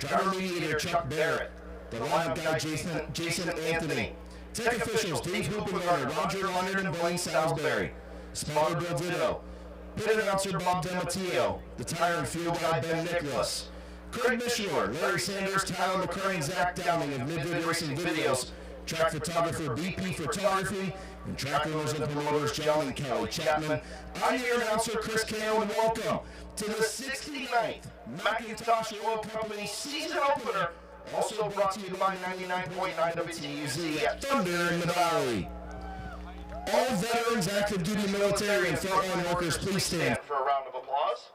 driver mediator Chuck Barrett, the lineup guy Jason Anthony, tech officials Dave Hoopengarner, Roger Leonard, and Blaine Salisbury, spotter Bill Ditto, pit announcer Bob DeMatteo, the tire and fuel guy Ben Nicholas, Craig Mishler, Larry Sanders, Tyler McCurry, and Zach Downing of Mid-Vid Racing Videos, track photographer BP Photography, and track owners and promoters John and Kelly Chapman. I'm your announcer Chris Kao, and welcome to the 69th Macintosh Oil Company season opener, also brought to you by 99.9 WTUZ at Thunder in the Valley. All veterans, active duty military, and frontline workers, please stand for a round of applause.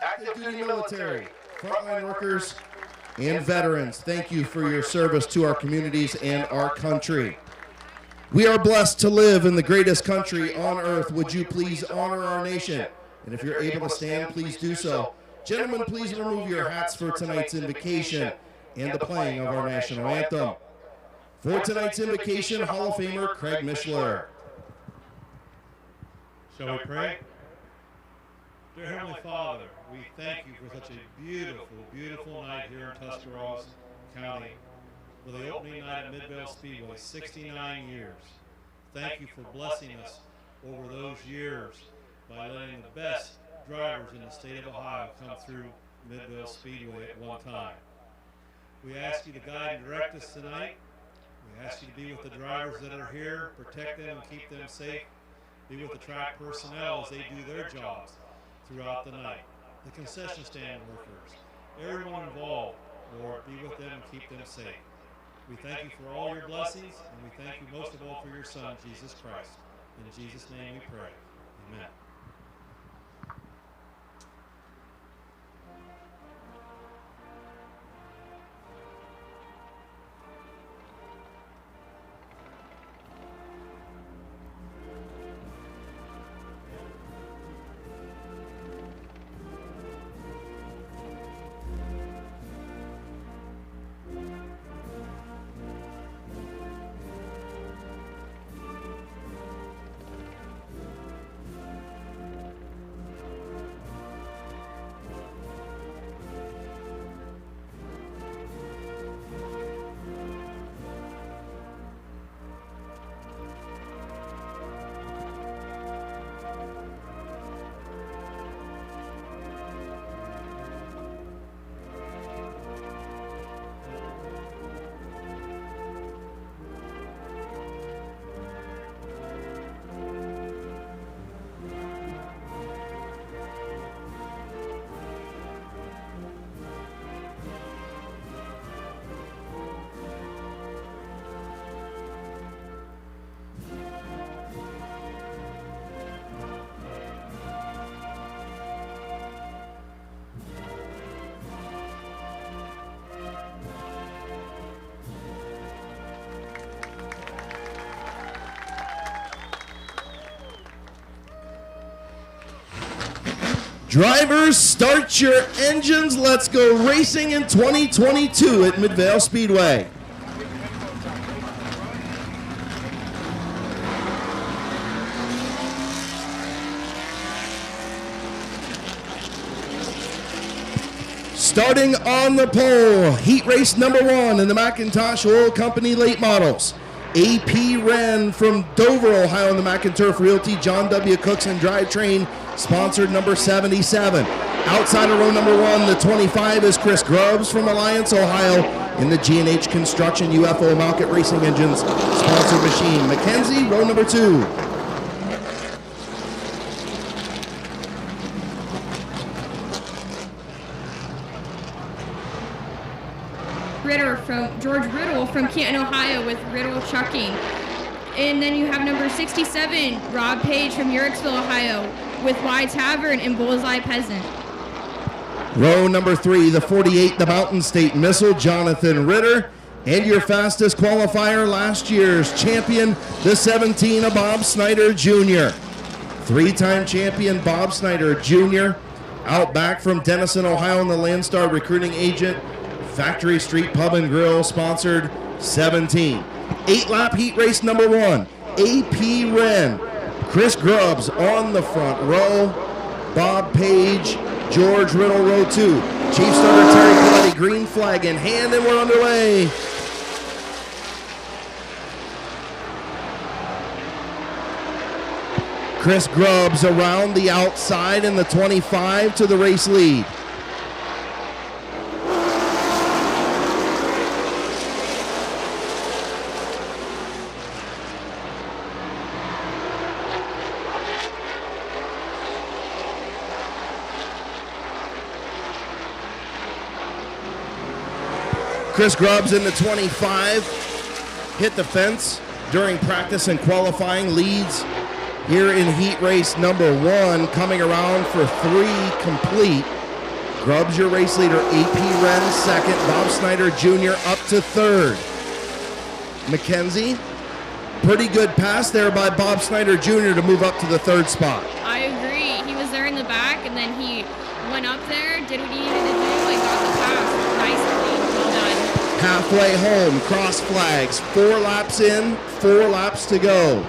Active duty military, frontline workers, and veterans, thank you for your service to our communities and our country. We are blessed to live in the greatest country on earth. Would you please honor our nation? And if you're able to stand, please do so. Gentlemen, please remove your hats for tonight's invocation and the playing of our national anthem. For tonight's invocation, Hall of Famer Craig Mishler. Shall we pray? Dear Heavenly Father, we thank you for such a beautiful, beautiful night here in Tuscarawas County for the opening night at Midvale Speedway, 69 years. Thank you for blessing us over those years by letting the best drivers in the state of Ohio come through Midvale Speedway at one time. We ask you to guide and direct us tonight. We ask you to be with the drivers that are here, protect them and keep them safe. Be with the track personnel as they do their jobs throughout the night. The concession stand workers, everyone involved, Lord, be with them and keep them safe. We thank you for all your blessings, and we thank you most of all for your Son, Jesus Christ. In Jesus' name we pray. Amen. Drivers, start your engines. Let's go racing in 2022 at Midvale Speedway. Starting on the pole, heat race number 1 in the Macintosh Oil Company late models. AP Wren from Dover, Ohio in the McInturf Realty, John W. Cooks and Drivetrain, sponsored number 77. Outside of row number 1, the 25 is Chris Grubbs from Alliance, Ohio in the G&H Construction UFO Malket Racing Engines sponsored machine. Mackenzie, row number 2. George Riddle from Canton, Ohio with Riddle Trucking. And then you have number 67, Rob Page from Uricksville, Ohio with Y Tavern and Bullseye Peasant. Row number 3, the 48, the Mountain State Missile, Jonathan Ritter. And your fastest qualifier, last year's champion, the 17, of Bob Snyder Jr. 3-time champion Bob Snyder Jr. Out back from Denison, Ohio in the Landstar recruiting agent, Factory Street Pub and Grill, sponsored 17. 8-lap heat race number 1. AP Wren. Chris Grubbs on the front row. Bob Page, George Riddle, row 2. Chief starter Terry green flag in hand, and we're underway. Chris Grubbs around the outside in the 25 to the race lead. Chris Grubbs in the 25 hit the fence during practice and qualifying, leads here in heat race number 1, coming around for 3 complete. Grubbs, your race leader. AP Wren second. Bob Snyder Jr. up to third. McKenzie, pretty good pass there by Bob Snyder Jr. to move up to the third spot. I agree. He was there in the back, and then he went up there, did what he needed to do, and got the pass nicely. Well done. Halfway home, cross flags. 4 laps in, 4 laps to go.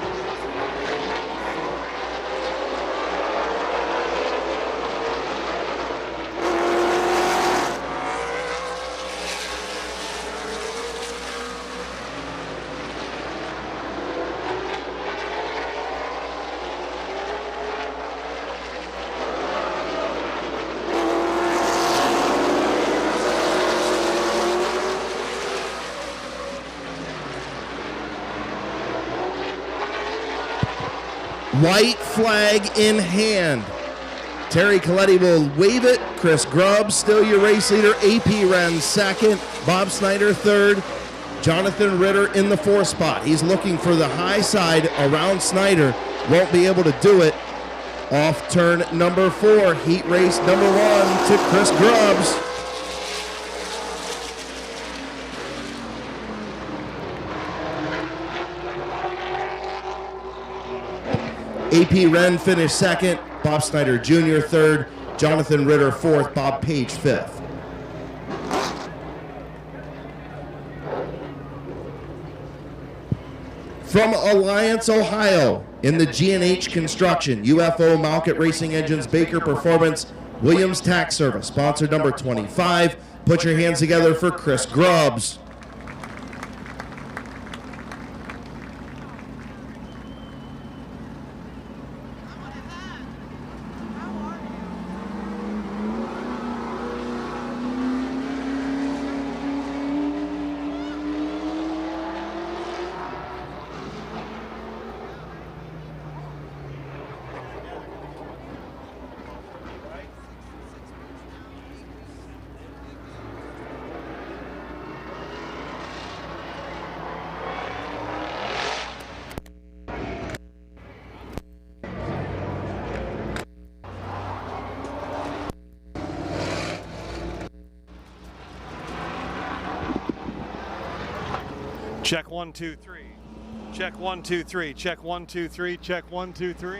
White flag in hand. Terry Coletti will wave it. Chris Grubbs, still your race leader. AP Wren second. Bob Snyder third. Jonathan Ritter in the 4th spot. He's looking for the high side around Snyder. Won't be able to do it. Off turn number 4. Heat race number 1 to Chris Grubbs. AP Wren finished second, Bob Snyder Jr. third, Jonathan Ritter fourth, Bob Page fifth. From Alliance, Ohio, in the G&H Construction, UFO Malkett Racing Engines, Baker Performance, Williams Tax Service, sponsor number 25. Put your hands together for Chris Grubbs. Check 1, 2, 3. Check 1, 2, 3. Check 1, 2, 3. Check 1, 2, 3.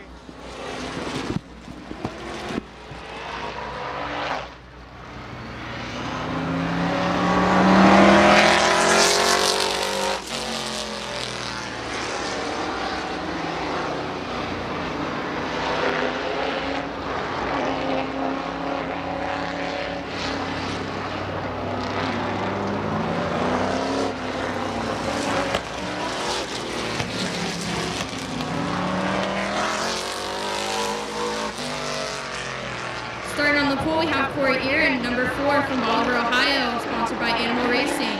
Starting on the pole, we have Corey Aaron, number 4 from Bolivar, Ohio, sponsored by Animal Racing.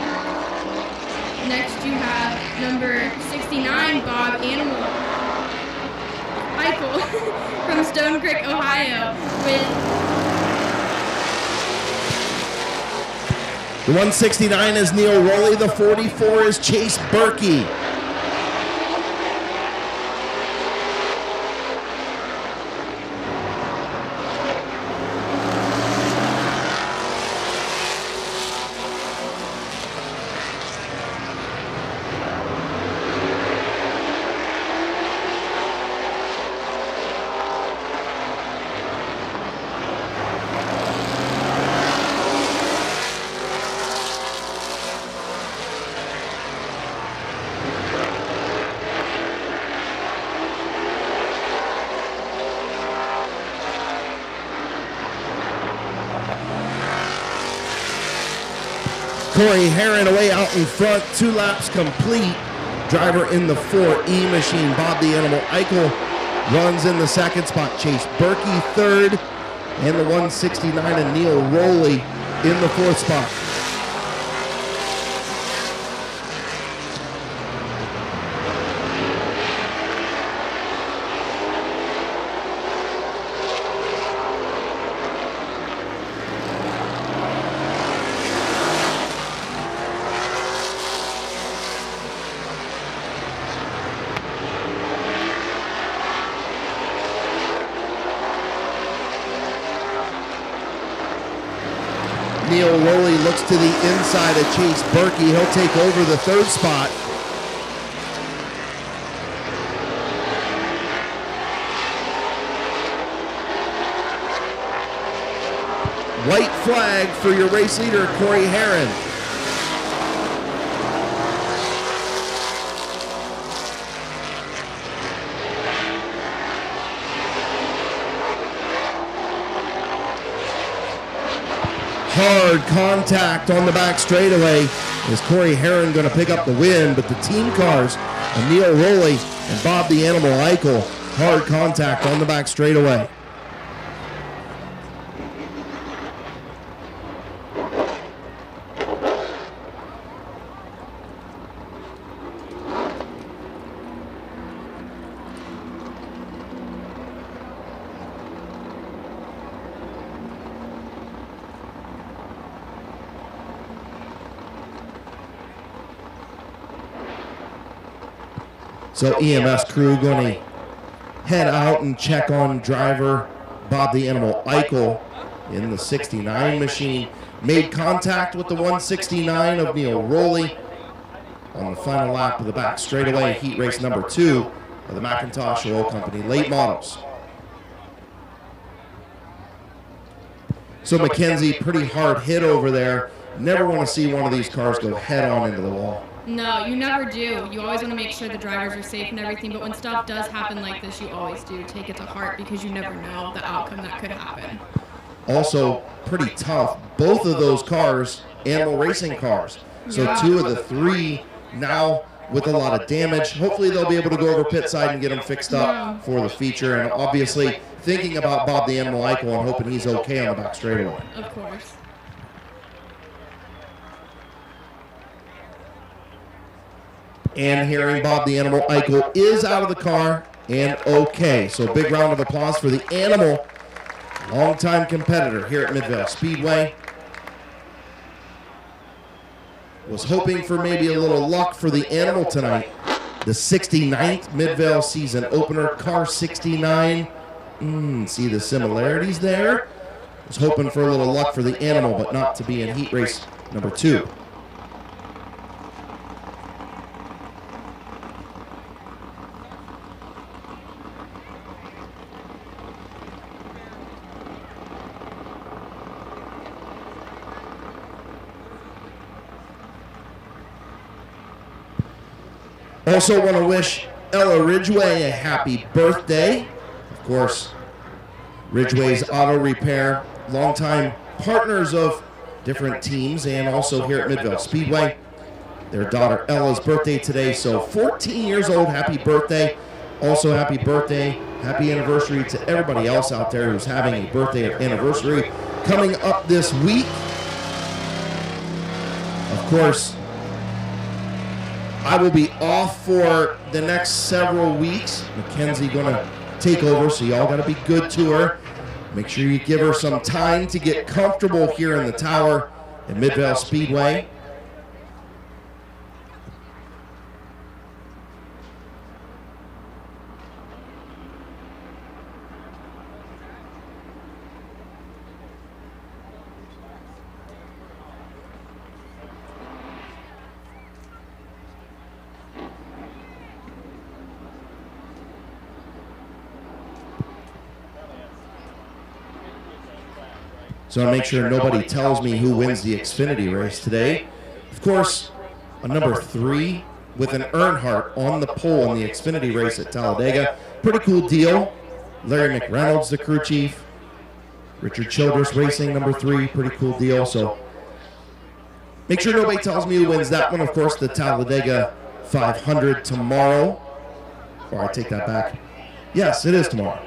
Next, you have number 69, Bob Animal Michael from Stone Creek, Ohio, with the 169 is Neil Rowley. The 44 is Chase Berkey. Corey Heron away out in front, 2 laps complete. Driver in the 4E machine, Bob the Animal Eichel, runs in the 2nd spot. Chase Berkey 3rd, and the 169 and Neil Rowley in the 4th spot. Neil Rowley looks to the inside of Chase Berkey. He'll take over the 3rd spot. White flag for your race leader, Corey Heron. Hard contact on the back straightaway. Is Corey Heron going to pick up the win? But the team cars, Neil Rowley and Bob the Animal Eichel, hard contact on the back straightaway. So EMS crew going to head out and check on driver Bob the Animal Eichel in the 69 machine. Made contact with the 169 of Neil Rowley on the final lap of the back straightaway, heat race number 2 of the McIntosh Oil Company late models. So Mackenzie, pretty hard hit over there. Never want to see one of these cars go head on into the wall. No, you never do. You always want to make sure the drivers are safe and everything, but when stuff does happen like this, you always do take it to heart because you never know the outcome that could happen. Also, pretty tough. Both of those cars, animal racing cars. So 2 of the 3 now with a lot of damage. Hopefully they'll be able to go over pit side and get them fixed up for the feature. And obviously thinking about Bob the Animal Eichel and hoping he's okay on the back straightaway. Of course. And hearing Bob the Animal Eichel is out of the car and okay. So big round of applause for the Animal, longtime competitor here at Midvale Speedway. Was hoping for maybe a little luck for the Animal tonight. The 69th Midvale season opener, car 69. See the similarities there? Was hoping for a little luck for the Animal, but not to be in heat race number 2. Also want to wish Ella Ridgway a happy birthday. Of course, Ridgway's Auto Repair, longtime partners of different teams and also here at Midvale Speedway. Their daughter Ella's birthday today, so 14 years old, happy birthday. Also happy birthday, happy anniversary to everybody else out there who's having a birthday anniversary coming up this week. Of course, I will be off for the next several weeks. Mackenzie going to take over, so y'all got to be good to her. Make sure you give her some time to get comfortable here in the tower at Midvale Speedway. So I make sure nobody tells me who wins the Xfinity race today. Of course, a number 3 with an Earnhardt on the pole in the Xfinity race at Talladega. Pretty cool deal. Larry McReynolds, the crew chief. Richard Childress Racing, number 3, pretty cool deal. So Make sure nobody tells me who wins that one. Of course, the Talladega 500 tomorrow. Or I take that back. Yes, it is tomorrow.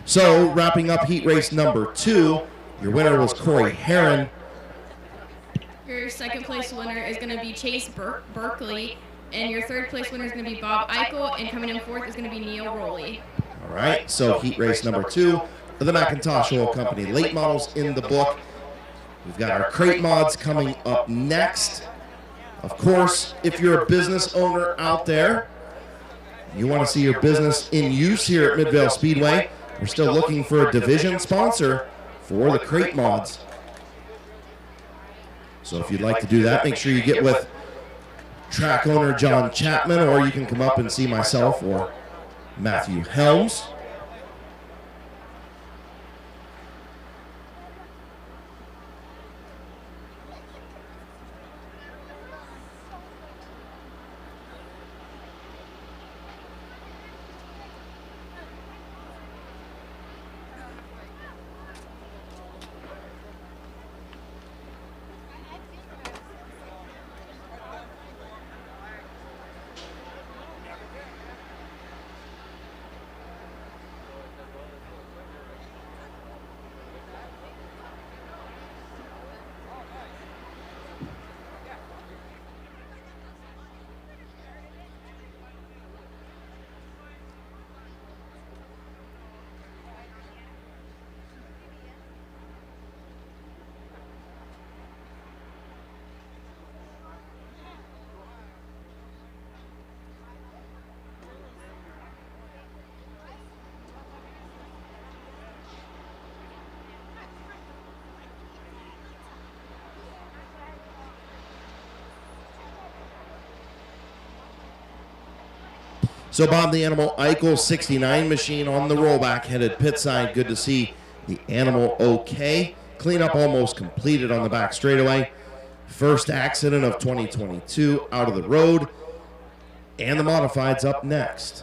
So, wrapping up heat race number 2, your winner was Corey Heron. Your second place winner is going to be Chase Berkeley, and your third place winner is going to be Bob Eichel, and coming in fourth is going to be Neil Rowley. All right, so heat race number 2 of the Macintosh Oil Company late models in the book. We've got our crate mods coming up next. Of course, if you're a business owner out there, you want to see your business in use here at Midvale Speedway, we're still looking for a division sponsor for the crate mods. So if you'd like to do that, make sure you get with track owner John Chapman, or you can come up and see myself or Matthew Helms. So Bob the Animal Eichel 69 machine on the rollback headed pit side. Good to see the Animal okay. Cleanup almost completed on the back straightaway. First accident of 2022 out of the road. And the modifieds up next.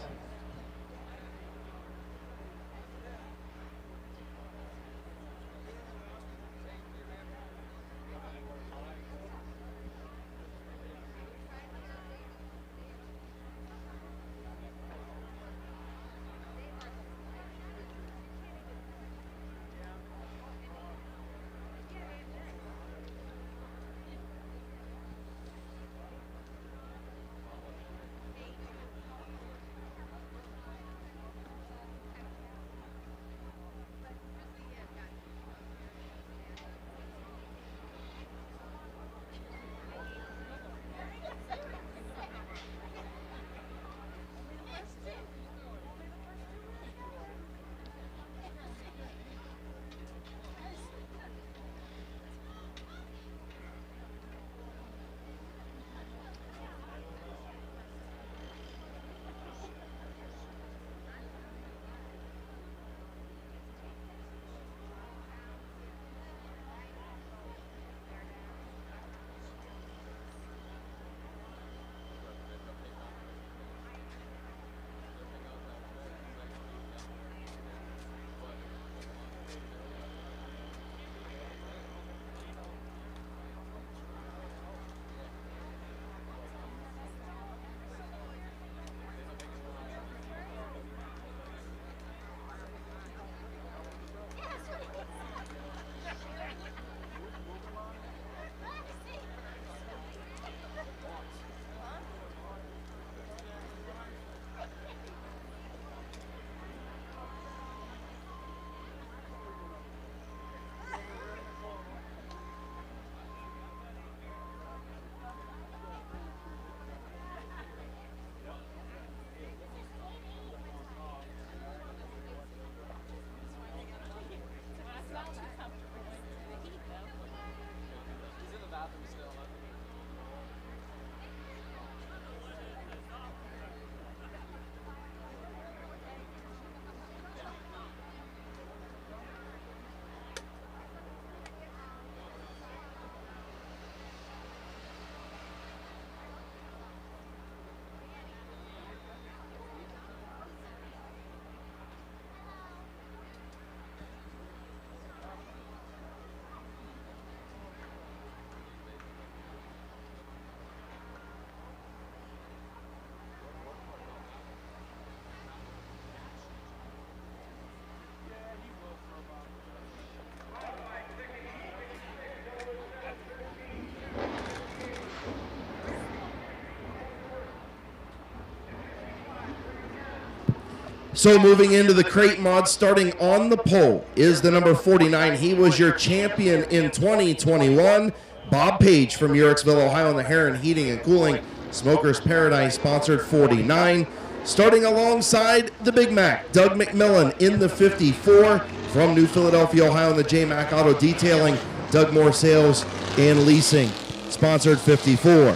So moving into the crate mod, starting on the pole is the number 49. He was your champion in 2021. Bob Page from Uricksville, Ohio, in the Heron Heating and Cooling Smokers Paradise sponsored 49. Starting alongside the Big Mac, Doug McMillan in the 54. From New Philadelphia, Ohio, in the J-Mac Auto Detailing, Doug Moore Sales and Leasing sponsored 54.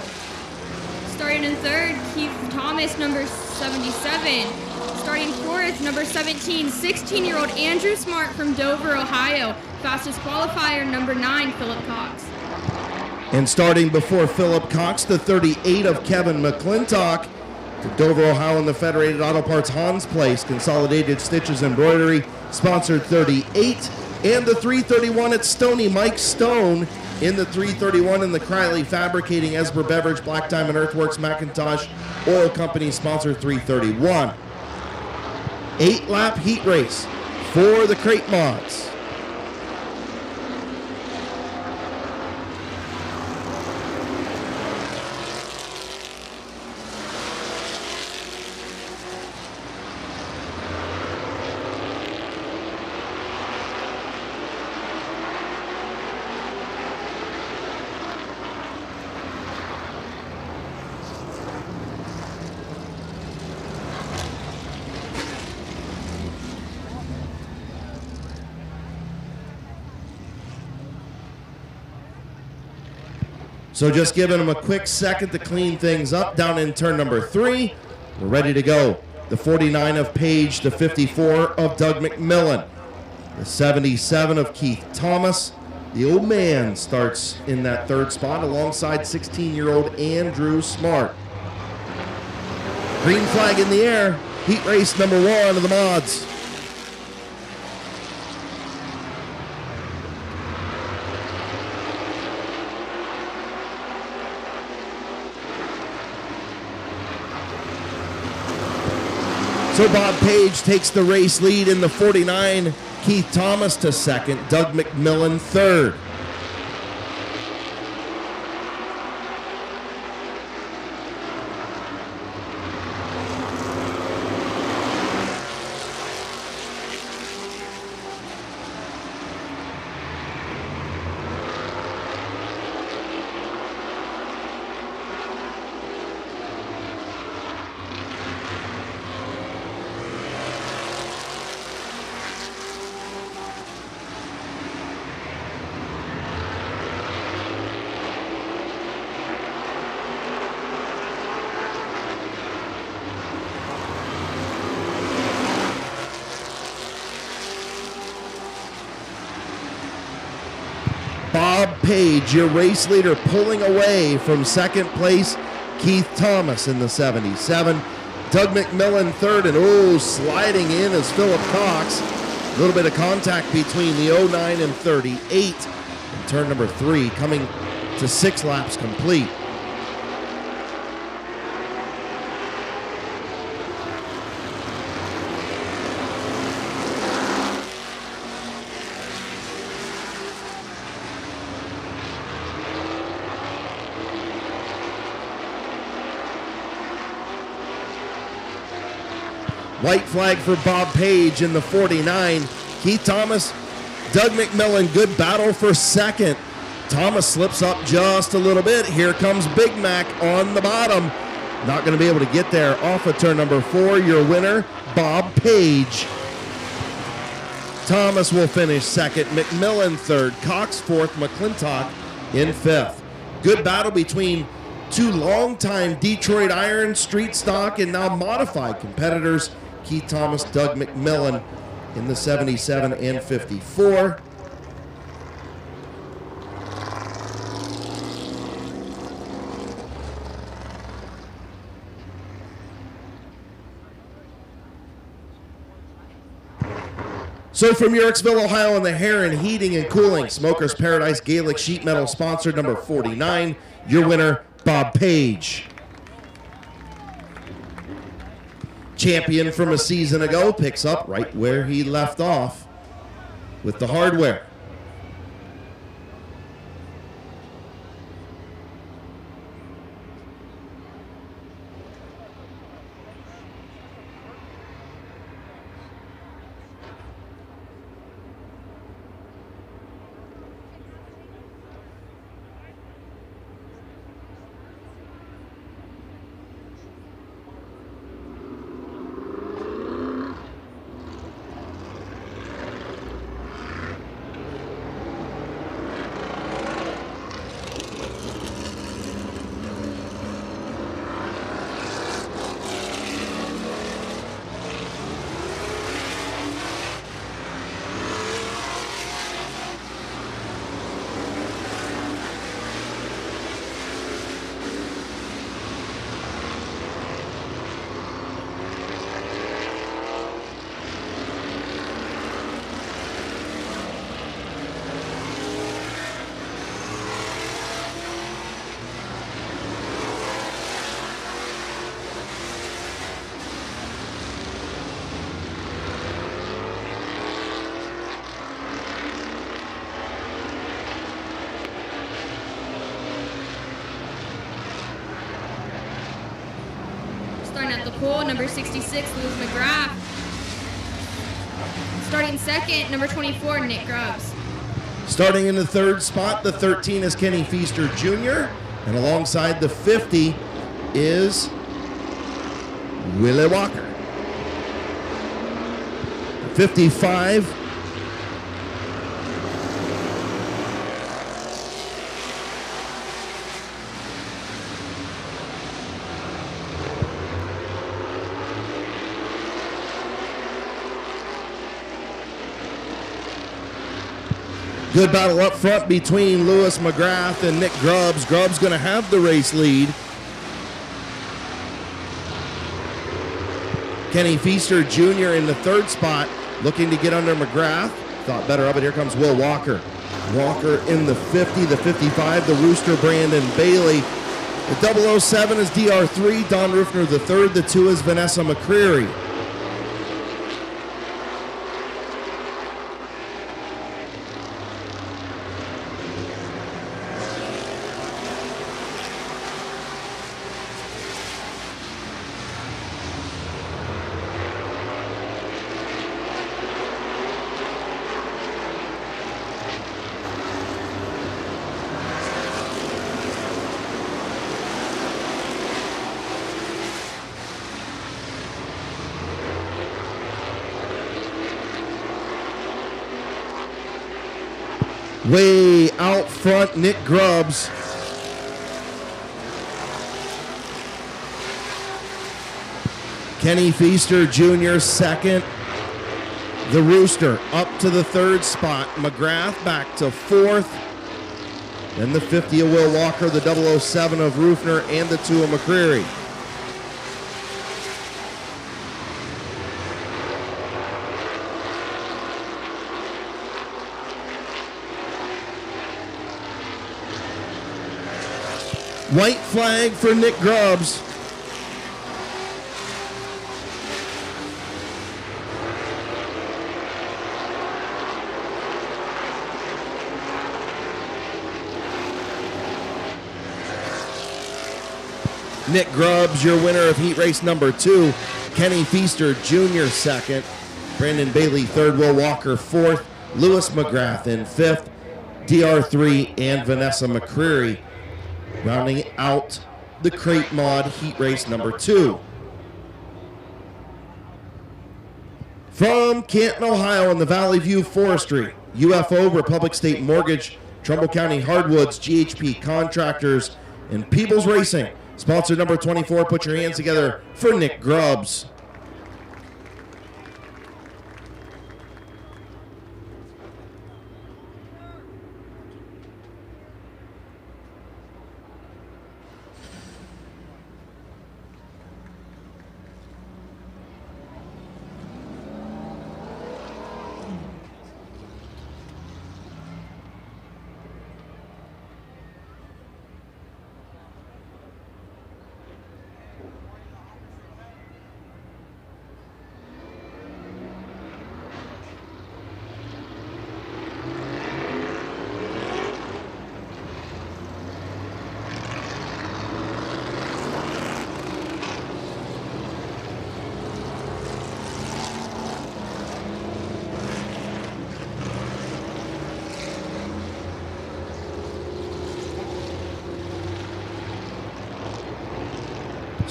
Starting in third, Keith Thomas, number 77. Starting fourth, number 17, 16-year-old Andrew Smart from Dover, Ohio. Fastest qualifier, number 9, Philip Cox. And starting before Philip Cox, the 38 of Kevin McClintock. For Dover, Ohio, in the Federated Auto Parts Hans Place, Consolidated Stitches Embroidery, sponsored 38. And the 331 at Stony, Mike Stone in the 331 in the Criley Fabricating, Esber Beverage, Black Diamond Earthworks, Macintosh Oil Company, sponsored 331. 8-lap heat race for the crate mods. So just giving them a quick second to clean things up down in turn number 3. We're ready to go. The 49 of Page, the 54 of Doug McMillan, the 77 of Keith Thomas. The old man starts in that third spot alongside 16-year-old Andrew Smart. Green flag in the air. Heat race number 1 of the mods. So Bob Page takes the race lead in the 49. Keith Thomas to second. Doug McMillan third. Bob Page, your race leader, pulling away from second place. Keith Thomas in the 77. Doug McMillan third, and sliding in is Philip Cox. A little bit of contact between the 09 and 38. And turn number 3 coming to 6 laps complete. White flag for Bob Page in the 49. Keith Thomas, Doug McMillan, good battle for second. Thomas slips up just a little bit. Here comes Big Mac on the bottom. Not going to be able to get there off of turn number 4. Your winner, Bob Page. Thomas will finish second. McMillan third. Cox fourth. McClintock in fifth. Good battle between two longtime Detroit Iron street stock and now modified competitors. Keith Thomas, Doug McMillan in the 77 and 54. So from Uricksville, Ohio, and the Heron Heating and Cooling Smokers Paradise Gaelic Sheet Metal sponsored number 49, your winner, Bob Page. Champion from a season ago picks up right where he left off with the hardware. at the pole, number 66, Lewis McGrath. Starting second, number 24, Nick Grubbs. Starting in the third spot, the 13 is Kenny Feaster Jr., and alongside the 50 is Willie Walker. 55. Good battle up front between Lewis McGrath and Nick Grubbs. Grubbs going to have the race lead. Kenny Feaster Jr. in the third spot, looking to get under McGrath. Thought better of it. Here comes Will Walker. Walker in the 50, the 55, the Rooster Brandon Bailey. The 007 is DR3, Don Ruffner the third. The 2 is Vanessa McCreary. Way out front, Nick Grubbs. Kenny Feaster Jr. second. The Rooster up to the third spot. McGrath back to fourth. Then the 50 of Will Walker, the 007 of Ruffner, and the 2 of McCreary. White flag for Nick Grubbs. Nick Grubbs, your winner of heat race number 2. Kenny Feaster Jr. second. Brandon Bailey third. Will Walker fourth. Lewis McGrath in fifth. DR3 and Vanessa McCreary rounding out the crate mod heat race number 2. From Canton, Ohio in the Valley View Forestry, UFO, Republic State Mortgage, Trumbull County Hardwoods, GHP Contractors, and Peebles Racing. Sponsor number 24, put your hands together for Nick Grubbs.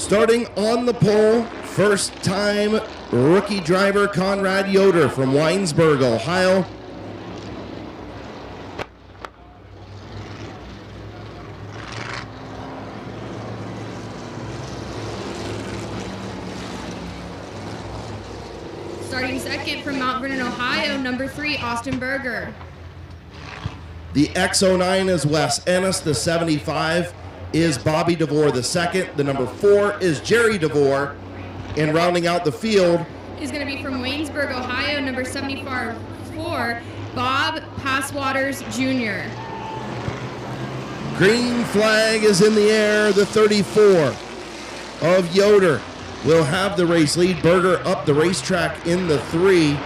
Starting on the pole, first-time rookie driver Conrad Yoder from Winesburg, Ohio. Starting second from Mount Vernon, Ohio, number 3, Austin Berger. The X09 is Wes Ennis, the 75 is Bobby DeVore the second. The number 4 is Jerry DeVore. And rounding out the field is going to be from Waynesburg, Ohio, number 74, Bob Passwaters Jr. Green flag is in the air. The 34 of Yoder will have the race lead. Berger up the racetrack in the 3.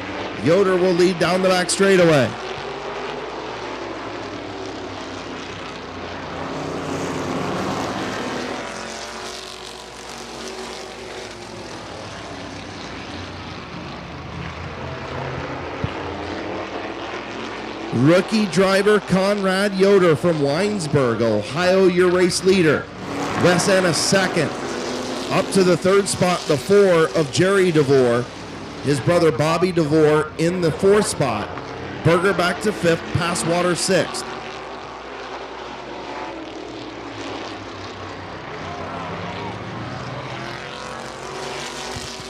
Yoder will lead down the back straightaway. Rookie driver Conrad Yoder from Winesburg, Ohio, your race leader. Wes Ennis second. Up to the third spot, the 4 of Jerry DeVore. His brother Bobby DeVore in the 4th spot. Berger back to 5th, Passwater 6th.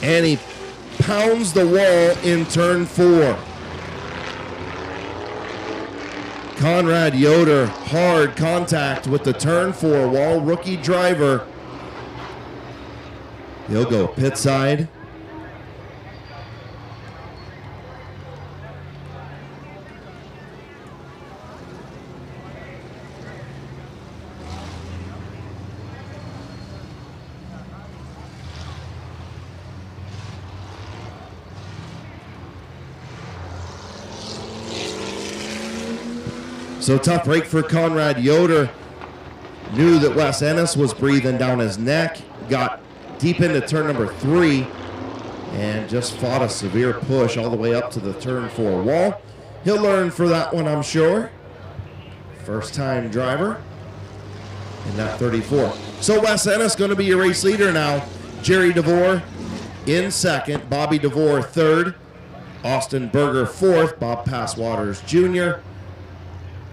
And he pounds the wall in turn 4. Conrad Yoder, hard contact with the turn 4 wall. Rookie driver. He'll go pit side. So tough break for Conrad Yoder. Knew that Wes Ennis was breathing down his neck. Got deep into turn number 3 and just fought a severe push all the way up to the turn 4 wall. He'll learn for that one, I'm sure. First time driver in that 34. So Wes Ennis going to be your race leader now. Jerry DeVore in second. Bobby DeVore third. Austin Berger 4th. Bob Passwaters Jr.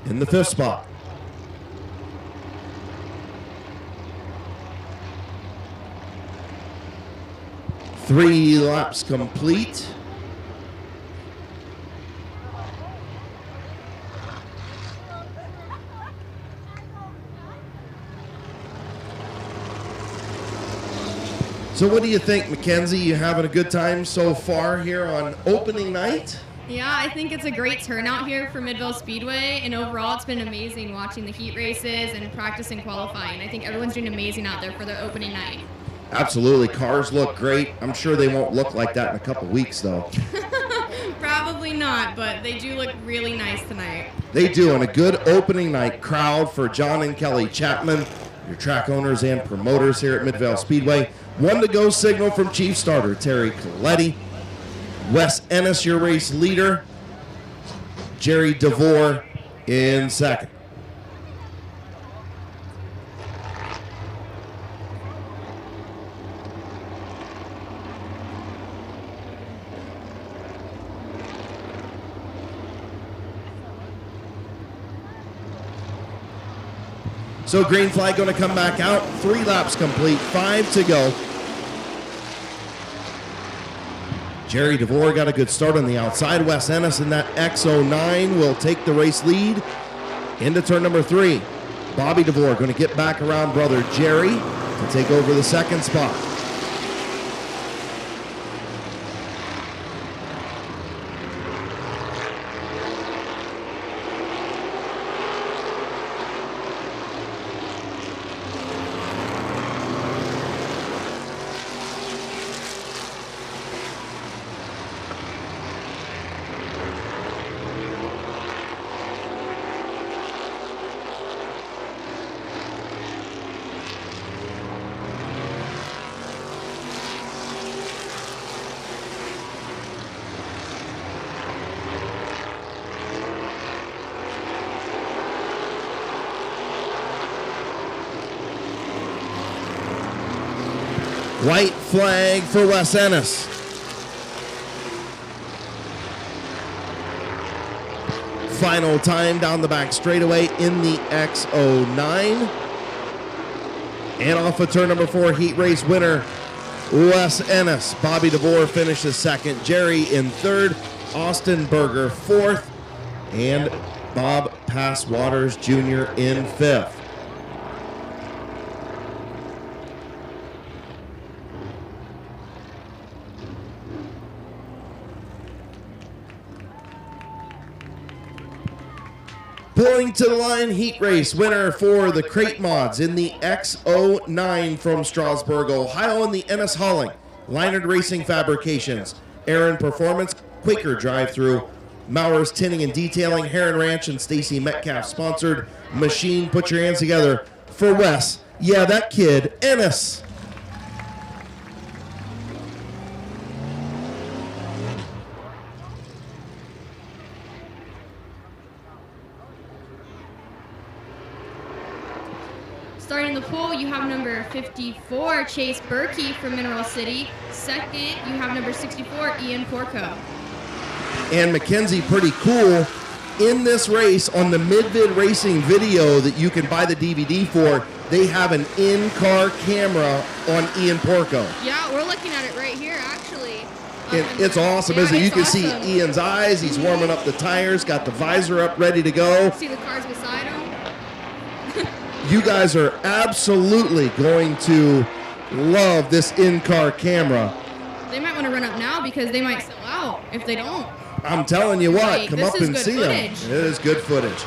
in the 5th spot. Three laps complete. So what do you think, Mackenzie? You having a good time so far here on opening night? Yeah, I think it's a great turnout here for Midvale Speedway, and overall it's been amazing watching the heat races and practice and qualifying. I think everyone's doing amazing out there for the opening night. Absolutely. Cars look great. I'm sure they won't look like that in a couple weeks, though. Probably not, but they do look really nice tonight. They do, and a good opening night crowd for John and Kelly Chapman, your track owners and promoters here at Midvale Speedway. 1 to go signal from Chief Starter Terry Coletti. Wes Ennis, your race leader. Jerry DeVore in second. So green flag going to come back out. 3 laps complete, 5 to go. Jerry DeVore got a good start on the outside. Wes Ennis in that X09 will take the race lead into turn number 3. Bobby DeVore going to get back around brother Jerry to take over the 2nd spot. White flag for Wes Ennis. Final time down the back straightaway in the X09. And off of turn number 4, heat race winner, Wes Ennis. Bobby DeVore finishes second. Jerry in third. Austin Berger 4th. And Bob Passwaters Jr. in 5th. Pulling to the line, heat race winner for the Crate Mods in the X09 from Strasburg, Ohio, in the Ennis Hauling, Leinard Racing Fabrications, Aaron Performance, Quaker Drive-Thru, Mowers Tinning and Detailing, Heron Ranch, and Stacy Metcalf sponsored machine. Put your hands together for Wes. Yeah, that kid, Ennis. Starting the pole, you have number 54, Chase Berkey from Mineral City. Second, you have number 64, Ian Porco. And Mackenzie, pretty cool. In this race, on the Mid-Vid Racing video that you can buy the DVD for, they have an in-car camera on Ian Porco. Yeah, we're looking at it right here, actually. It's awesome, isn't it? You can see Ian's eyes. He's warming up the tires, got the visor up, ready to go. See the cars beside him. You guys are absolutely going to love this in-car camera. They might want to run up now because they might sell out if they don't. I'm telling you what, Like, come this up is and good see footage. them. It is good footage.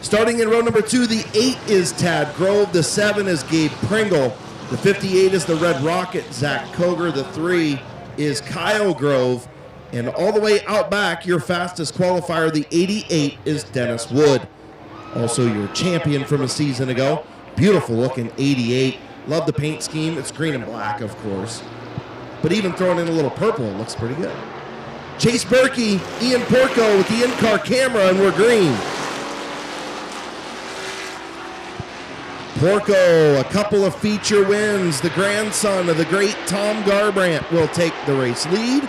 Starting in row number 2, the 8 is Tad Grove, the 7 is Gabe Pringle, the 58 is the Red Rocket, Zach Koger, the 3 is Kyle Grove, and all the way out back, your fastest qualifier, the 88 is Dennis Wood. Also your champion from a season ago. Beautiful looking 88. Love the paint scheme. It's green and black, of course. But even throwing in a little purple, it looks pretty good. Chase Berkey, Ian Porco with the in-car camera, and we're green. Porco, a couple of feature wins. The grandson of the great Tom Garbrandt will take the race lead.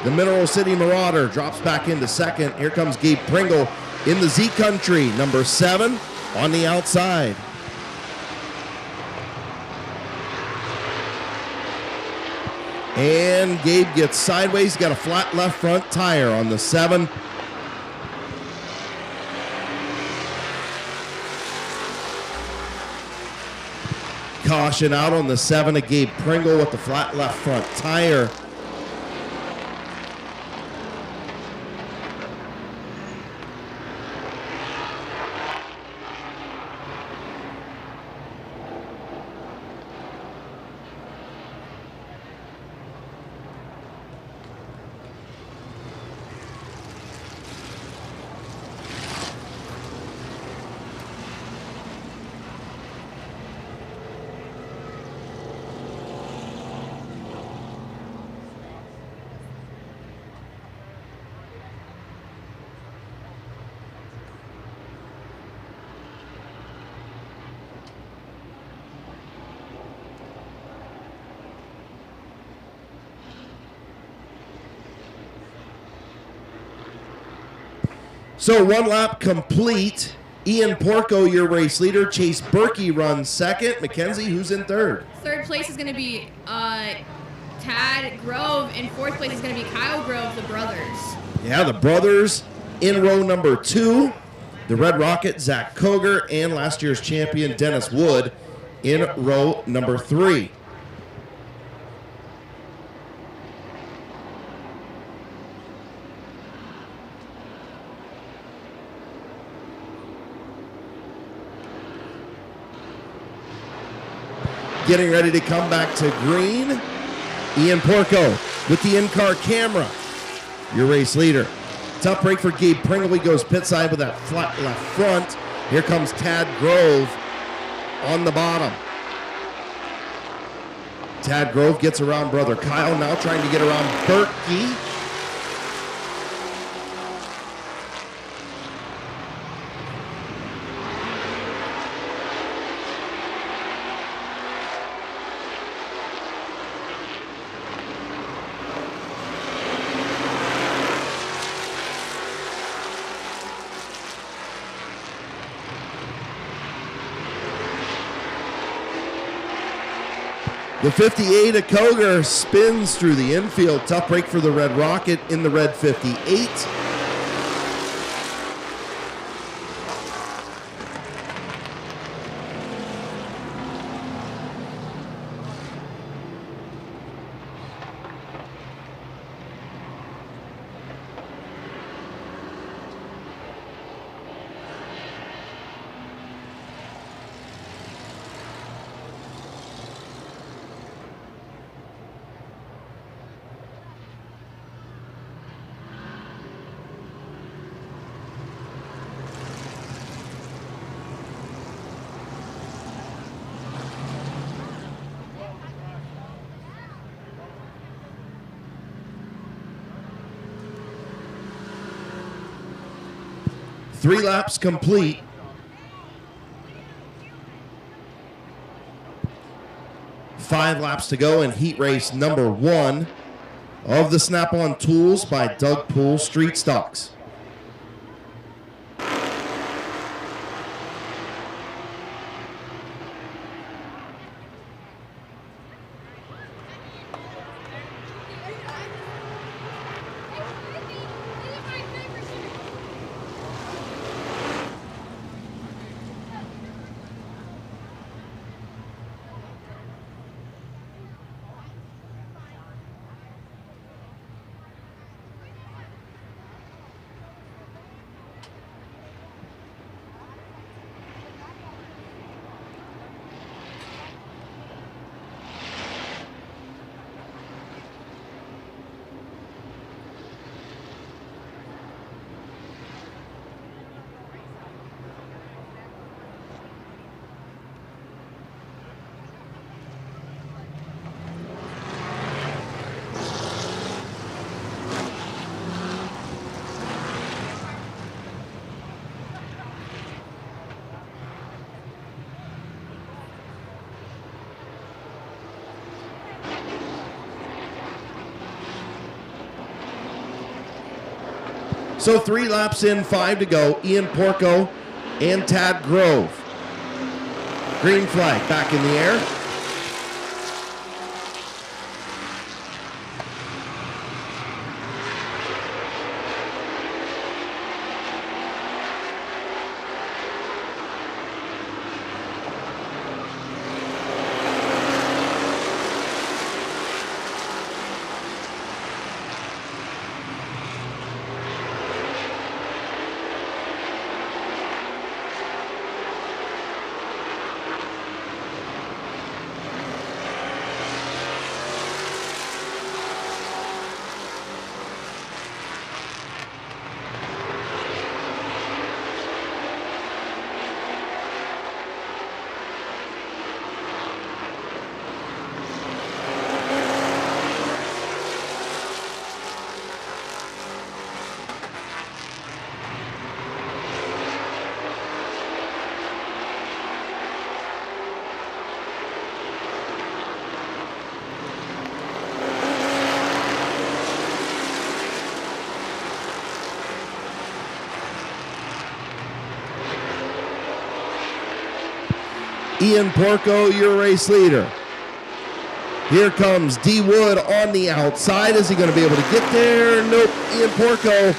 The Mineral City Marauder drops back into second. Here comes Gabe Pringle in the Z Country, number 7 on the outside. And Gabe gets sideways, got a flat left front tire on the 7. Caution out on the 7 of Gabe Pringle with the flat left front tire. So 1 lap complete. Ian Porco, your race leader. Chase Berkey runs second. Mackenzie, who's in third? Third place is going to be Tad Grove, and fourth place is going to be Kyle Grove, the brothers. Yeah, the brothers in row number 2. The Red Rocket, Zach Koger, and last year's champion, Dennis Wood, in row number 3. Getting ready to come back to green. Ian Porco with the in-car camera, your race leader. Tough break for Gabe Pringle. He goes pit side with that flat left front. Here comes Tad Grove on the bottom. Tad Grove gets around brother Kyle, now trying to get around Berkey. The 58 of Koger spins through the infield. Tough break for the Red Rocket in the red 58. Three laps complete. 5 laps to go in heat race number 1 of the Snap-on Tools by Doug Poole Street Stocks. So 3 laps in, 5 to go. Ian Porco and Tad Grove. Green flag back in the air. Ian Porco, your race leader. Here comes D. Wood on the outside. Is he going to be able to get there? Nope. Ian Porco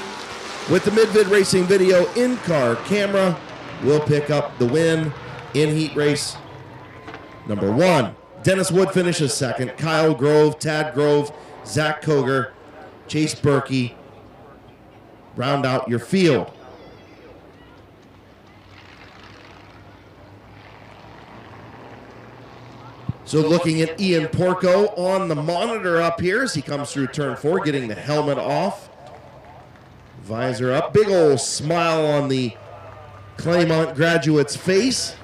with the Mid-Vid Racing Video in-car camera will pick up the win in heat race number 1. Dennis Wood finishes second. Kyle Grove, Tad Grove, Zach Koger, Chase Berkey round out your field. So looking at Ian Porco on the monitor up here as he comes through turn 4, getting the helmet off. Visor up. Big old smile on the Claymont graduate's face.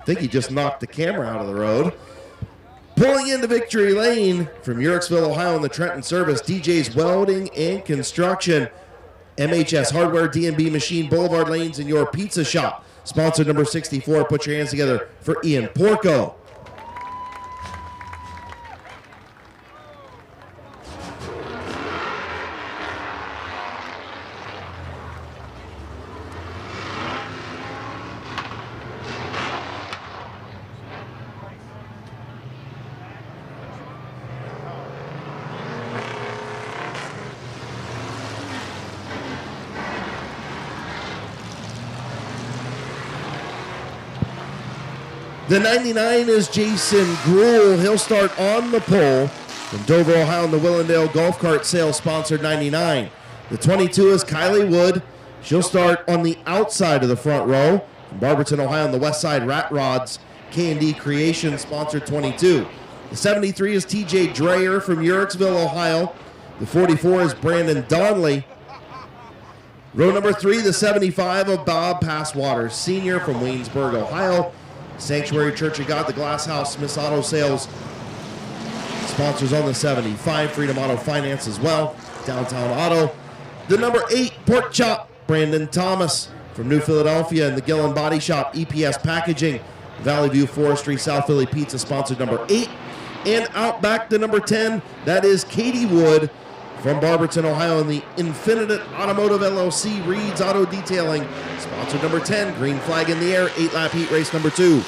I think he just knocked the camera out of the road. Pulling into victory lane from Yorksville, Ohio in the Trenton service, DJ's Welding and Construction. MHS Hardware, D&B Machine, Boulevard Lanes, and your pizza shop. Sponsor number 64. Put your hands together for Ian Porco. The 99 is Jason Gruhl. He'll start on the pole from Dover, Ohio in the Willendale Golf Cart Sales sponsored 99. The 22 is Kylie Wood. She'll start on the outside of the front row from Barberton, Ohio in the West Side Rat Rods K&D Creation sponsored 22. The 73 is TJ Dreyer from Yorksville, Ohio. The 44 is Brandon Donnelly. Row number 3, the 75 of Bob Passwater Sr. from Waynesburg, Ohio. Sanctuary Church of God, the Glass House, Smith's Auto Sales. Sponsors on the 75. Freedom Auto Finance as well. Downtown Auto. The number 8, Pork Chop, Brandon Thomas from New Philadelphia and the Gillen Body Shop, EPS Packaging. Valley View Forestry, South Philly Pizza, sponsored number 8. And out back to number 10, that is Katie Wood from Barberton, Ohio, in the Infinite Automotive LLC Reed's Auto Detailing, sponsored number 10. Green flag in the air, 8-lap heat race number 2.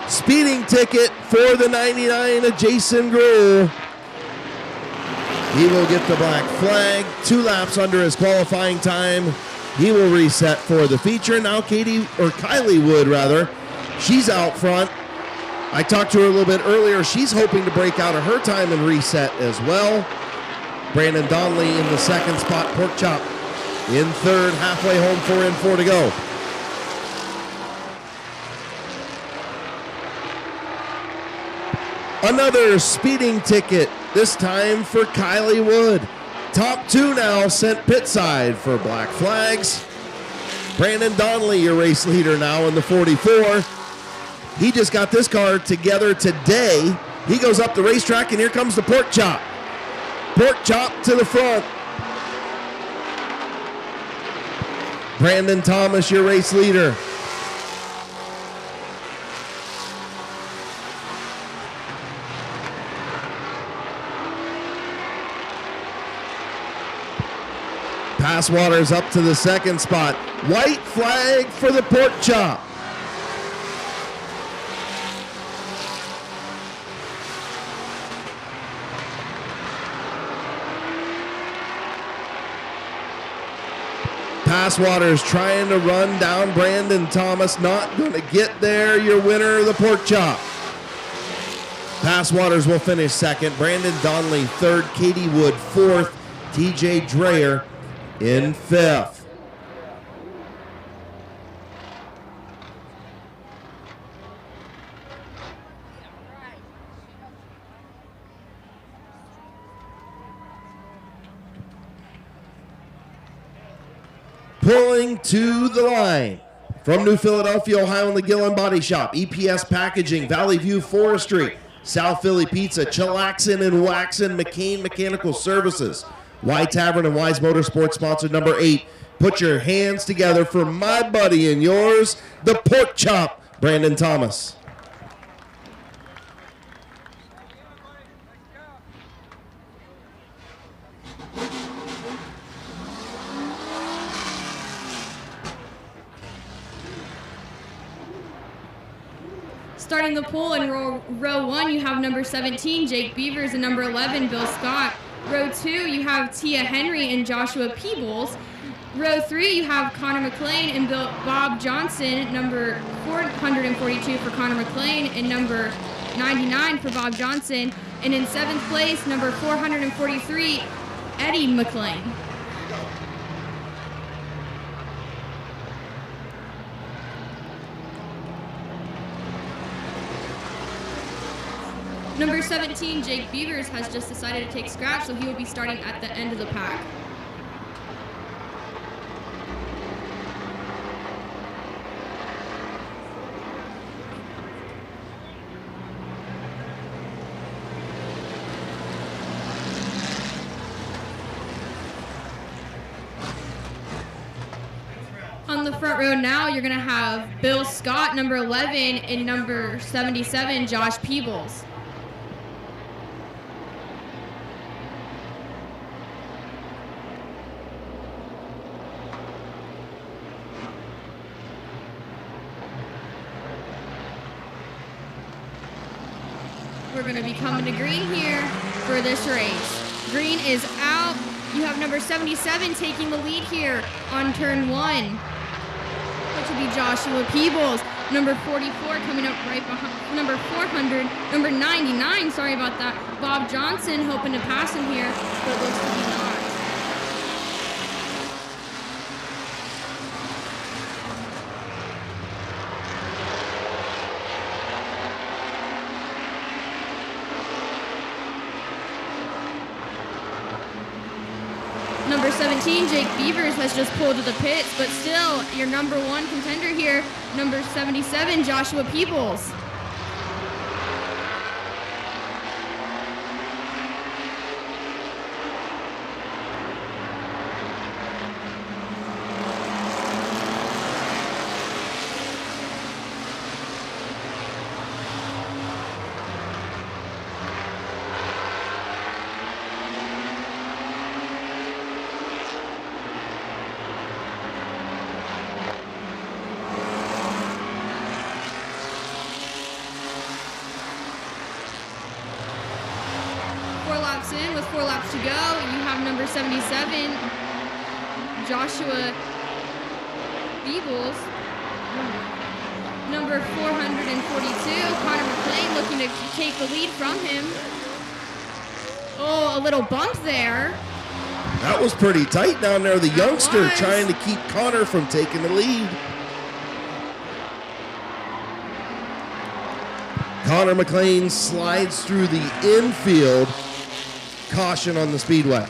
Speeding ticket for the 99 of Jason Gruhl. He will get the black flag. 2 laps under his qualifying time. He will reset for the feature. Now Kylie Wood, rather. She's out front. I talked to her a little bit earlier. She's hoping to break out of her time and reset as well. Brandon Donnelly in the second spot. Pork Chop in third. Halfway home, 4 and 4 to go. Another speeding ticket, this time for Kylie Wood. Top 2 now sent pit side for black flags. Brandon Donnelly, your race leader now in the 44. He just got this car together today. He goes up the racetrack, and here comes the Pork Chop. Pork Chop to the front. Brandon Thomas, your race leader. Passwater's up to the second spot. White flag for the Pork Chop. Passwater's trying to run down Brandon Thomas. Not going to get there. Your winner, the Pork Chop. Passwaters will finish second. Brandon Donnelly third. Katie Wood fourth. TJ Dreyer in fifth. Pulling to the line from New Philadelphia, Ohio, in the Gillen Body Shop, EPS Packaging, Valley View Forestry, South Philly Pizza, Chillaxin and Waxin, McCain Mechanical Services, Y Tavern and Wise Motorsports, sponsored number 8. Put your hands together for my buddy and yours, the Pork Chop, Brandon Thomas. Starting the pool in row 1, you have number 17, Jake Beavers, and number 11, Bill Scott. Row 2, you have Tia Henry and Joshua Peebles. Row 3, you have Connor McLean and Bob Johnson, number 442 for Connor McLean and number 99 for Bob Johnson. And in 7th place, number 443, Eddie McLean. Number 17, Jake Beavers, has just decided to take scratch, so he will be starting at the end of the pack. On the front row now, you're going to have Bill Scott, number 11, and number 77, Josh Peebles. We're going to be coming to green here for this race. Green is out. You have number 77 taking the lead here on turn 1, which will be Joshua Peebles. Number 44 coming up right behind number 400. Number 99, sorry about that, Bob Johnson, hoping to pass him here, but it looks to be not. Number 17, Jake Beavers, has just pulled to the pits, but still, your number 1 contender here, number 77, Joshua Peebles. In with 4 laps to go, you have number 77, Joshua Beebles. Number 442, Connor McLean, looking to take the lead from him. Oh, a little bump there. That was pretty tight down there. The youngster trying to keep Connor from taking the lead. Connor McLean slides through the infield. Caution on the Speedway.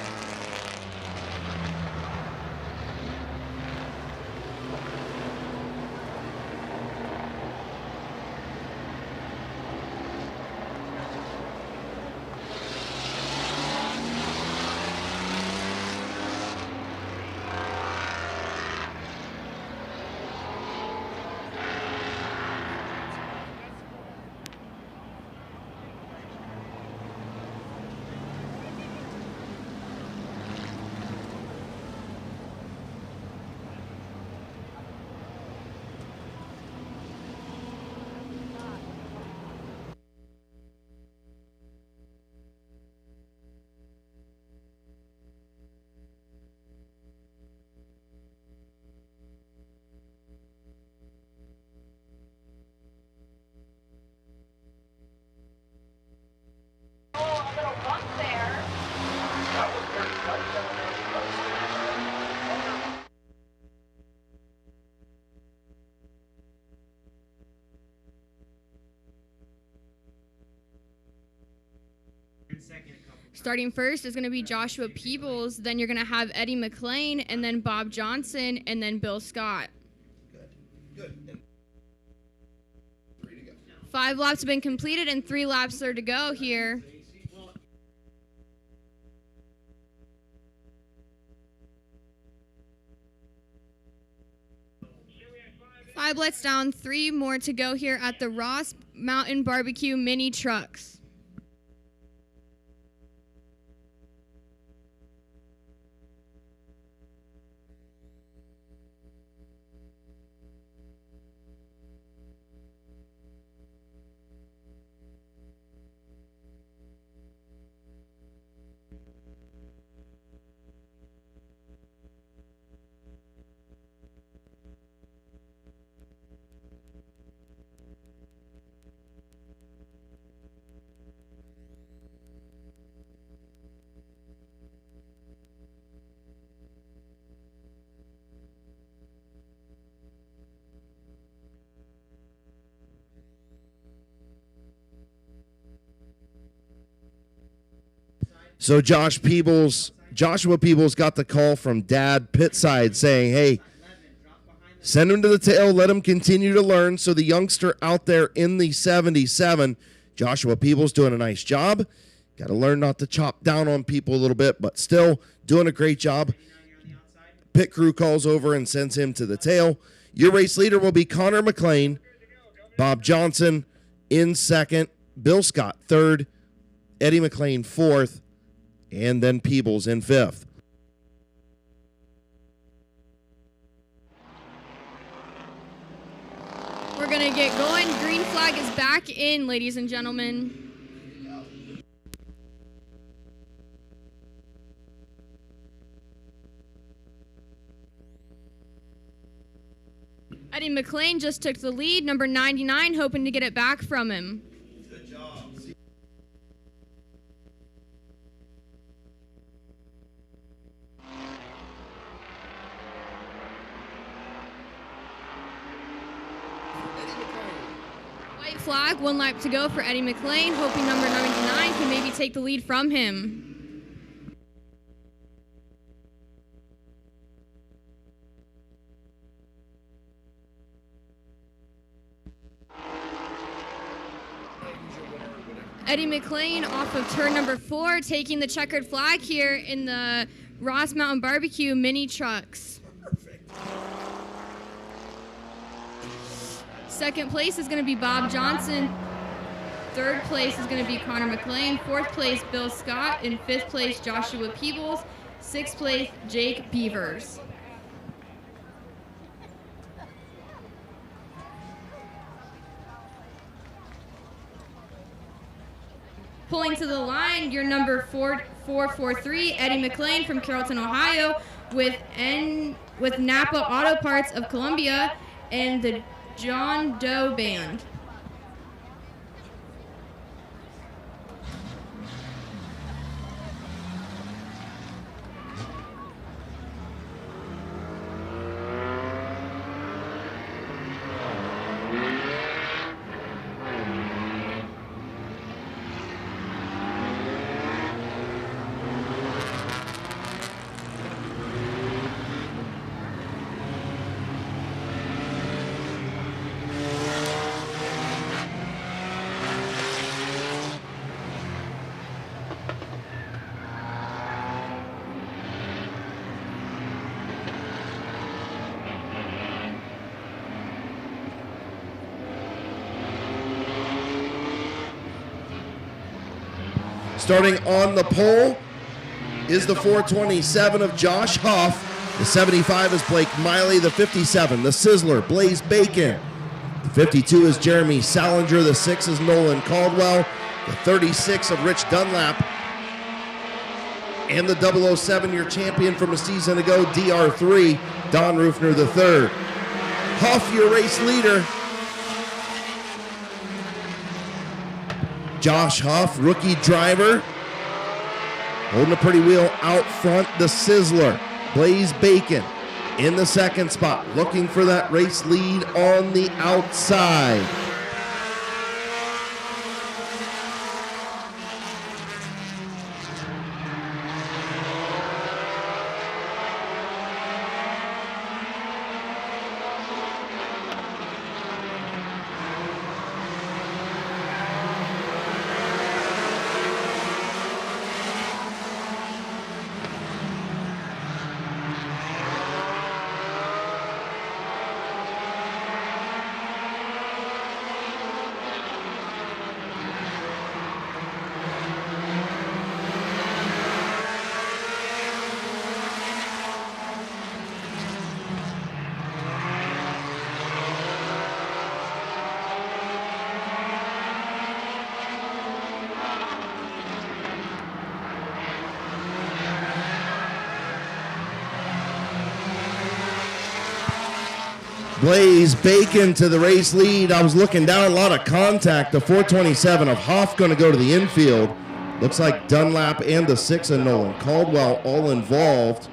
Starting first is going to be Joshua Peebles, then you're going to have Eddie McLean, and then Bob Johnson, and then Bill Scott. Good. 5 laps have been completed and 3 laps are to go here. Five laps down, 3 more to go here at the Ross Mountain Barbecue Mini Trucks. So Joshua Peebles got the call from Dad pitside saying, hey, send him to the tail, let him continue to learn. So the youngster out there in the 77, Joshua Peebles, doing a nice job. Got to learn not to chop down on people a little bit, but still doing a great job. Pit crew calls over and sends him to the tail. Your race leader will be Connor McLean, Bob Johnson in second, Bill Scott third, Eddie McLean fourth, and then Peebles in fifth. We're going to get going. Green flag is back in, ladies and gentlemen. Eddie McLean just took the lead. Number 99 hoping to get it back from him. Good job. White flag, 1 lap to go for Eddie McLean, hoping number 99 can maybe take the lead from him. Eddie McLean off of turn number 4, taking the checkered flag here in the Ross Mountain Barbecue mini trucks. Perfect. Second place is going to be Bob Johnson. Third place is going to be Connor McLean. Fourth place, Bill Scott. In fifth place, Joshua Peebles. Sixth place, Jake Beavers. Pulling to the line, your number 443, Eddie McLean from Carrollton, Ohio, with Napa Auto Parts of Columbia and the John Doe Band. Starting on the pole is the 427 of Josh Huff. The 75 is Blake Miley. The 57, the Sizzler, Blaze Bacon. The 52 is Jeremy Salinger. The 6 is Nolan Caldwell. The 36 of Rich Dunlap. And the 007, your champion from a season ago, DR3, Don Rufner III. Huff, your race leader. Josh Huff, rookie driver, holding a pretty wheel out front. The Sizzler, Blaze Bacon, in the second spot, looking for that race lead on the outside. Blaze Bacon to the race lead. I was looking down, a lot of contact. The 427 of Hoff going to go to the infield. Looks like Dunlap and the 6 of Nolan Caldwell all involved.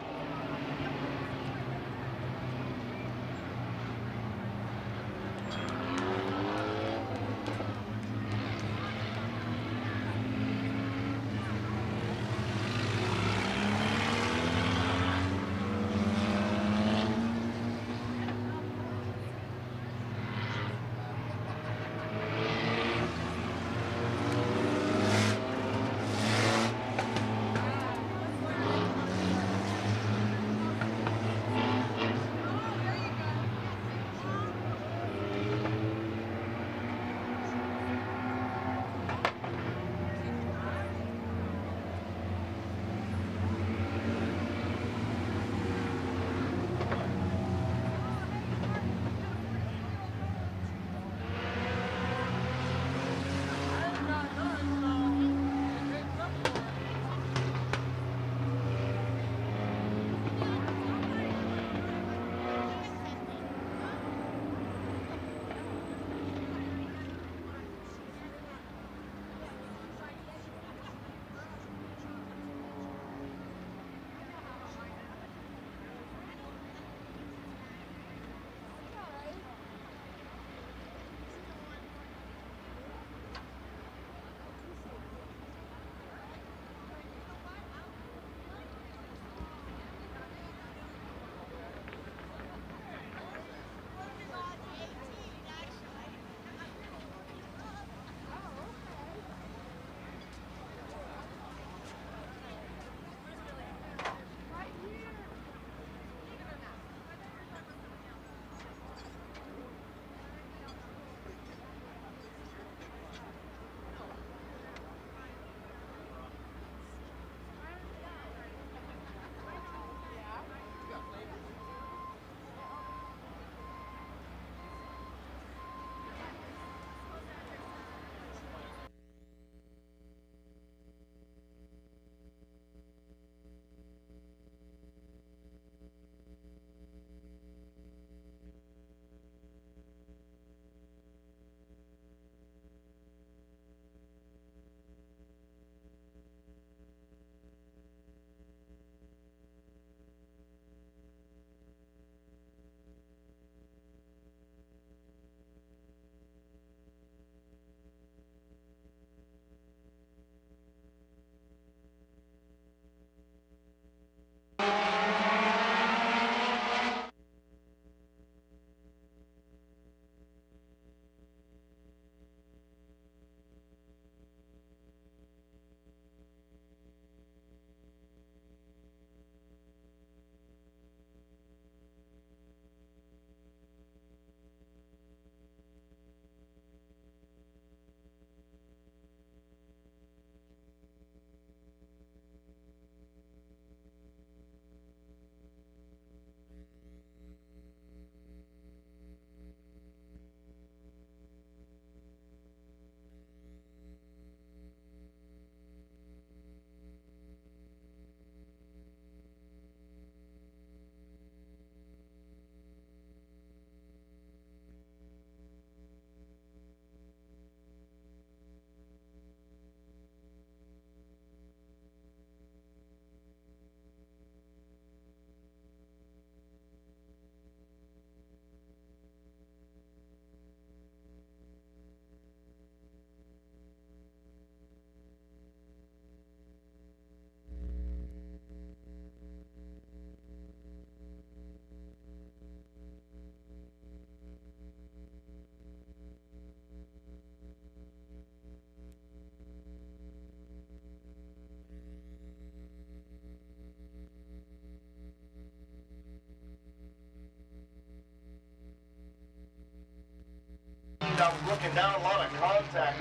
I was looking down, a lot of contact.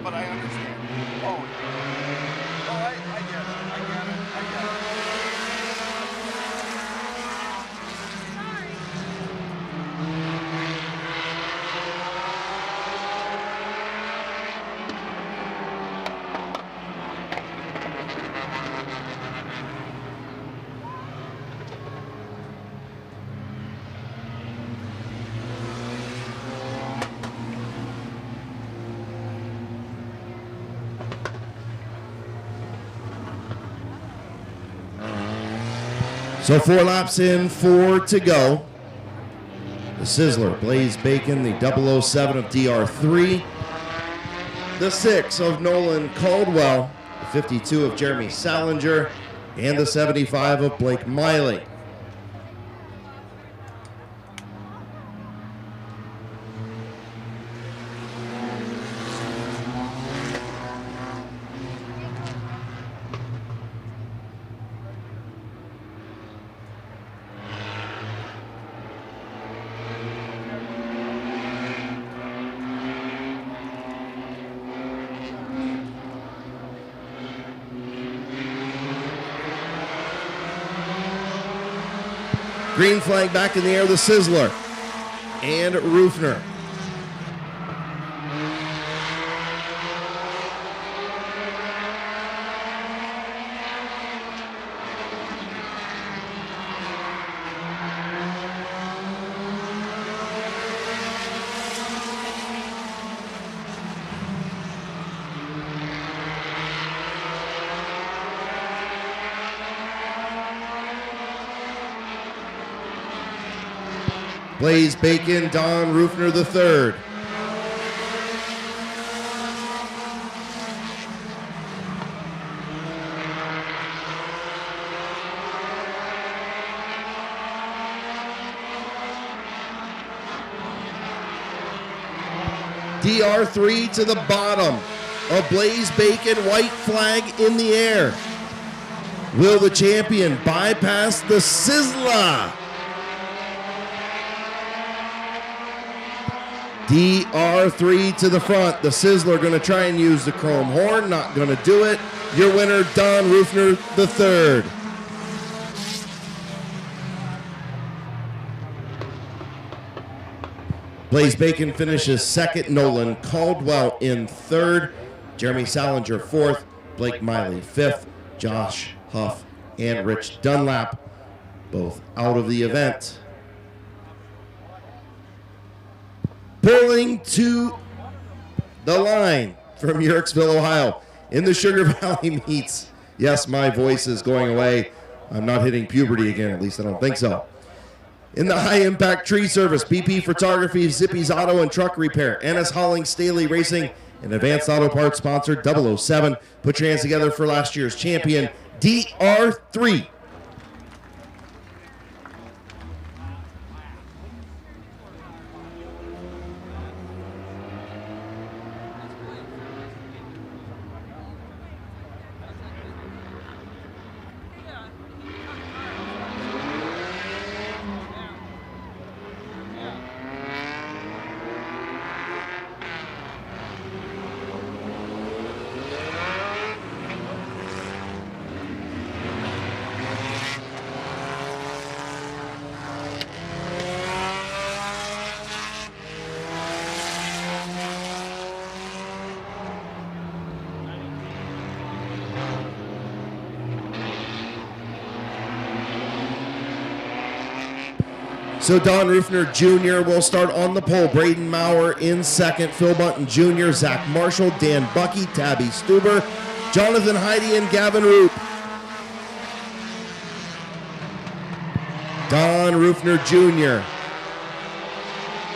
But I understand. Oh, I get So 4 laps in, 4 to go. The Sizzler, Blaze Bacon, the 007 of DR3, the 6 of Nolan Caldwell, the 52 of Jeremy Salinger, and the 75 of Blake Miley. Green flag back in the air, the Sizzler and Rufner. Blaze Bacon, Don Rufner III. DR3 to the bottom of Blaze Bacon, white flag in the air. Will the champion bypass the Sizzler? DR3 to the front. The Sizzler going to try and use the chrome horn. Not going to do it. Your winner, Don Rufner III. Blaze Bacon finishes second. Nolan Caldwell in third. Jeremy Salinger fourth. Blake Miley fifth. Josh Huff and Rich Dunlap both out of the event. Pulling to the line from Yorksville, Ohio, in the Sugar Valley meets. Yes, my voice is going away. I'm not hitting puberty again, at least I don't think so. In the high-impact tree service, BP Photography, Zippy's Auto and Truck Repair, Ennis Hauling, Staley Racing, and Advanced Auto Parts sponsor 007. Put your hands together for last year's champion, DR3. So Don Rufner Jr. will start on the pole. Braden Maurer in second. Phil Bunton Jr., Zach Marshall, Dan Bucky, Tabby Stuber, Jonathan Heidi, and Gavin Roop. Don Rufner Jr.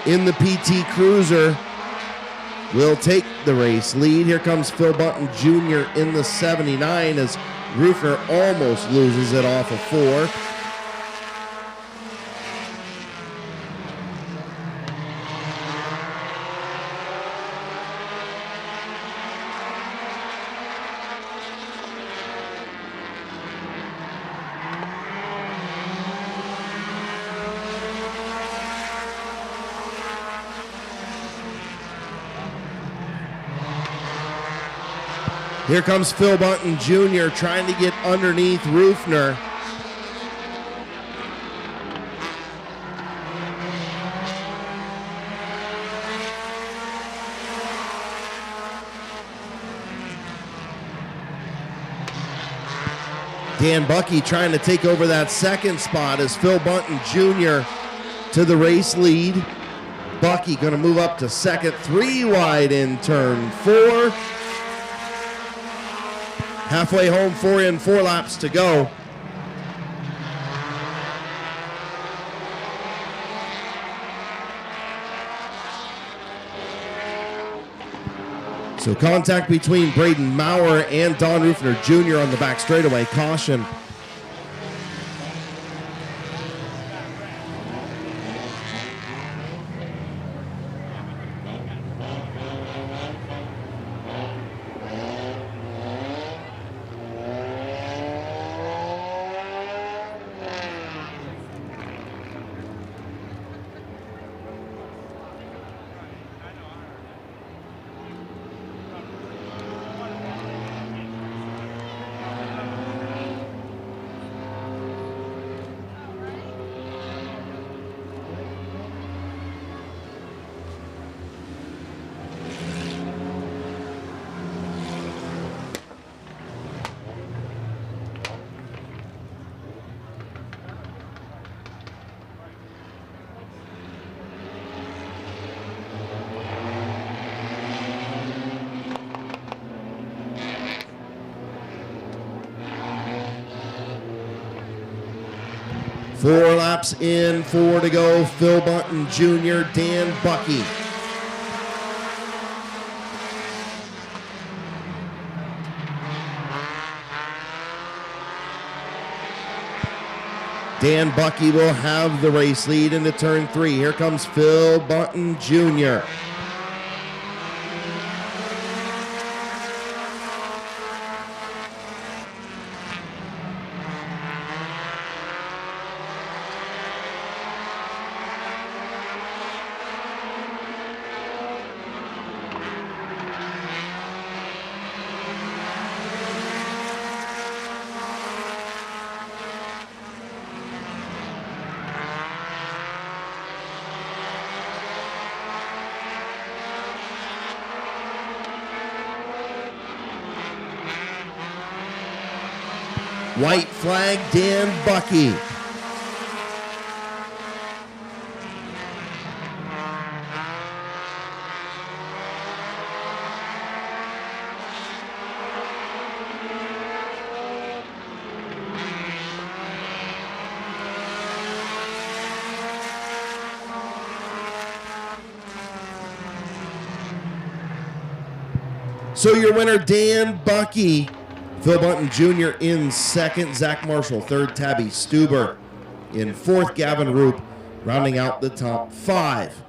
in the PT Cruiser will take the race lead. Here comes Phil Bunton Jr. in the 79 as Rufner almost loses it off of 4. Here comes Phil Bunton Jr. trying to get underneath Rufner. Dan Bucky trying to take over that second spot as Phil Bunton Jr. to the race lead. Bucky going to move up to second, 3 wide in turn 4. Halfway home, 4 in, 4 laps to go. So contact between Braden Maurer and Don Rufner Jr. on the back straightaway. Caution. Four laps in, 4 to go. Phil Bunton Jr., Dan Bucky. Dan Bucky will have the race lead into turn 3. Here comes Phil Bunton Jr. White flag, Dan Bucky. So your winner, Dan Bucky. Phil Bunton Jr. in second, Zach Marshall third, Tabby Stuber in fourth, Gavin Roop rounding out the top 5.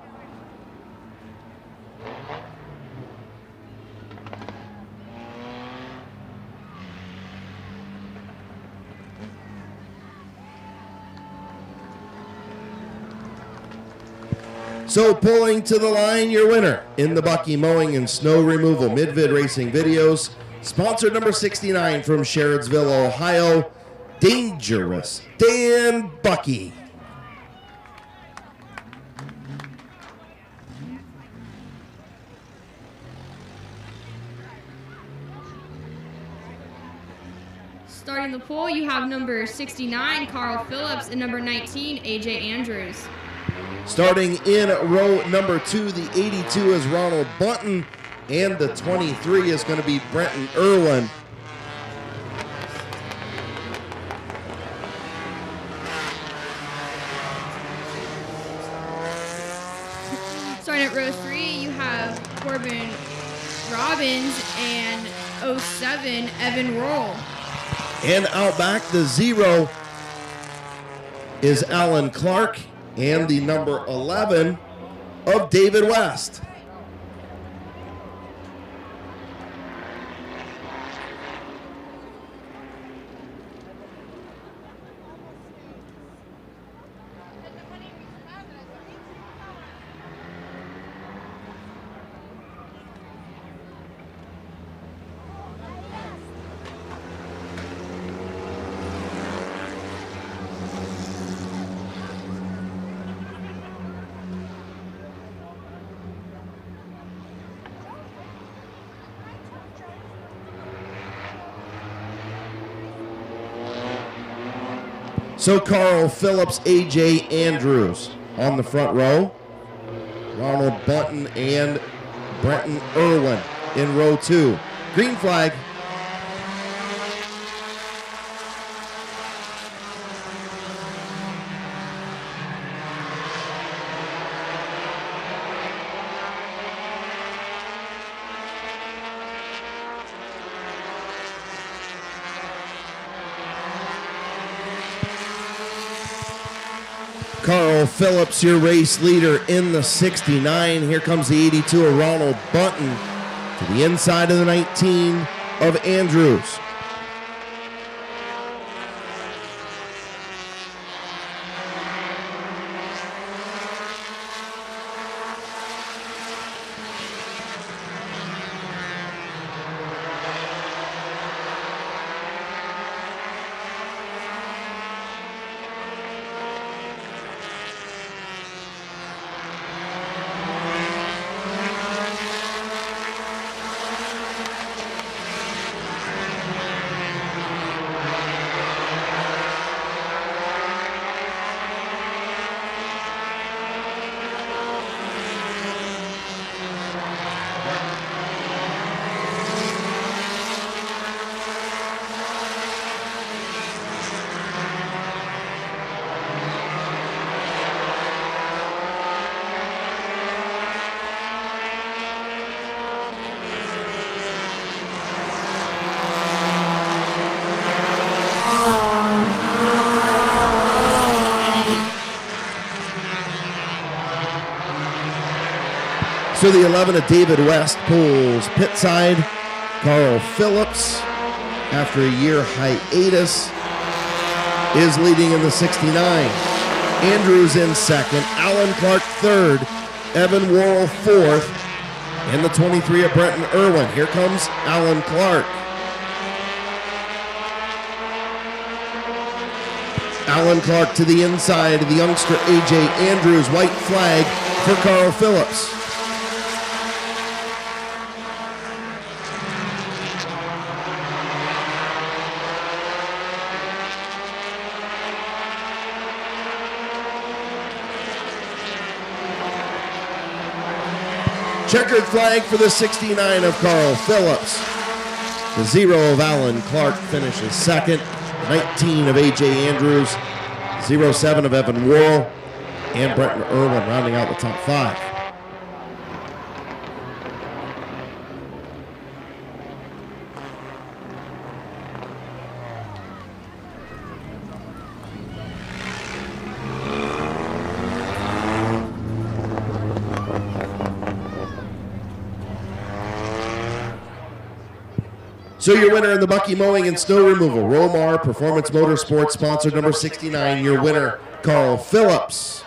So pulling to the line, your winner in the Bucky Mowing and Snow Removal Mid-Vid Racing Videos. Sponsor number 69 from Sherrodsville, Ohio, Dangerous Dan Bucky. Starting the poll, you have number 69, Carl Phillips, and number 19, AJ Andrews. Starting in row number 2, the 82 is Ronald Bunton. And the 23 is going to be Brenton Irwin. Starting at row 3, you have Corbin Robbins and 07, Evan Roll. And out back, the 0 is Alan Clark, and the number 11 of David West. So Carl Phillips, A.J. Andrews on the front row. Ronald Bunton and Brenton Irwin in row 2. Green flag. Carl Phillips, your race leader in the 69. Here comes the 82 of Ronald Bunton to the inside of the 19 of Andrews. So the 11 of David West pulls pit side. Carl Phillips, after a year hiatus, is leading in the 69. Andrews in second. Alan Clark third. Evan Worrell fourth. And the 23 of Brenton Irwin. Here comes Alan Clark. Alan Clark to the inside of the youngster A.J. Andrews. White flag for Carl Phillips. Checkered flag for the 69 of Carl Phillips. The 0 of Alan Clark finishes second. 19 of A.J. Andrews. 0-7 of Evan Worrell. And Brenton Irwin rounding out the top 5. So your winner in the Bucky Mowing and Snow Removal, Romar Performance Motorsports, sponsored number 69, your winner, Carl Phillips.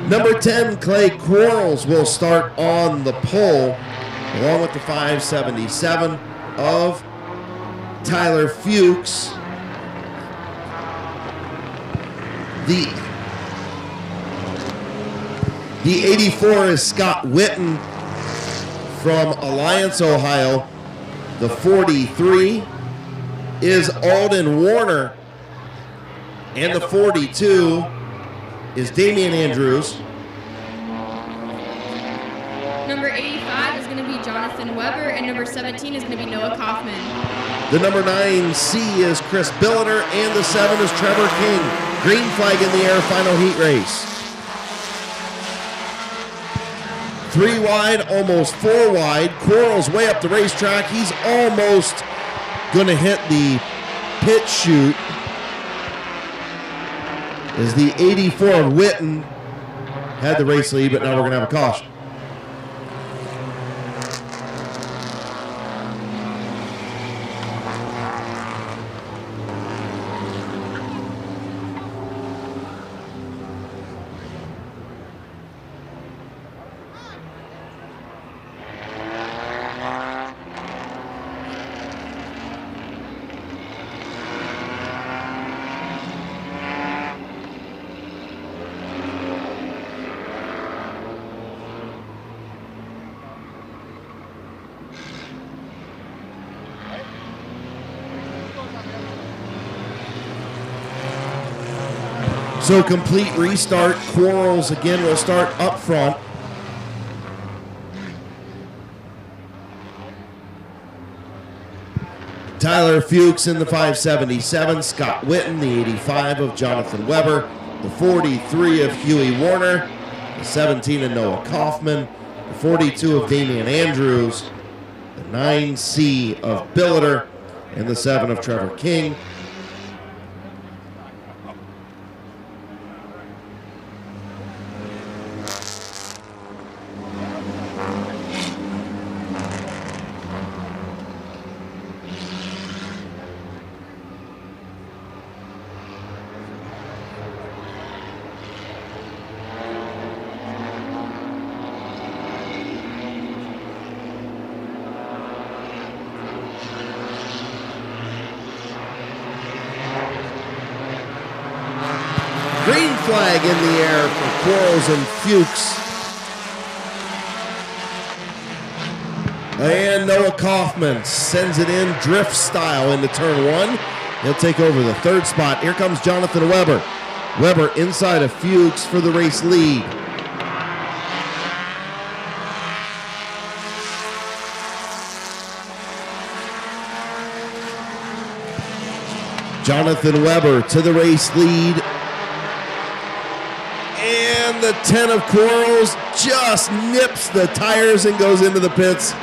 Number 10, Clay Quarles will start on the pole. along with the 577 of Tyler Fuchs. The 84 is Scott Witten from Alliance, Ohio. The 43 is Alden Warner. And the 42 is Damian Andrews. Number 85 is going to be Jonathan Weber, and number 17 is going to be Noah Kaufman. The number 9C is Chris Billiter, and the 7 is Trevor King. Green flag in the air, final heat race. 3 wide, almost 4 wide. Quarles way up the racetrack. He's almost going to hit the pit chute. As the 84 of Witten had the race lead, but now we're going to have a caution. So complete restart. Quarles again will start up front. Tyler Fuchs in the 577. Scott Witten, the 85 of Jonathan Weber. The 43 of Huey Warner. The 17 of Noah Kaufman. The 42 of Damian Andrews. The 9C of Billiter. And the 7 of Trevor King. Green flag in the air for Quarles and Fuchs. And Noah Kaufman sends it in drift style into turn 1. He'll take over the 3rd spot. Here comes Jonathan Weber. Weber inside of Fuchs for the race lead. Jonathan Weber to the race lead. And the 10 of Quarles just nips the tires and goes into the pits.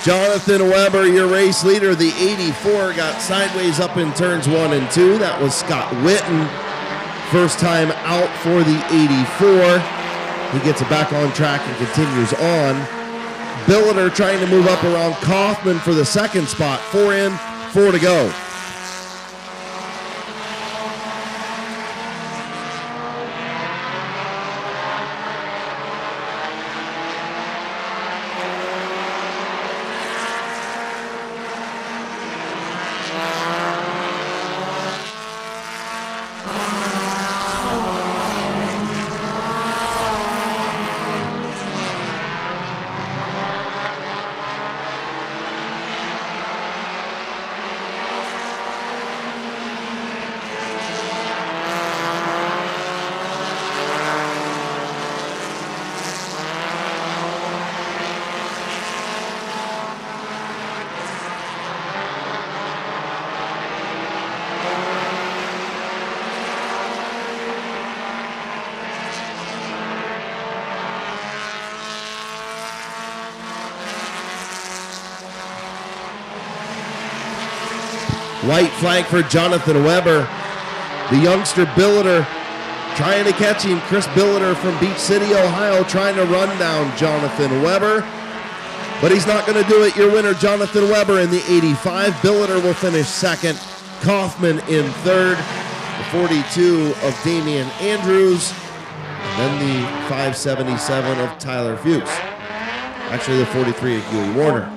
Jonathan Weber, your race leader. The 84 got sideways up in turns 1 and 2. That was Scott Witten. First time out for the 84. He gets it back on track and continues on. Billiter trying to move up around Kaufman for the 2nd spot. 4 in, 4 to go. White flag for Jonathan Weber. The youngster Billiter trying to catch him. Chris Billiter from Beach City, Ohio, trying to run down Jonathan Weber. But he's not going to do it. Your winner, Jonathan Weber, in the 85. Billiter will finish second. Kaufman in third. The 42 of Damian Andrews. And then the 577 of Tyler Fuchs. Actually, the 43 of Huey Warner.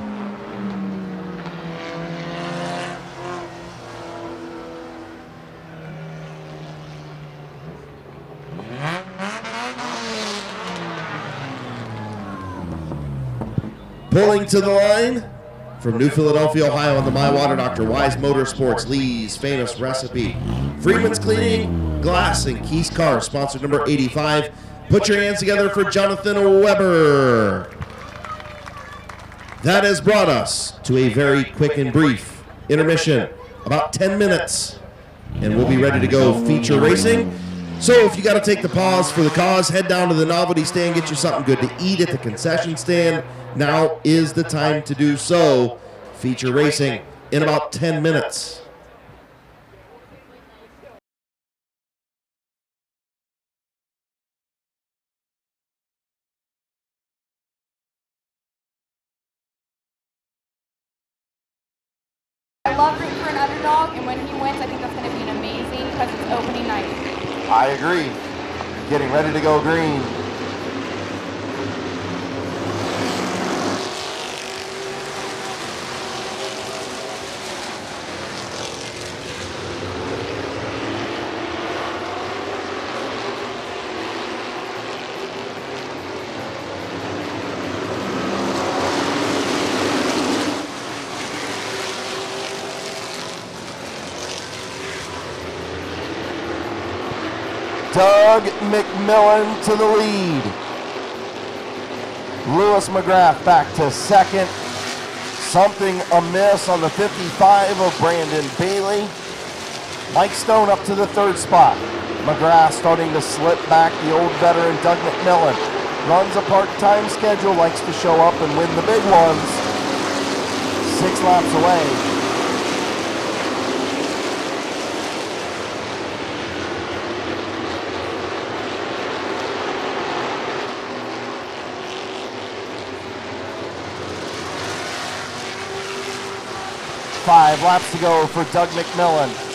Pulling to the line from New Philadelphia, Ohio, on the My Water Doctor, Wise Motorsports, Lee's Famous Recipe, Freeman's Cleaning, Glass, and Keys Cars, sponsor number 85. Put your hands together for Jonathan Weber. That has brought us to a very quick and brief intermission, about 10 minutes, and we'll be ready to go feature racing. So if you got to take the pause for the cause, head down to the novelty stand, get you something good to eat at the concession stand. Now is the time to do so. Feature racing in about 10 minutes. I love rooting for an underdog, and when he wins, I think that's going to be an amazing because it's opening night. I agree. Getting ready to go green. Doug McMillan to the lead. Lewis McGrath back to second. Something amiss on the 55 of Brandon Bailey. Mike Stone up to the third spot. McGrath starting to slip back. The old veteran Doug McMillan runs a part-time schedule, likes to show up and win the big ones. 6 laps away. Five laps to go for Doug McMillan.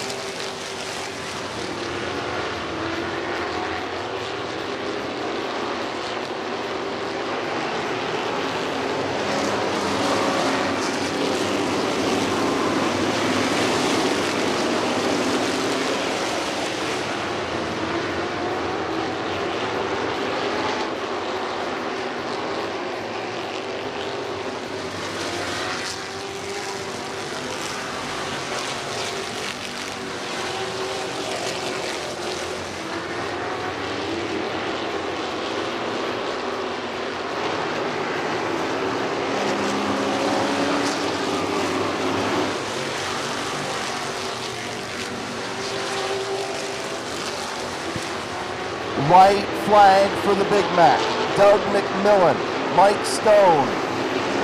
White flag for the Big Mac. Doug McMillan, Mike Stone,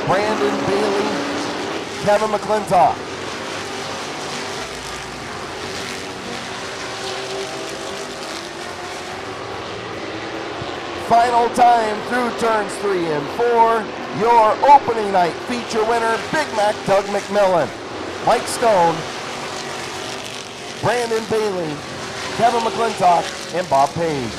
Brandon Bailey, Kevin McClintock. Final time through turns 3 and 4. Your opening night feature winner, Big Mac Doug McMillan, Mike Stone, Brandon Bailey, Kevin McClintock, and Bob Page.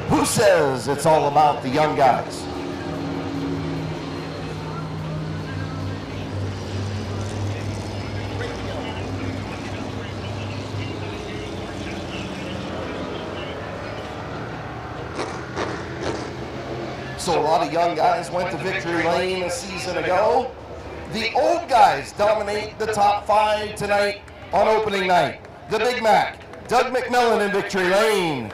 Who says it's all about the young guys? So a lot of young guys went to victory lane a season ago. The old guys dominate the top 5 tonight on opening night. The Big Mac, Doug McMillan in victory lane.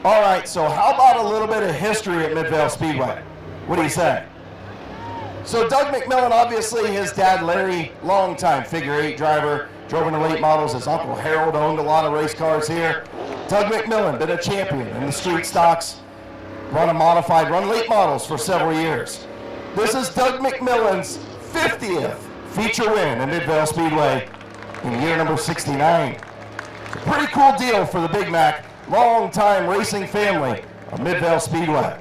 All right, so how about a little bit of history at Midvale Speedway? What do you say? So Doug McMillan, obviously his dad Larry, longtime figure 8 driver, drove in the late models. His uncle Harold owned a lot of race cars here. Doug McMillan been a champion in the street stocks, run late models for several years. This is Doug McMillan's 50th feature win in Midvale Speedway in year number 69. It's a pretty cool deal for the Big Mac, long-time racing family of Midvale Speedway.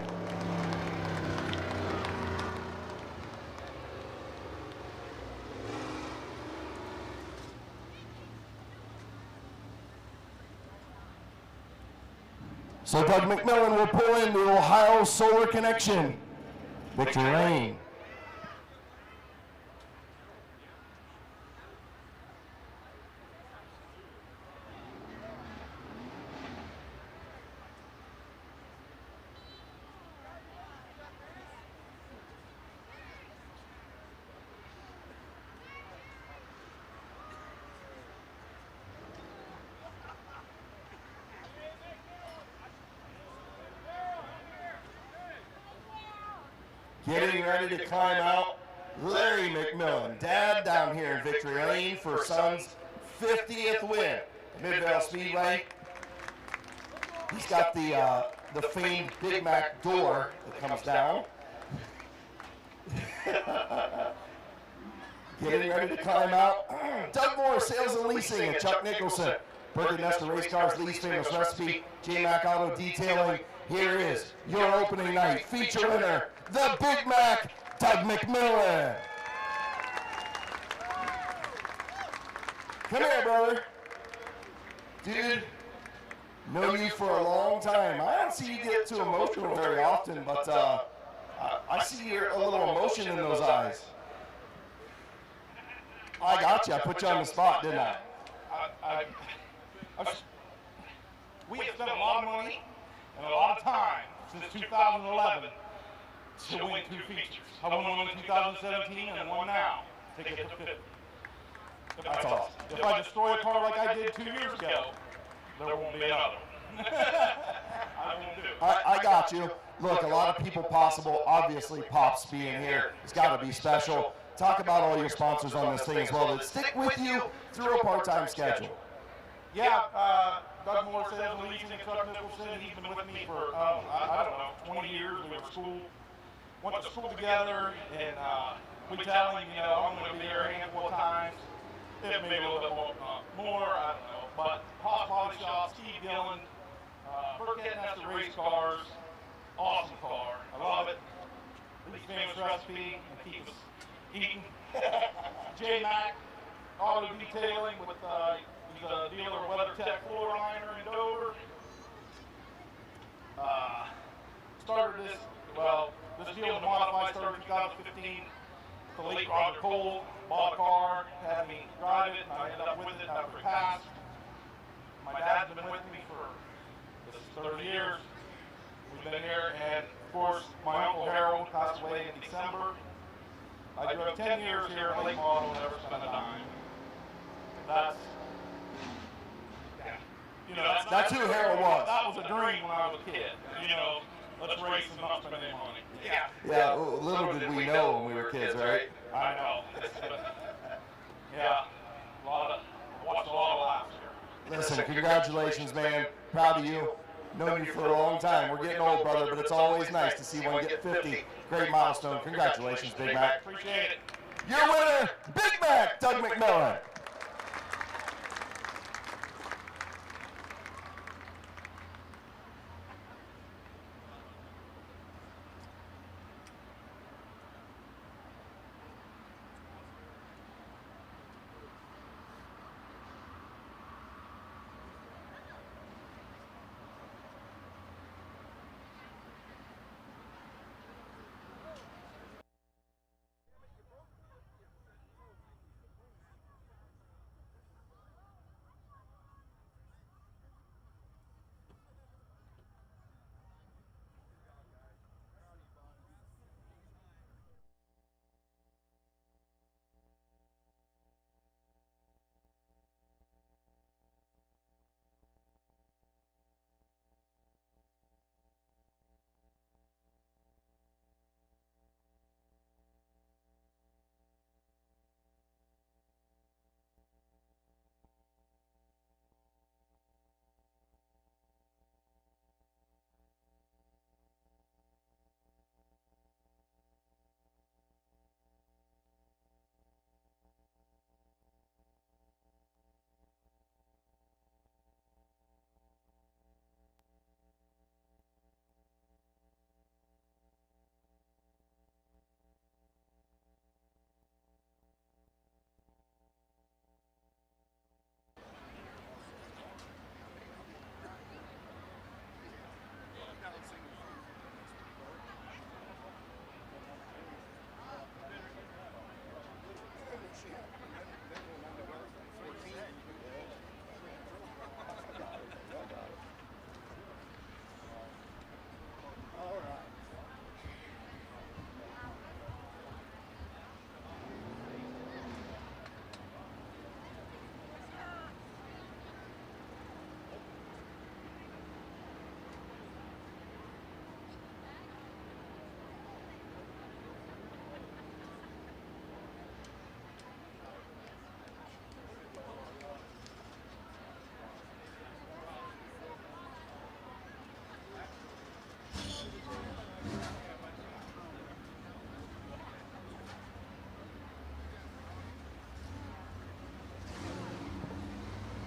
So Doug McMillan will pull in the Ohio Solar Connection, Victory Lane. Getting ready to climb out, Larry McMillan, dad down here in Victory Lane for son's 50th win at Midvale Speedway. He's got the famed Big Mac door that comes down. Getting ready to climb out, Doug Moore, Sales and Leasing, and Chuck Nicholson, Berkeley Nesta Race Cars, Lee's Famous Recipe, J-Mac Auto Detailing. Here is your opening night feature winner, the Big Mac, Doug McMillan. Come here, brother. Dude, know you for a long time. I don't see you get too emotional very often, but I see a little emotion in those eyes. I got you. I put you on the spot, didn't I? We have spent a lot of money and a lot of time since 2011 to win 2 features. I won one in 2017 and one now to get to 50. That's awesome. If I destroy a car like I did 2 years ago, there won't be another one. I won't do it. I got you. Look, a lot of people possible. Obviously, Pops being here, it's got to be special. Talk about all your sponsors on this thing as well that stick with you through a part-time schedule. Yeah, Doug Moore, Sales and Leasing, and Chuck Nicholson, he's been with me for, I don't know, 20 years. We went to school together, and we tell him, I'm going to be there a handful of times, if maybe a little bit more, I don't know. But Hoss Body Shop, Steve Gillen, Burkett Nesta Race Cars, awesome car. I love it. Lee's Famous Recipe, and keep us eating. J-Mac Auto Detailing with he's a dealer of WeatherTech floor liner in Dover. This deal with Modify started in 2015. The late Roger Cole bought a car, had me drive it, and I ended up with it after it passed. My dad's been with me for 30 years. We've been here, and of course, my Uncle Harold passed away in December. I drove 10 years here at late model and never spent a dime. That's who Harold was. That was a dream when I was a kid. Let's race and not spend any money. Yeah, little did we know when we were kids, right? I know. Watched a lot of laughs here. Listen, congratulations, man. Proud of you. Known you for a long time. We're getting old, brother, but it's always nice to see one get 50. Great milestone. Congratulations, Big Mac. Appreciate it. Your winner, Big Mac, Doug McMillan.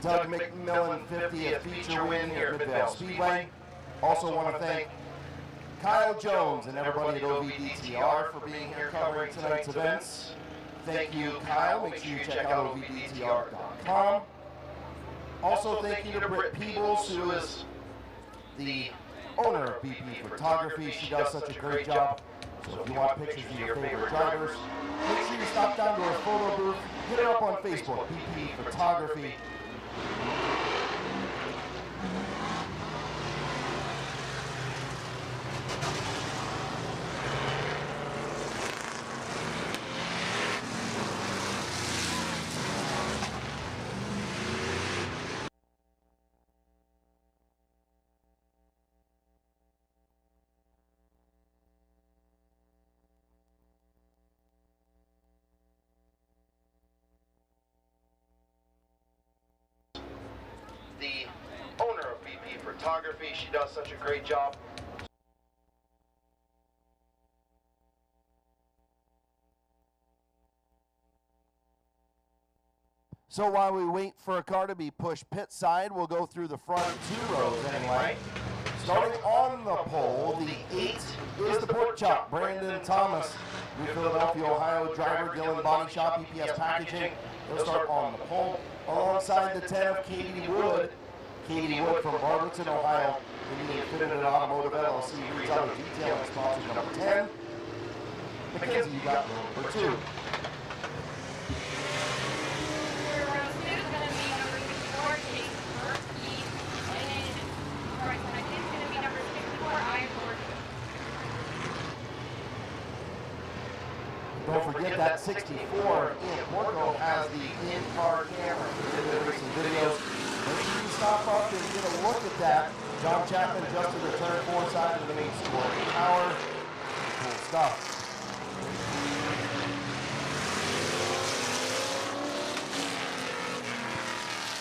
Doug McMillan 50th feature win here at Midvale Speedway. Also want to thank Kyle Jones and everybody at OVDTR for being here covering tonight's events. Thank you, Kyle. Make sure you check out OVDTR.com. Also, thank you to Britt Peebles, who is the owner of BP Photography. She does such a great job. So if you want pictures of your favorite drivers, make sure you stop down to her photo booth. Hit her up on Facebook, BP Photography. The owner of BP Photography, she does such a great job. So while we wait for a car to be pushed pit side, we'll go through the front 2 rows anyway. Starting on the pole, the 8 is the pork chop, Brandon Thomas, New Philadelphia, Ohio driver, Gillen Body Shop, EPS Packaging. He'll start on the pole. Alongside the 10 of Katie Wood. Katie Wood from Barberton, Ohio, Indian Fitted and Automotive LLC, reads out a detailing sponsor number 10. Mackenzie, you got number 2. Don't forget that 64 in Porco has the in-car camera. There's some videos. Make sure you stop up and get a look at that. John Chapman adjusted the turn 4 side of the main sport power. Cool stuff.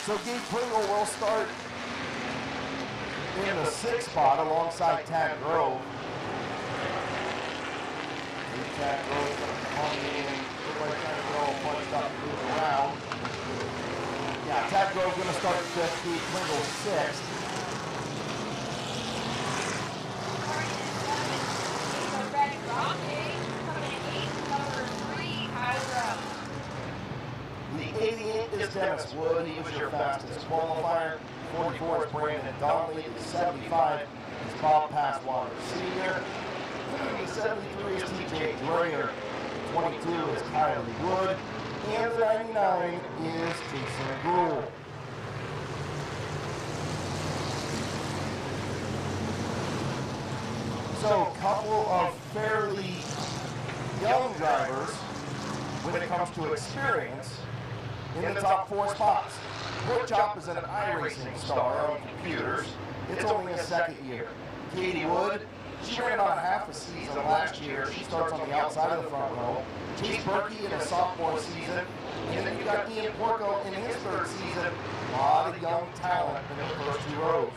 So Gabe Pringle will start in the 6th spot alongside Tad Grove. Tad Grove coming in, everybody trying to go a bunch up and move around. Yeah, Tad Grove going to start 5th, Gabe Pringle 6th. The 88 is Dennis Wood. He was your fastest qualifier. 44 is Brandon Donnelly. The 75 is Bob Passwater Sr. The 73 is TJ Dreyer. 22 is Kylie Wood. And the 99 is Jason Gruhl. So a couple of fairly young drivers when it comes to experience in the top 4 spots. Pork Chop is an iRacing star on computers. It's only his 2nd year. Katie Wood, she ran about half a season last year. She starts on the outside of the front row. Chase Berkey in his sophomore season. And then you got Ian Porco in his 3rd season. A lot of young talent in the first 2 rows.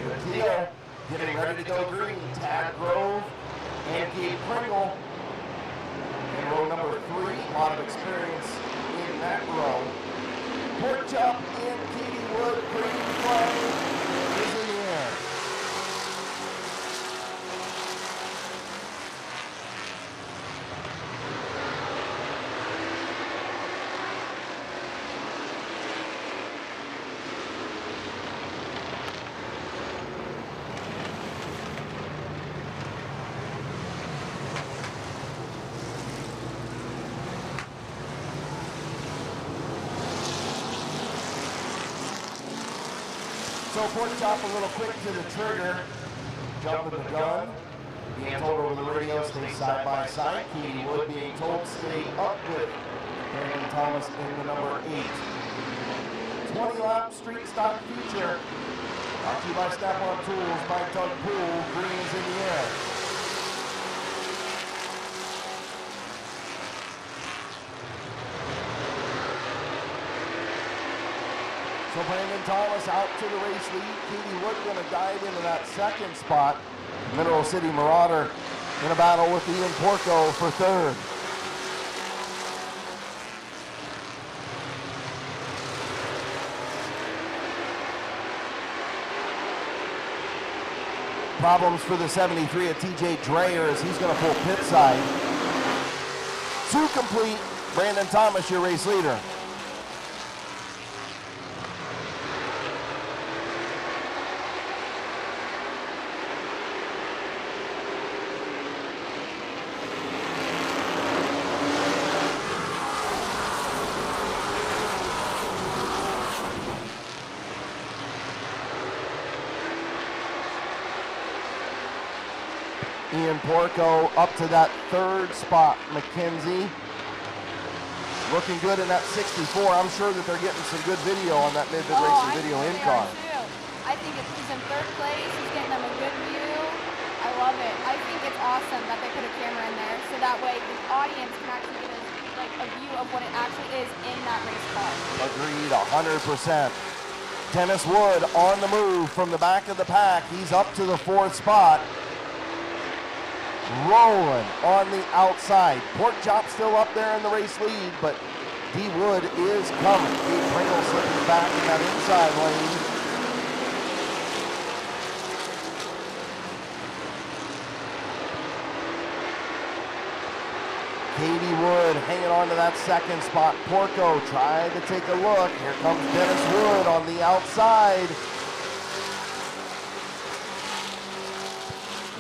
Good deal. Getting ready to go green, Tad Grove and Gabe Pringle. In row number 3, a lot of experience in that row. Pork Chop and Katie Wood, green flag is in the air. So Pork Chop a little quick to the trigger, jumping the gun, being told over the radio stay side by side. Katie Wood being told stay up with Brandon Thomas in the number 8. 20-lap street stock feature, brought to you by Snap-on Tools by Doug Poole. Green is in the air. So Brandon Thomas out to the race lead. Katie Wood going to dive into that 2nd spot. Mineral City Marauder in a battle with Ian Porco for third. Problems for the 73 at TJ Dreyer as he's going to pull pit side. 2 complete. Brandon Thomas, your race leader. Ian Porco up to that third spot. McKenzie looking good in that 64. I'm sure that they're getting some good video on that Mid-Vid Racing video in car. I think he's in third place. He's getting them a good view. I love it. I think it's awesome that they put a camera in there so that way the audience can actually get a view of what it actually is in that race car. Agreed, 100%. Dennis Wood on the move from the back of the pack. He's up to the 4th spot. Rolling on the outside. Pork Chop still up there in the race lead, but D. Wood is coming. Gabe Pringle slipping back in that inside lane. Katie Wood hanging on to that 2nd spot. Porco tried to take a look. Here comes Dennis Wood on the outside.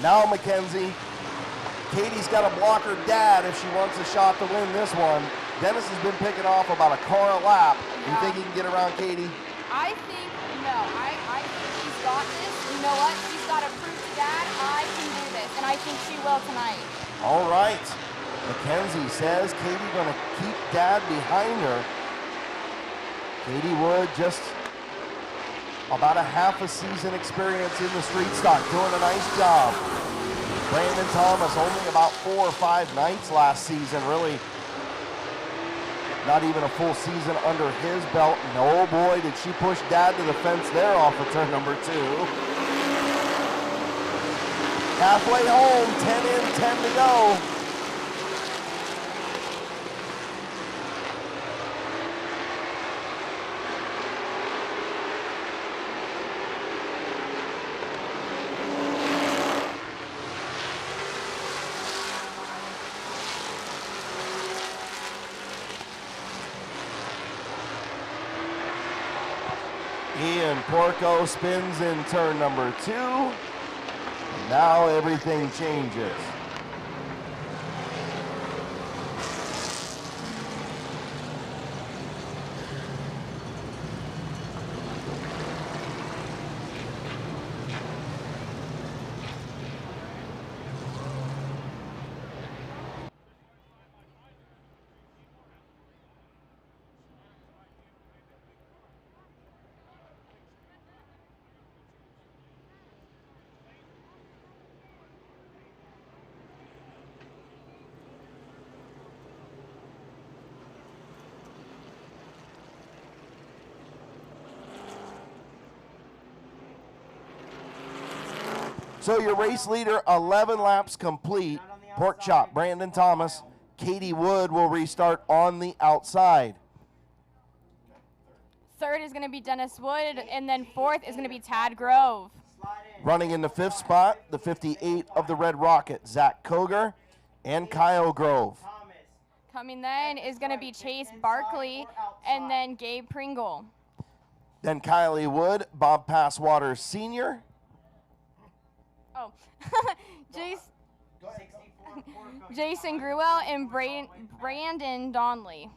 Now McKenzie. Katie's got to block her dad if she wants a shot to win this one. Dennis has been picking off about a car a lap. Yeah. You think he can get around Katie? I think, no. I think she's got this. You know what? She's got to prove to dad, I can do this. And I think she will tonight. All right. McKenzie says Katie going to keep dad behind her. Katie Wood just about a half a season experience in the street stock, doing a nice job. Brandon Thomas only about 4 or 5 nights last season, really not even a full season under his belt. And oh boy, did she push dad to the fence there off of turn number 2. Halfway home, 10 in, 10 to go. Ian Porco spins in turn number 2. Now everything changes. So your race leader, 11 laps complete. Pork Chop, Brandon Thomas. Katie Wood will restart on the outside. Third is going to be Dennis Wood, and then 4th is going to be Tad Grove. Running in the 5th spot, the 58 of the Red Rocket, Zach Koger and Kyle Grove. Coming then is going to be Chase Barkley, and then Gabe Pringle. Then Kylie Wood, Bob Passwater Sr. Oh, Jason Gruel and Brandon Donley.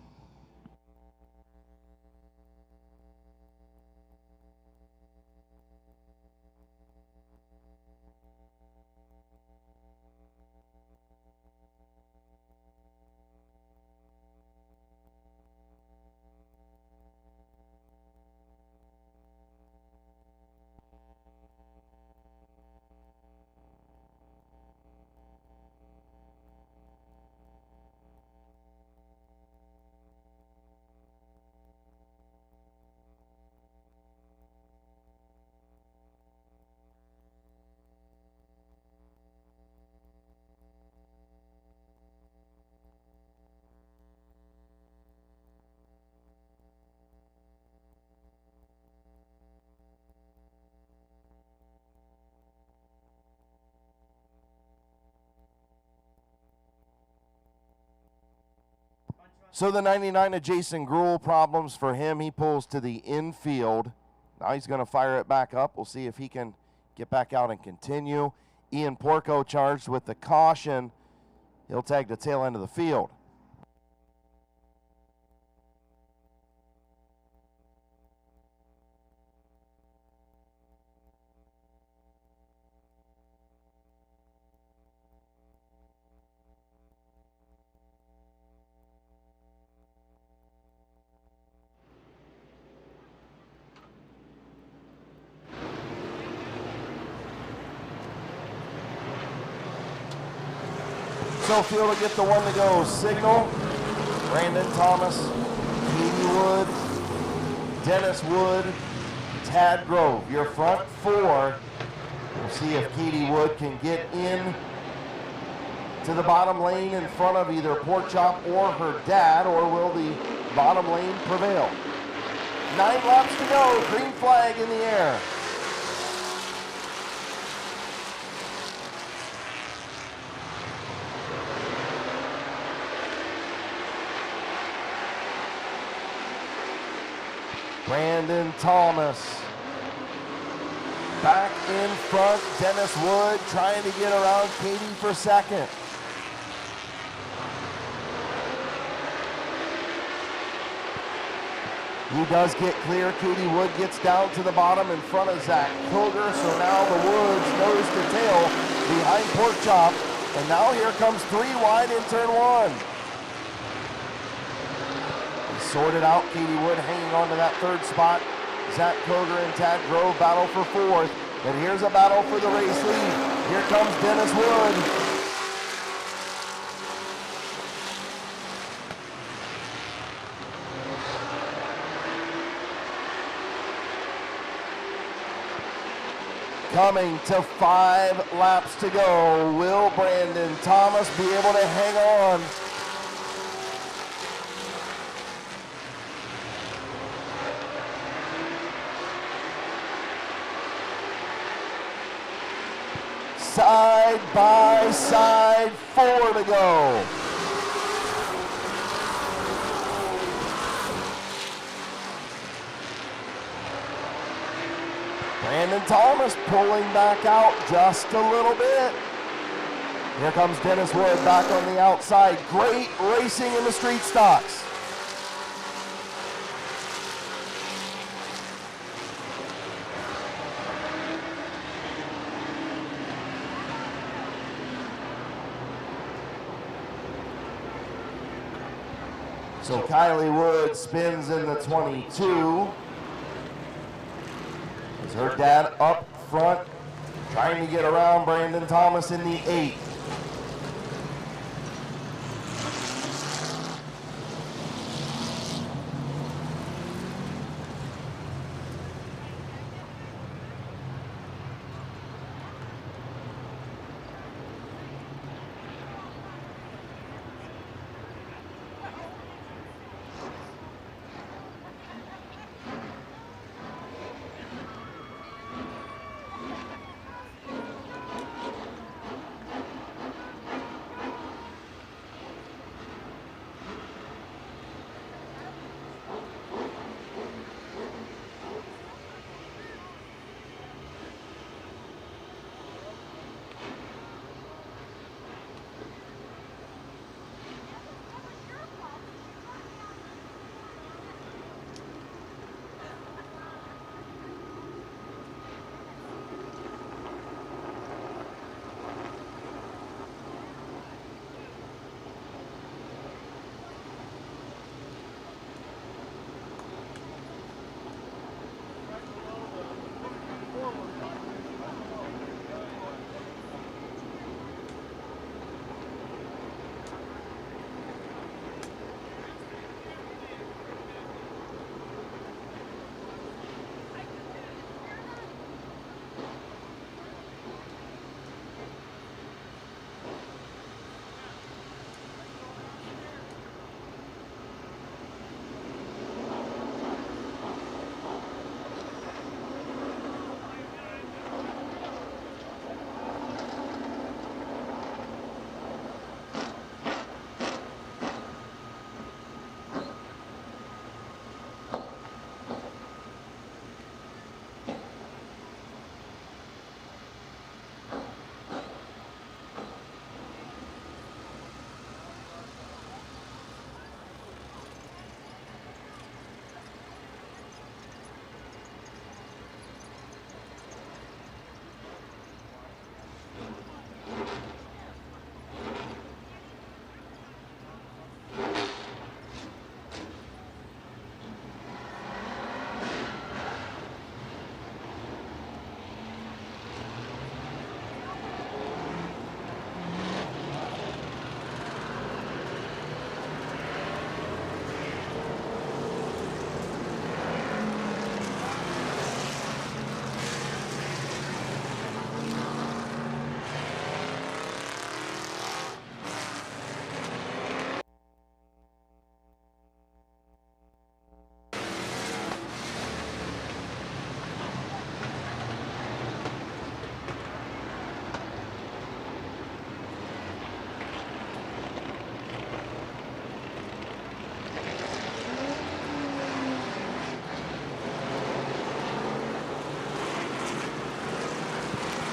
So the 99 of Jason Gruel, problems for him. He pulls to the infield. Now he's going to fire it back up. We'll see if he can get back out and continue. Ian Porco charged with the caution. He'll tag the tail end of the field. So field will get the one to go signal. Brandon Thomas, Katie Wood, Dennis Wood, Tad Grove. Your front four. We'll see if Katie Wood can get in to the bottom lane in front of either Pork Chop or her dad, or will the bottom lane prevail? 9 laps to go, green flag in the air. Brandon Thomas back in front. Dennis Wood trying to get around Katie for second. He does get clear. Katie Wood gets down to the bottom in front of Zach Pilger. So now the Woods nose to tail behind Pork Chop. And now here comes 3 wide in turn 1. Sorted out. Katie Wood hanging on to that 3rd spot. Zach Koger and Tad Grove battle for 4th. And here's a battle for the race lead. Here comes Dennis Wood. Coming to 5 laps to go. Will Brandon Thomas be able to hang on? Side by side, 4 to go. Brandon Thomas pulling back out just a little bit. Here comes Dennis Wood back on the outside. Great racing in the street stocks. So Kylie Wood spins in the 22. As her dad up front, trying to get around Brandon Thomas in the 8.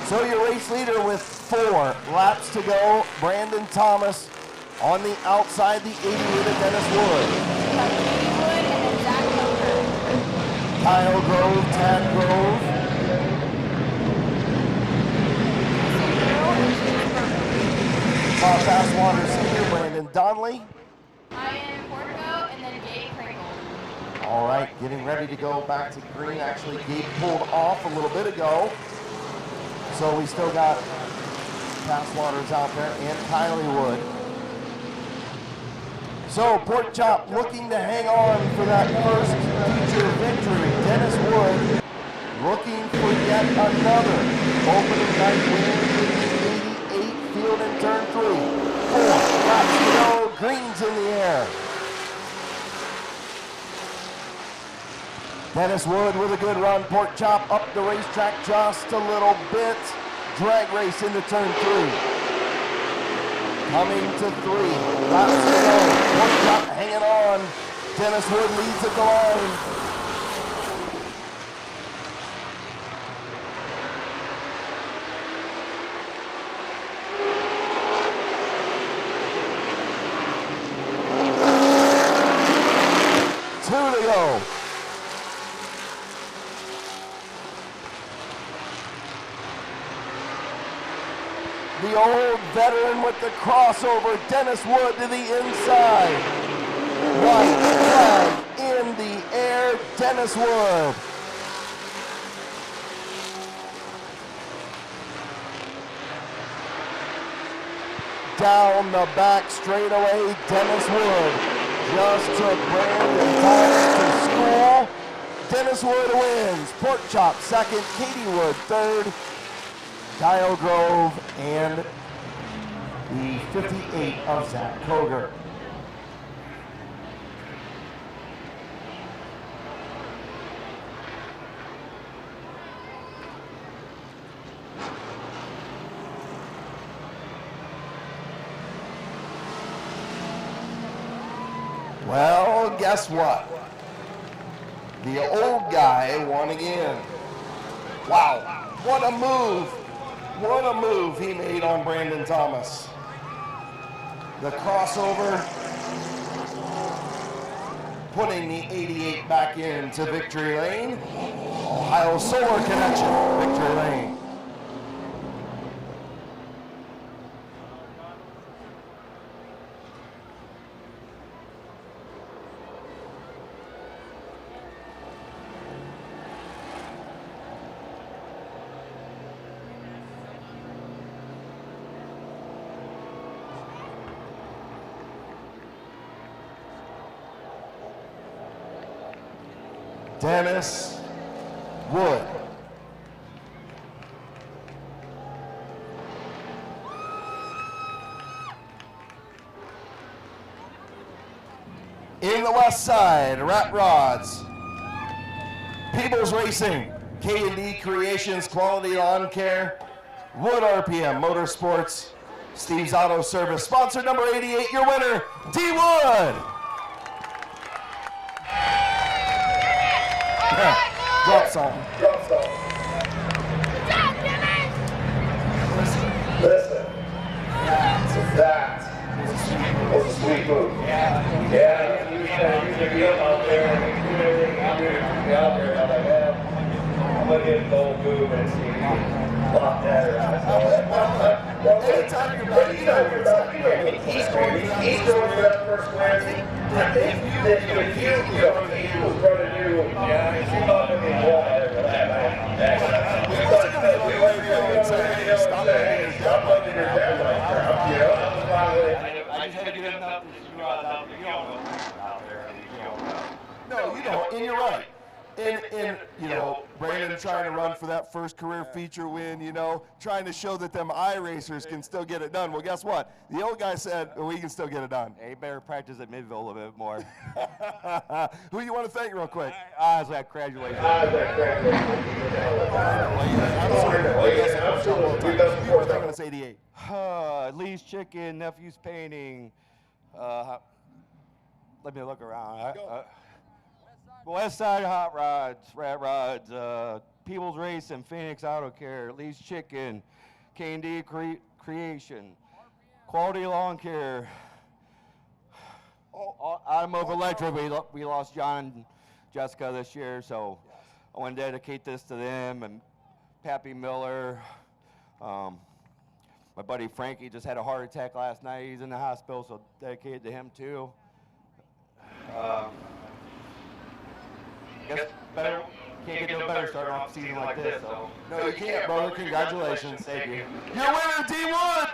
So your race leader with 4 laps to go, Brandon Thomas. On the outside, the 88 of Dennis Wood. Wood and then Zach Coker. Kyle Grove, Tad Grove. Top Basswater Senior, Brandon Donnelly. Ryan Portico and then Gabe Kringle. All right, getting ready to go back to green. Actually, Gabe pulled off a little bit ago. So we still got Basswaters out there and Kylie Wood. So Pork Chop looking to hang on for that first feature victory. Dennis Wood looking for yet another opening night win. 88 field in turn 3. 4 laps to go. Green's in the air. Dennis Wood with a good run. Pork Chop up the racetrack just a little bit. Drag race into turn 3. Coming to 3. Laps to go. Pork Chop hanging on. Dennis Wood leads at the line. Two to go. The old veteran with the crossover, Dennis Wood to the inside. White flag in the air, Dennis Wood. Down the back straightaway, Dennis Wood just took Brandon Thomas to school. Dennis Wood wins. Pork Chop second, Katie Wood third. Kyle Grove and the 58 of Zach Koger. Well, guess what? The old guy won again. Wow, what a move. What a move he made on Brandon Thomas. The crossover, putting the 88 back into victory lane. Ohio Solar Connection, victory lane. Dennis Wood. In the west side, Rat Rods, People's Racing, K&D Creations, Quality Lawn Care, Wood RPM Motorsports, Steve's Auto Service. Sponsor number 88, your winner, D. Wood. Drop song. Drop song. Listen. That was a sweet move. Yeah, you should be up out there and do everything out there. I'm like, man, I'm going to get the old move and see if you can block that around. Anytime you're about He's going for that first win. If he was running you, he's not going to be wide. Stop letting your dad like you know? I just had to get enough to go out there. You don't know out there. No, you don't, and you're right. And you know, Brandon trying to run for that first career feature win, you know, trying to show that them iRacers can still get it done. Well, guess what? The old guy said, well, we can still get it done. Hey, you better practice at Midvale a little bit more. Who you want to thank real quick? Honestly, congratulations. It's 88. Lee's Chicken, Nephew's Painting. Let me look around. West Side Hot Rods, Rat Rods, People's Racing, Phoenix Auto Care, Lee's Chicken, K&D Creation, Quality Lawn Care, Automotive Electric. We lost John and Jessica this year, so I want to dedicate this to them, and Pappy Miller. My buddy Frankie just had a heart attack last night. He's in the hospital, so dedicated to him too. Guess better, can't get no better starting off a season like this. So. No, you can't, brother. Congratulations. Thank you. Your winner, D1!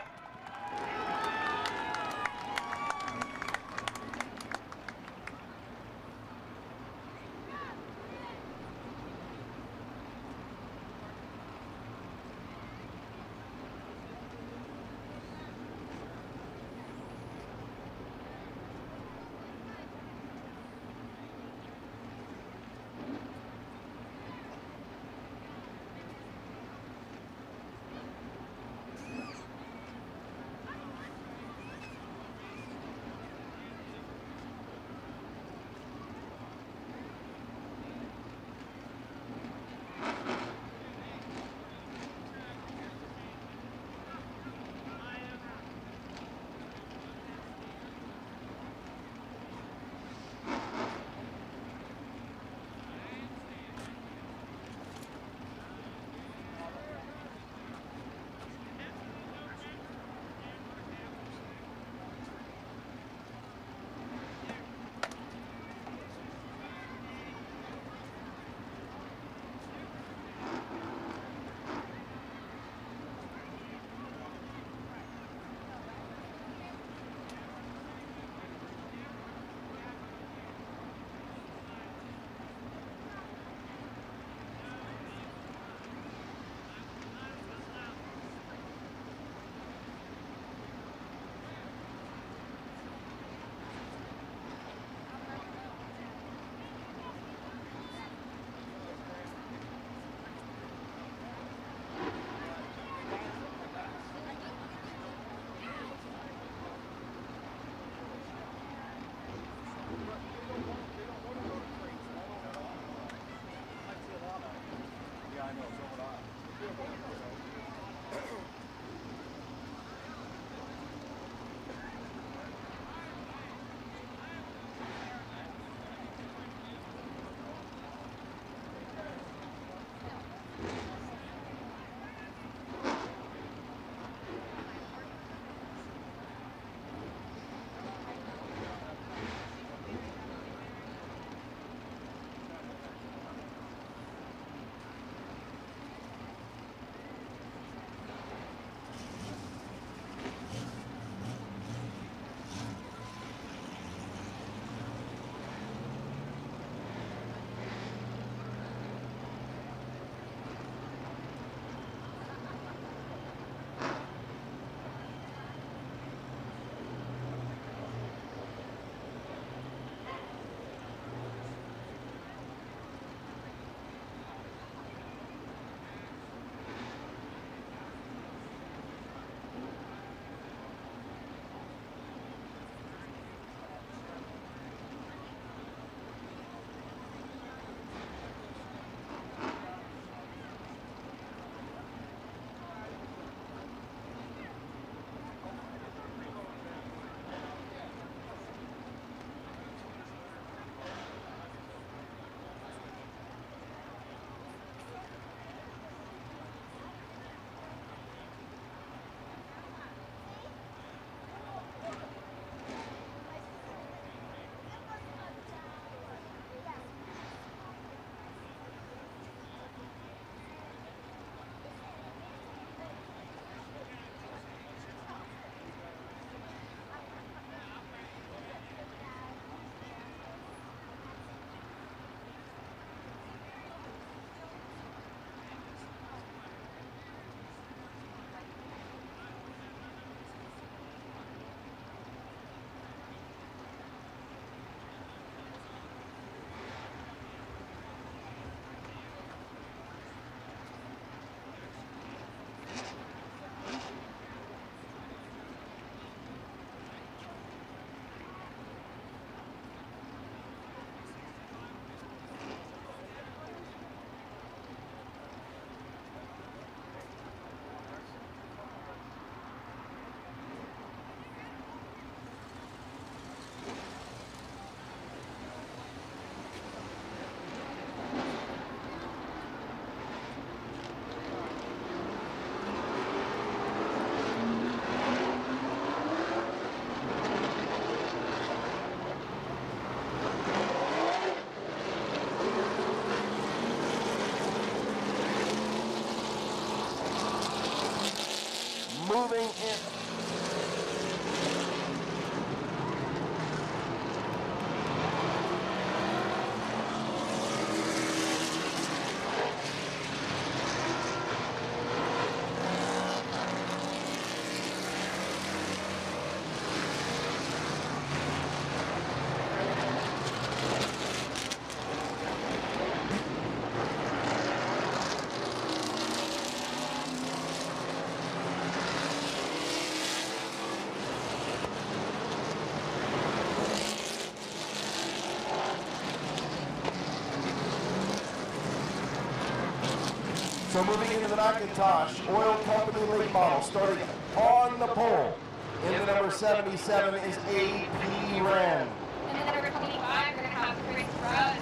So moving into the Macintosh Oil Company late model, starting on the pole. In the number 77 is A.P. Wren. In the number 25, we're going to have Chris Grubbs.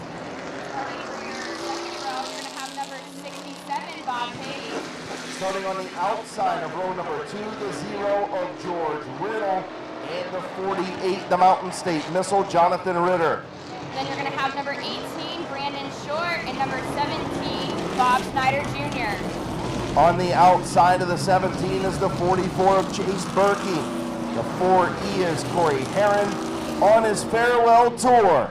Starting for your second row, we're going to have number 67, Bob Page. Starting on the outside of row number 2, the 0 of George Riddle. And the 48, the Mountain State Missile, Jonathan Ritter. Then you're going to have number 18, Brandon Short, and number 17, Bob Snyder Jr. On the outside of the 17 is the 44 of Chase Berkey. The 4E is Corey Herron on his farewell tour.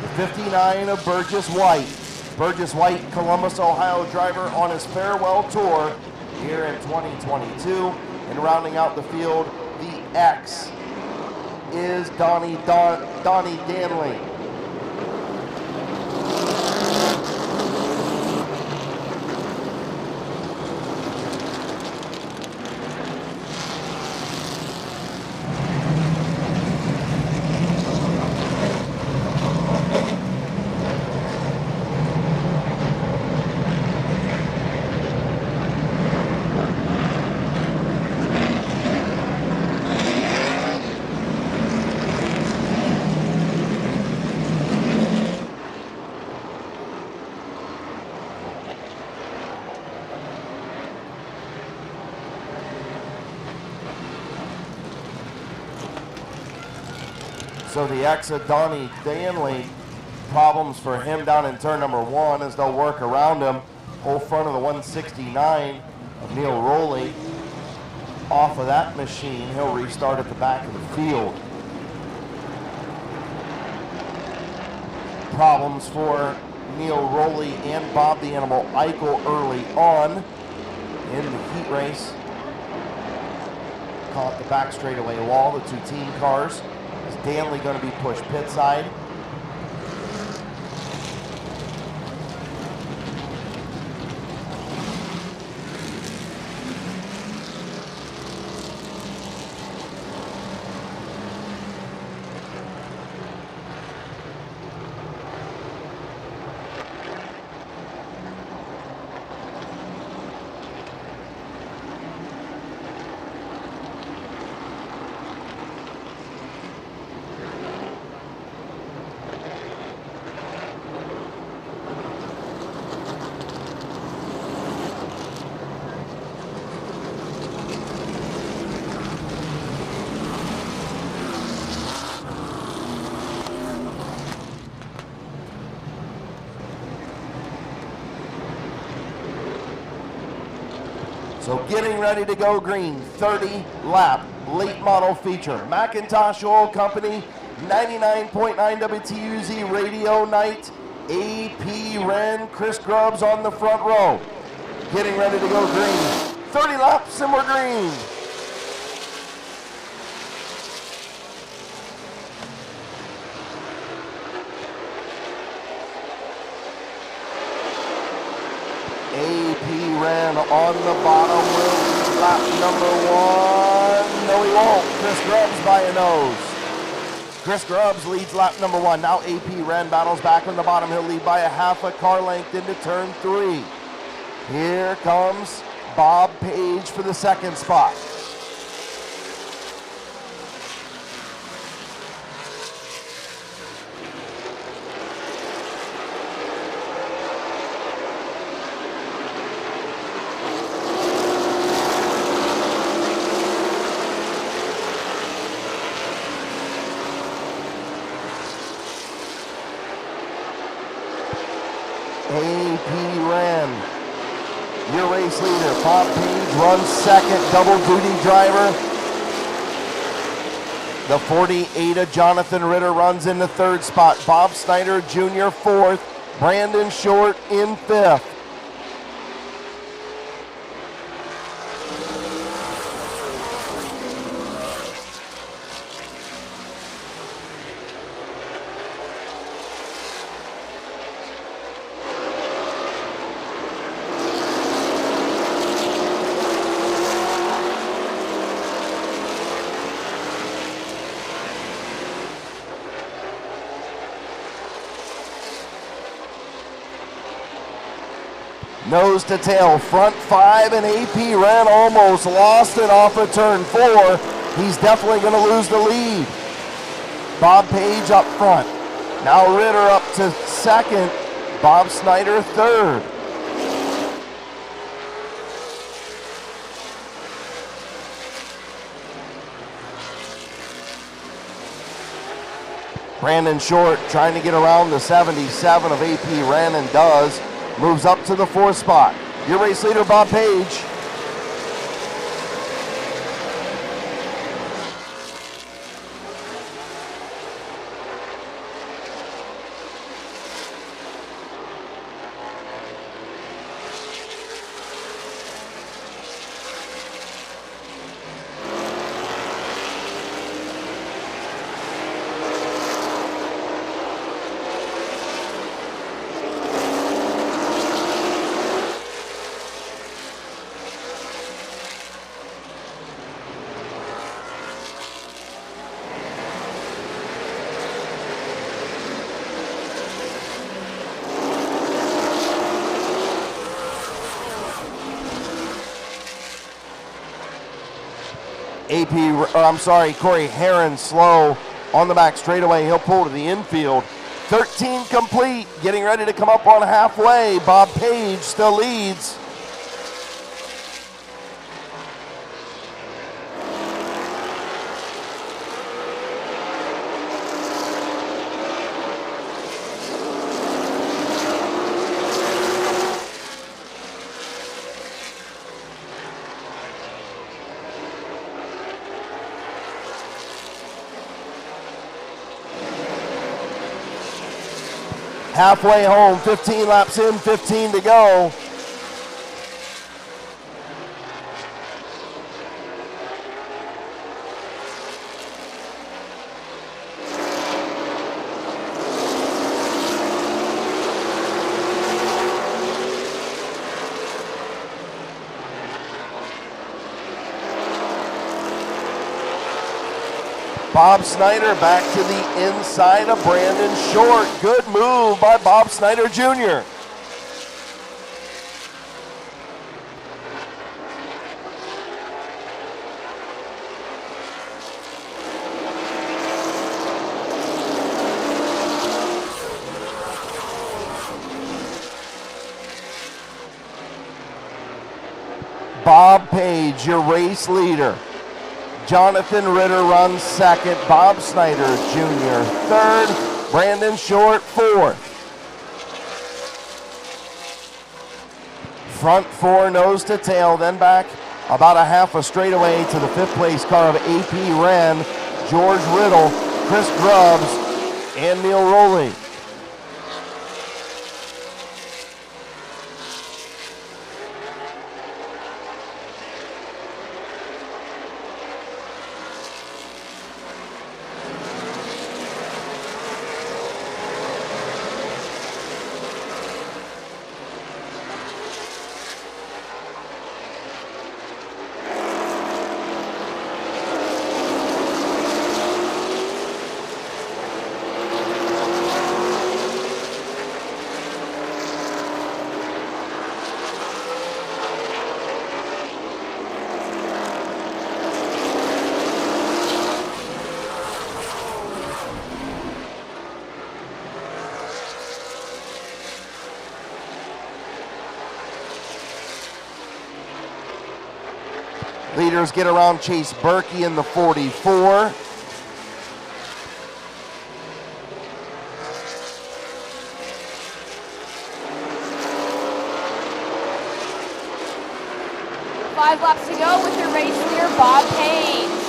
The 59 of Burgess White. Burgess White, Columbus, Ohio driver on his farewell tour here in 2022. And rounding out the field, the X is Donnie Danley. So the X of Donnie Danley, problems for him down in turn number 1 as they'll work around him. Whole front of the 169 of Neil Rowley off of that machine. He'll restart at the back of the field. Problems for Neil Rowley and Bob the Animal Eichel early on in the heat race. Caught the back straightaway wall, the 2 team cars. Is Danley going to be pushed pit side? So getting ready to go green, 30 lap late model feature. Macintosh Oil Company, 99.9 WTUZ radio night. A.P. Wren, Chris Grubbs on the front row. Getting ready to go green, 30 laps and we're green. A.P. Wren on the bottom will lead lap number 1. No, he won't. Chris Grubbs by a nose. Chris Grubbs leads lap number 1. Now A.P. Wren battles back on the bottom. He'll lead by a half a car length into turn 3. Here comes Bob Page for the second spot. A.P. Wren, your race leader. Bob Page runs second, double duty driver. The 48 of Jonathan Ritter runs in the third spot. Bob Snyder Jr. fourth, Brandon Short in fifth. nose to tail, front 5, and AP Ren almost lost it off of turn 4. He's definitely going to lose the lead. Bob Page up front. Now Ritter up to second, Bob Snyder third. Brandon Short trying to get around the 77 of AP Ren and does. Moves up to the 4th spot. Your race leader, Bob Page. Corey Heron slow on the back straightaway. He'll pull to the infield. 13 complete, getting ready to come up on halfway. Bob Page still leads. Halfway home, 15 laps in, 15 to go. Bob Snyder back to the inside of Brandon Short. Good move by Bob Snyder Jr. Bob Page, your race leader. Jonathan Ritter runs second, Bob Snyder Jr. third, Brandon Short fourth. Front 4 nose to tail, then back about a half a straightaway to the 5th place car of AP Ren, George Riddle, Chris Grubbs, and Neil Rowley. Leaders get around Chase Berkey in the 44. Five laps to go with your race leader, Bob Page.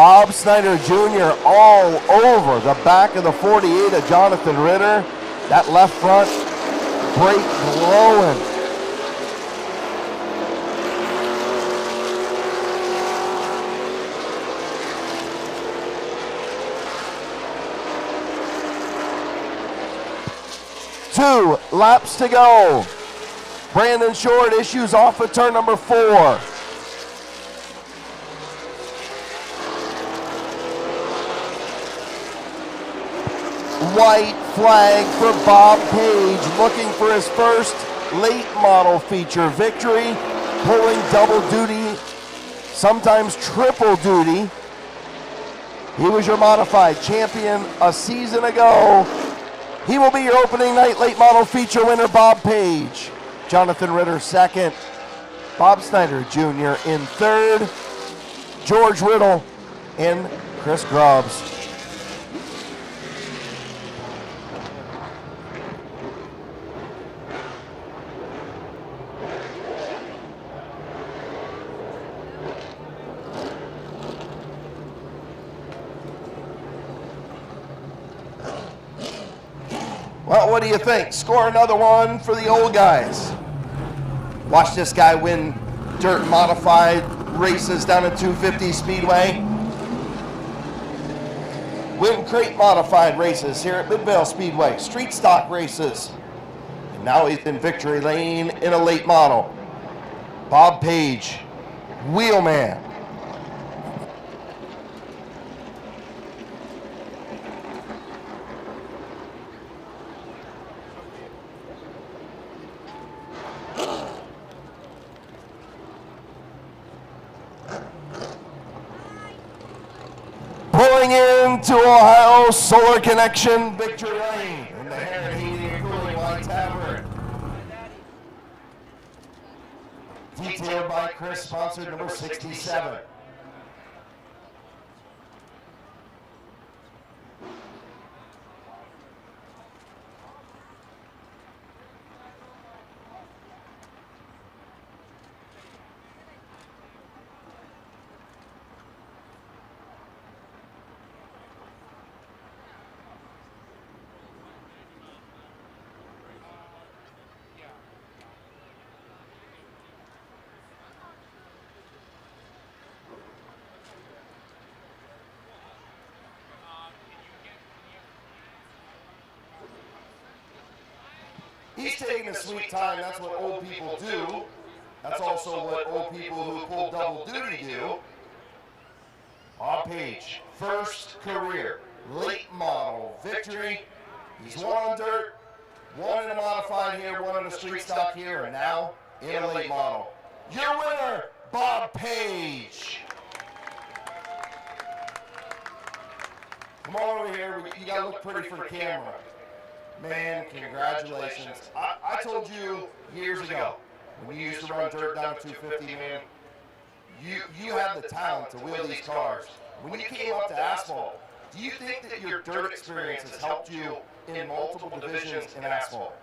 Bob Snyder Jr. all over the back of the 48 of Jonathan Ritter. That left front brake blowing. 2 laps to go. Brandon Short issues off at turn number 4. White flag for Bob Page, looking for his first late model feature victory, pulling double duty, sometimes triple duty. He was your modified champion a season ago. He will be your opening night late model feature winner, Bob Page. Jonathan Ritter second. Bob Snyder Jr. in third. George Riddle and Chris Grubbs. Well, what do you think? Score another one for the old guys. Watch this guy win dirt modified races down at 250 Speedway. Win crate modified races here at Midvale Speedway. Street stock races. And now he's in victory lane in a late model. Bob Page, Wheelman. Pulling into Ohio Solar Connection Victory Lane in the Hair Heating and Cooling White Tavern. Detailed by Chris, sponsored number 67. He's taking a sweet time. That's what old people do. That's also what old people who pull double duty do. Bob Page, first career late model victory. He's won on dirt, one in a modified here, one in a street stock here, and now in a late model. Your winner, Bob Page. Come on over here. You gotta look pretty for the camera. Man, congratulations. I told you years ago, when you used to run dirt down at 250, man, you had the talent to wheel these cars. When you came up to asphalt, do you think that your dirt experience has helped you in multiple divisions in asphalt?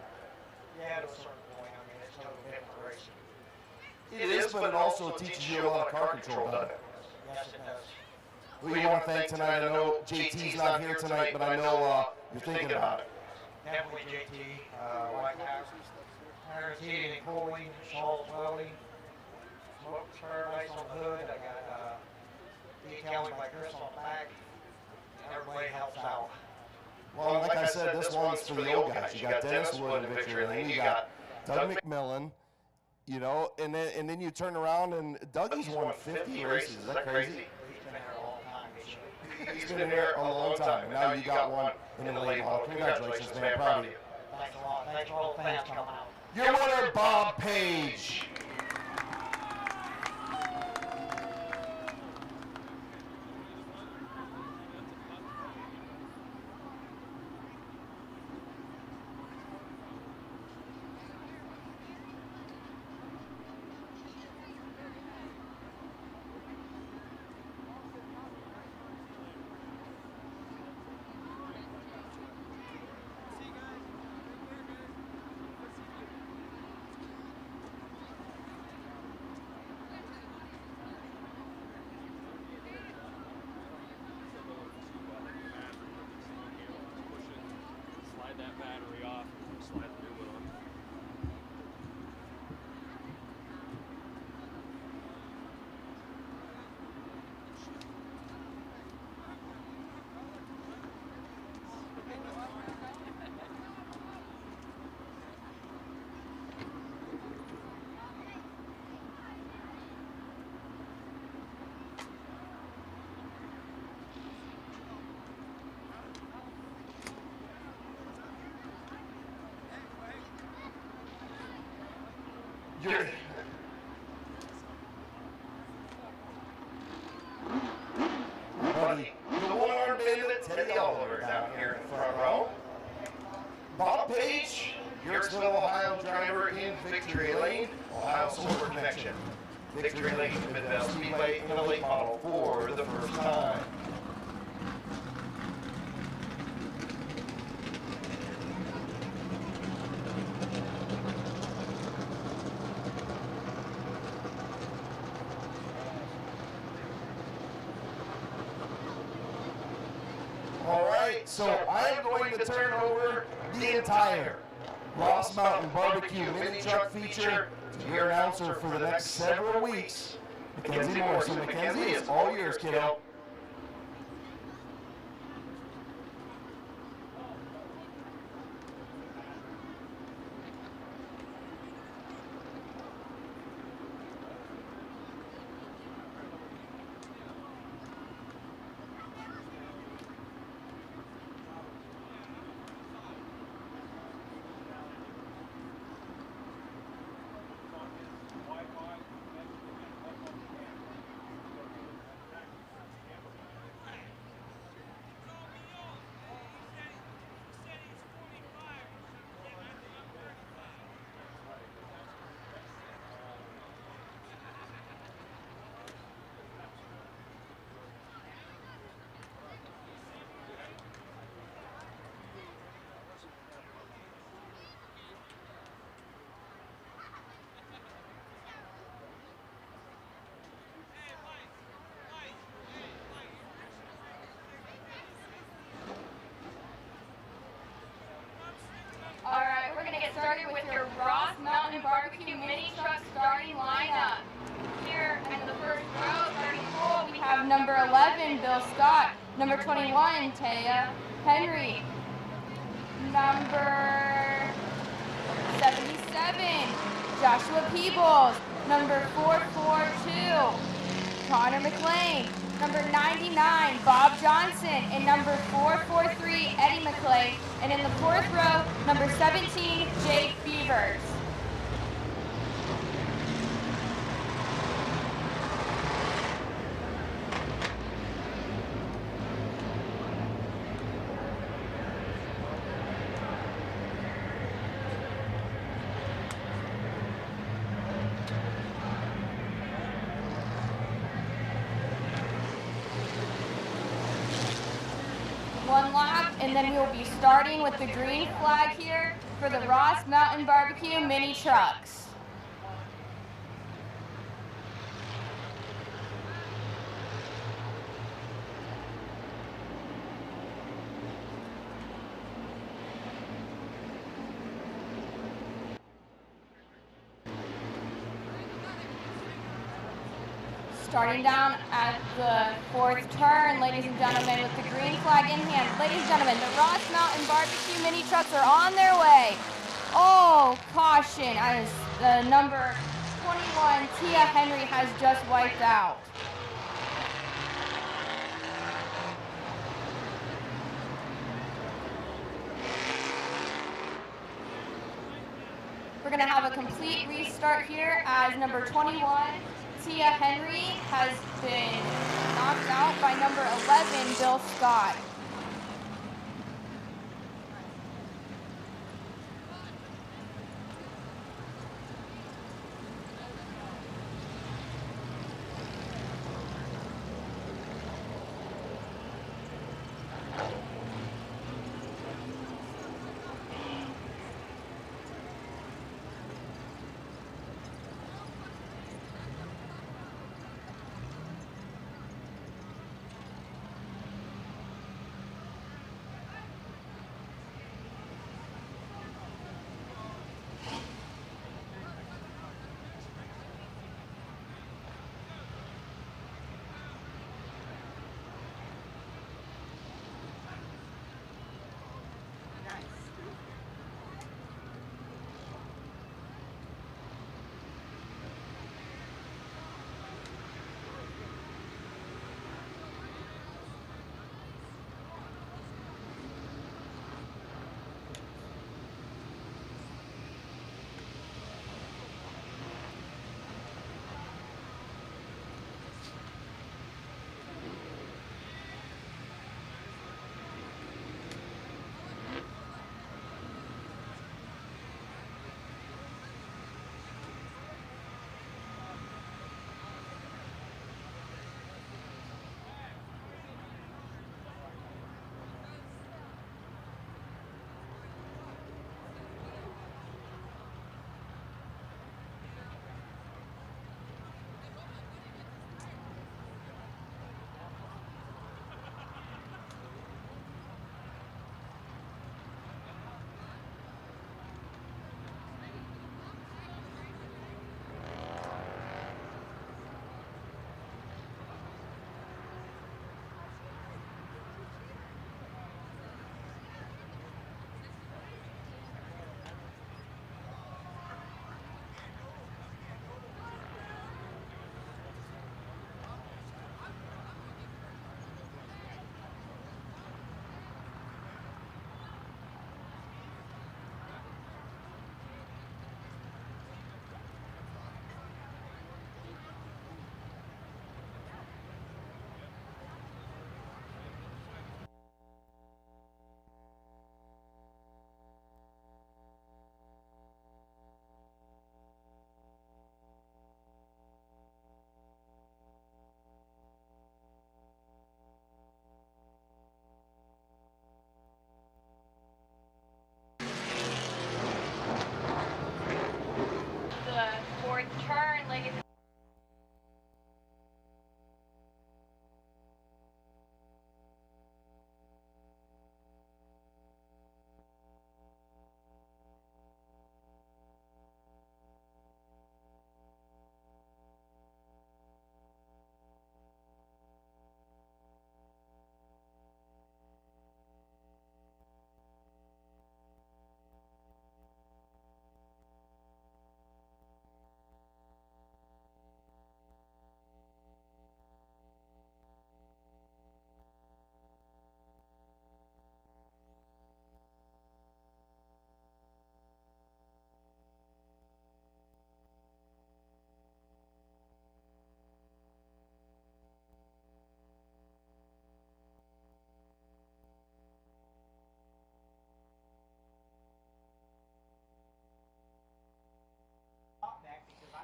Yeah, to a certain point. I mean, it's totally different racing. It is, but it also teaches you a lot of car control, doesn't it? Yes, it does. Who you want to thank tonight? I know JT's not here tonight, but I know you're thinking about it. Definitely JT, White House, Harris Heating and Cooling, Schultz Welding, Smoke Paradise on the hood. I got detailing by Chris on the back. Everybody helps out. Well, like I said, this one's for the old guys. You got Dennis Wood in victory lane. You got Doug McMillan. You know, and then you turn around and Dougie's won 50 races. Is that crazy? He's been here a long time this year. He's been here a long time, and now you got one in the late model. Congratulations, man. Proud of you. Thanks a lot. Thanks for all the fans coming out. Your winner, Bob Page. Good. Buddy, the one-arm bandit, Teddy Oliver, down here in the front row. Bob Page, Yorksville, Ohio driver in Victory Lane, Ohio Silver Connection. Victory Lane, Midvale Speedway in a late model for the first time. All right, so I'm going to turn over the entire Ross Mountain Barbecue Mini Truck feature to your announcer for the next several weeks, Mackenzie Morrison. Mackenzie, it's all yours, kiddo. Alright, we're gonna get started with your Ross Mountain Barbecue Mini Truck starting lineup. Here in the first row, starting full, we have number 11, Bill Scott. Number 21, Taya Henry. Number 77, Joshua Peebles. Number 442, Connor McLean. Number 99, Bob Johnson. And number 443, Eddie McClay. And in the fourth row, number 17, Jake Beavers. One lap, and then we will be starting with the green flag here for the Ross Mountain Barbecue Mini Trucks. Starting down at the fourth turn, ladies and gentlemen, with the green flag in hand. Ladies and gentlemen, the Ross Mountain Barbecue Mini Trucks are on their way. Oh, caution, as the number 21, Tia Henry, has just wiped out. We're gonna have a complete restart here as number 21, Tia Henry, has been knocked out by number 11, Bill Scott.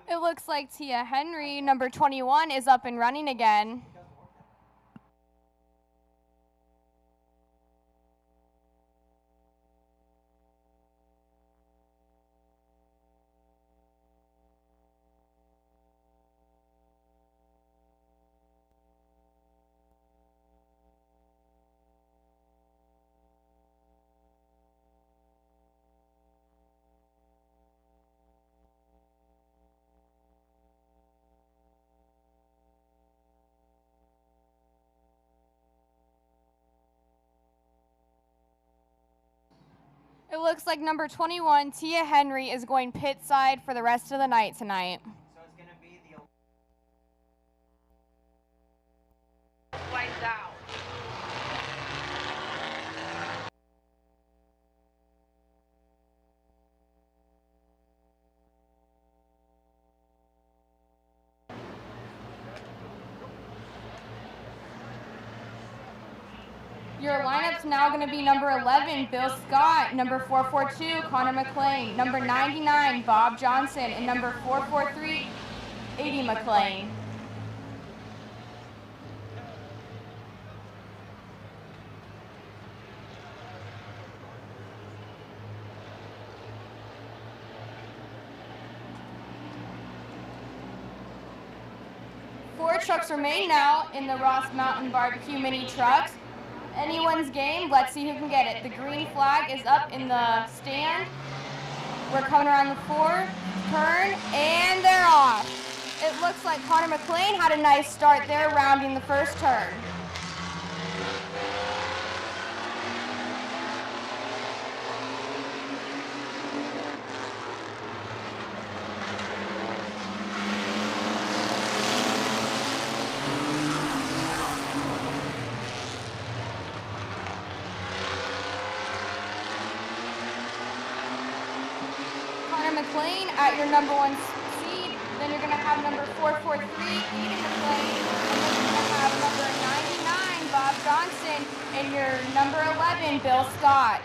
It looks like Tia Henry, number 21, is up and running again. It looks like number 21, Tia Henry, is going pit side for the rest of the night tonight. So it's going to be the Lights out. Your lineup's now going to be number 11, Bill Scott, number 442, Connor McLean, number 99, Bob Johnson, and number 443, Eddie McLean. Four trucks remain now in the Ross Mountain Barbecue mini trucks. Anyone's game, let's see who can get it. The green flag is up in the stand. We're coming around the fourth turn, and they're off. It looks like Connor McLean had a nice start there, rounding the first turn. McLean at your number 1 seed. Then you're going to have number 443, Eden McLean. And then you're going to have number 99, Bob Johnson. And your number 11, Bill Scott.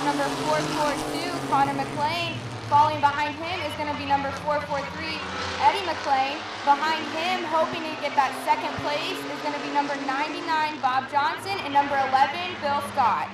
Number 442, Connor McLean. Following behind him is going to be number 443, Eddie McLean. Behind him, hoping to get that second place, is going to be number 99, Bob Johnson, and number 11, Bill Scott.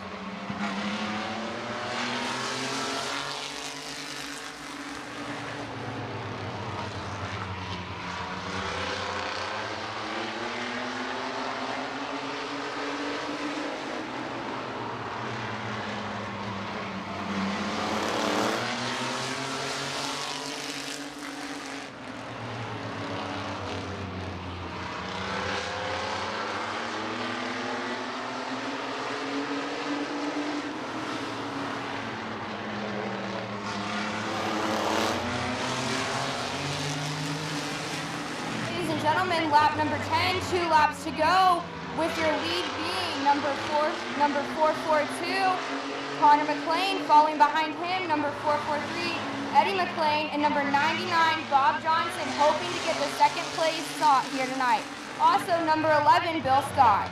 Gentlemen, lap number 10, 2 laps to go, with your lead being number 442, Connor McLean. Following behind him, number 443, Eddie McLean, and number 99, Bob Johnson, hoping to get the second place spot here tonight. Also, number 11, Bill Scott.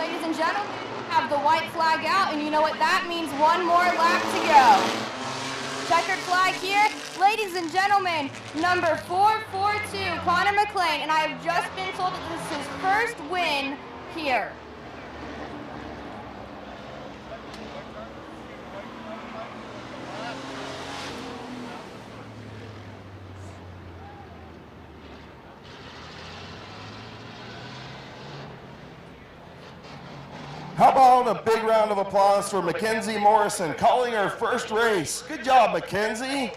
ladies and gentlemen, have the white flag out, and you know what that means, one more lap to go. Checkered flag here. Ladies and gentlemen, number 442, Connor McLean, and I have just been told that this is his first win here. How about a big round of applause for Mackenzie Morrison, calling her first race. Good job, Mackenzie.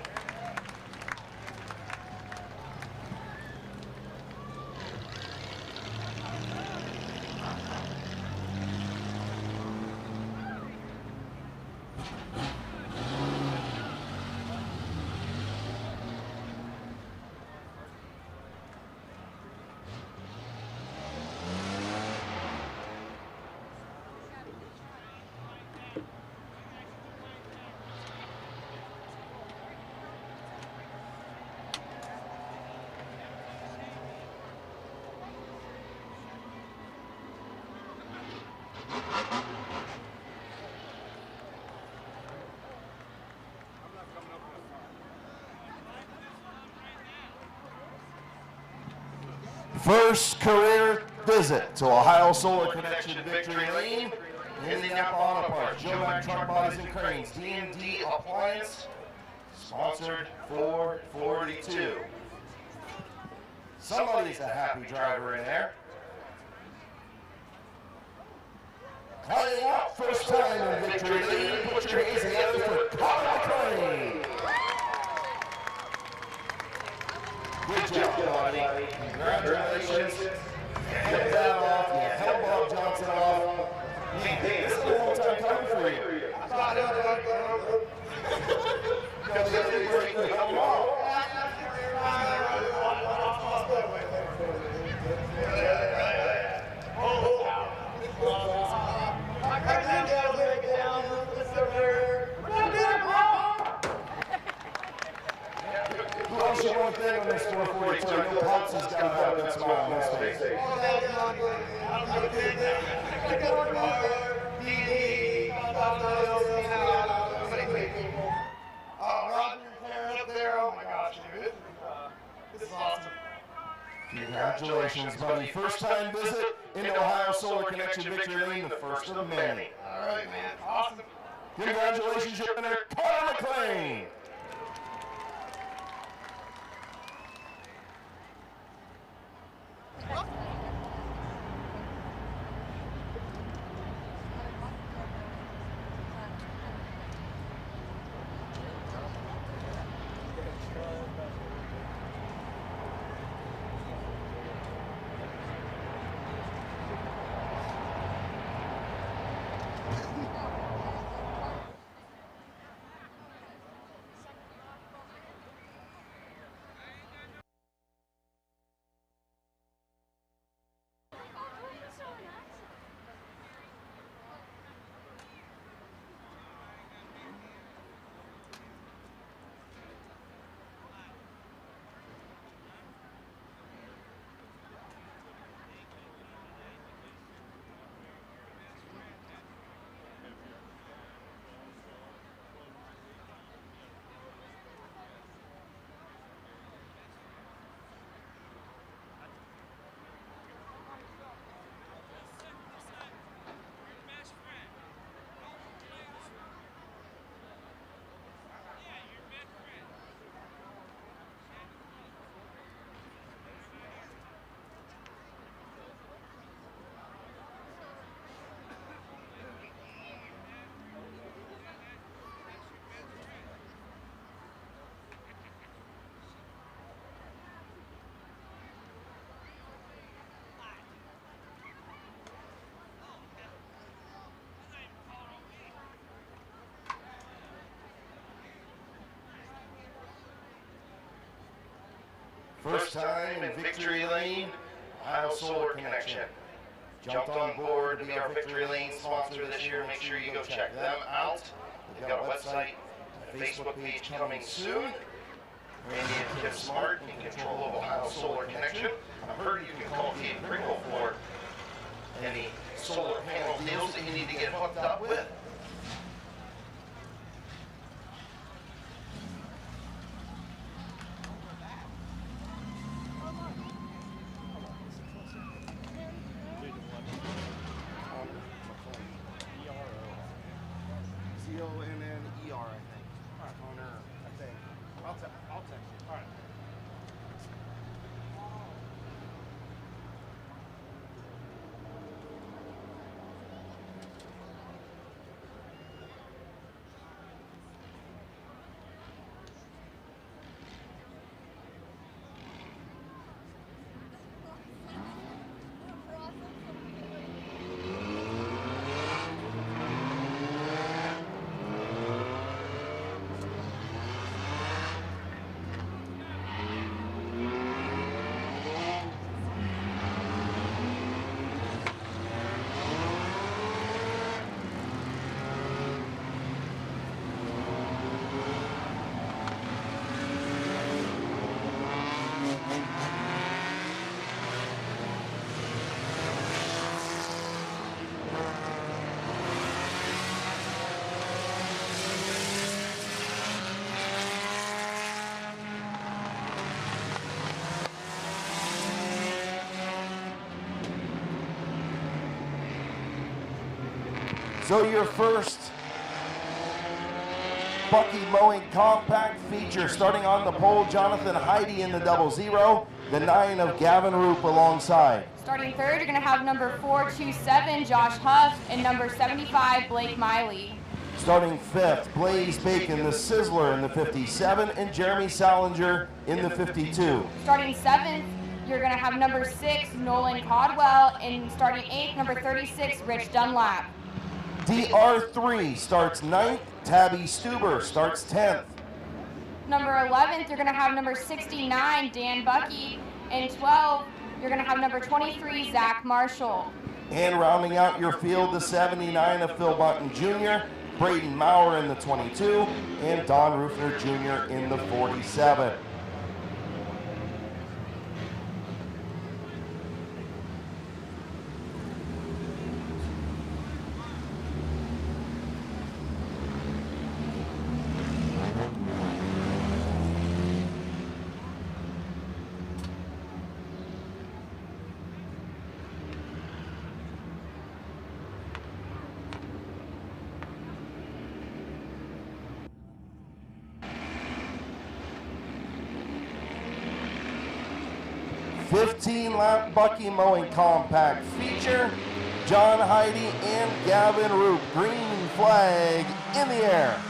First career visit to Ohio Solar Connection Victory Lane in the Napa Auto Parts. Joe Mack Truck Bodies and Cranes, D&D Appliance, sponsored 442. Somebody's a happy driver in there. Climbing out first time in Victory Lane, put your hands together for Connor McLean. Good job, buddy. Congratulations. Head down off. You held Bob Johnson off. Hey, this is a long time coming for you. Because you did great to come along. Who else you want to thank on this 442? I know Pops has got to have that smile on his face. Roger and Karen up there, oh my gosh, dude. This is awesome. Congratulations, buddy. First time visit into Ohio Solar Connection Victory Lane, the first of many. All right, man. Awesome. Congratulations, your winner, Connor McLean. First time in Victory Lane, Ohio Solar Connection. Jumped on board to be our Victory Lane sponsor this year. Make sure you go check them out. They've got a website and a Facebook page coming soon. Randy and Kim Smart in control of Ohio Solar Connection. I've heard you can call Kate Pringle for any solar panel deals that you need to get hooked up with. C-O-N-N-E-R, I think. Connor, I think. I'll text you. All right. So your first Bucky Mowing Compact feature, starting on the pole, Jonathan Heidi in the 00, the 9 of Gavin Roop alongside. Starting third, you're going to have number 427, Josh Huff, and number 75, Blake Miley. Starting fifth, Blaze Bacon, the Sizzler in the 57, and Jeremy Salinger in the 52. Starting seventh, you're going to have number 6, Nolan Codwell, and starting eighth, number 36, Rich Dunlap. DR3 starts 9th, Tabby Stuber starts 10th. Number 11th, you're going to have number 69, Dan Bucky, and 12, you're going to have number 23, Zach Marshall. And rounding out your field, the 79 of Phil Bunton Jr., Braden Maurer in the 22, and Don Rufner Jr. in the 47. Lap Bucky Mowing Compact feature, John Heidi and Gavin Roop. Green flag in the air.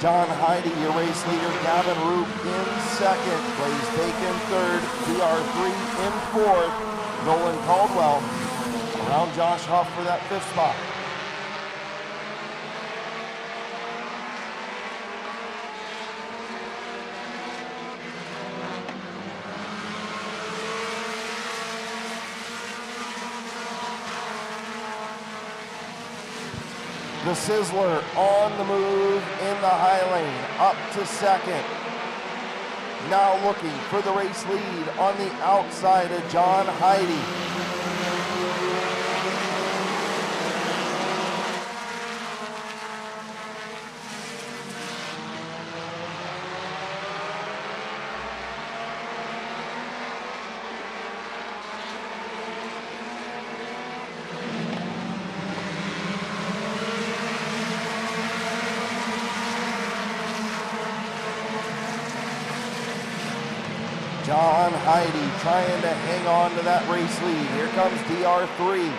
John Heidi, your race leader, Gavin Roop in second, Blaze Bacon third, DR3 in fourth, Nolan Caldwell around Josh Huff for that fifth spot. The Sizzler on the move in the high lane, up to second. Now looking for the race lead on the outside of John Heidi. Heidi trying to hang on to that race lead. Here comes DR3.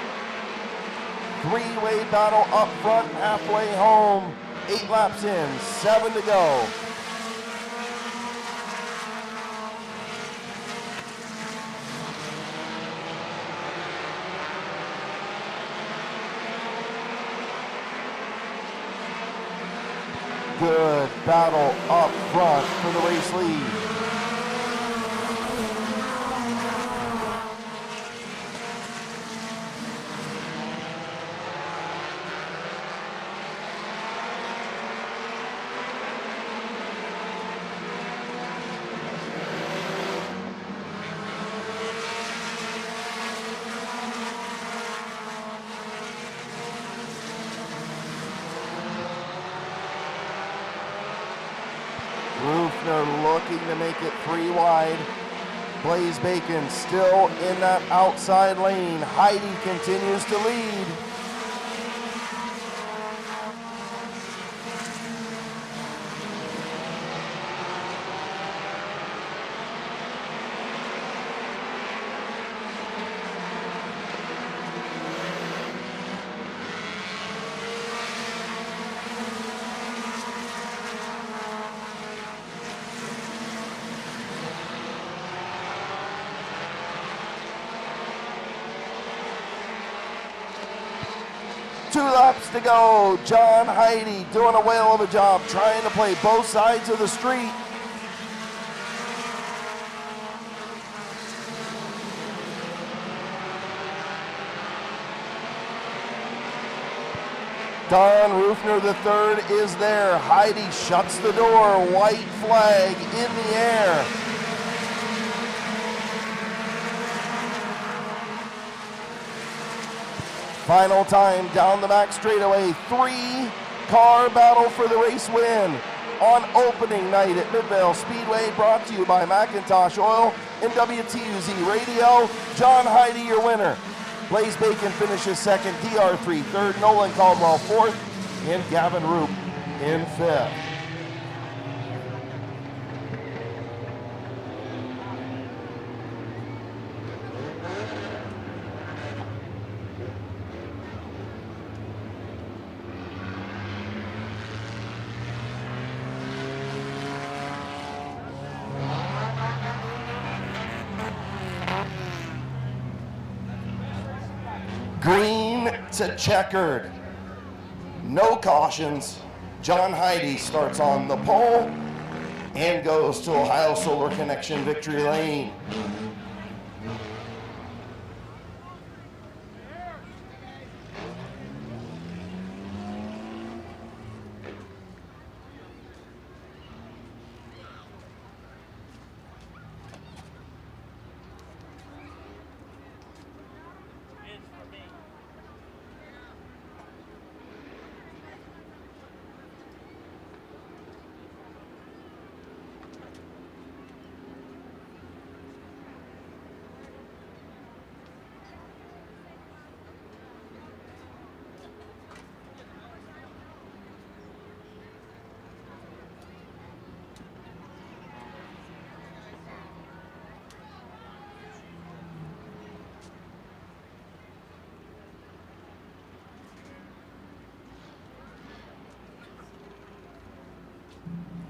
Three-way battle up front, halfway home. 8 laps in, 7 to go. Good battle up front for the race lead. Looking to make it 3 wide. Blaze Bacon still in that outside lane. Heidi continues to lead. Two laps to go. John Heidi doing a whale of a job trying to play both sides of the street. Don Rufner III is there. Heidi shuts the door. White flag in the air. Final time down the back straightaway. 3-car battle for the race win on opening night at Midvale Speedway, brought to you by Macintosh Oil and WTUZ Radio. John Heidi, your winner. Blaze Bacon finishes second, DR3 third, Nolan Caldwell fourth, and Gavin Roop in fifth. Green to checkered. No cautions. John Heidi starts on the pole and goes to Ohio Solar Connection victory lane.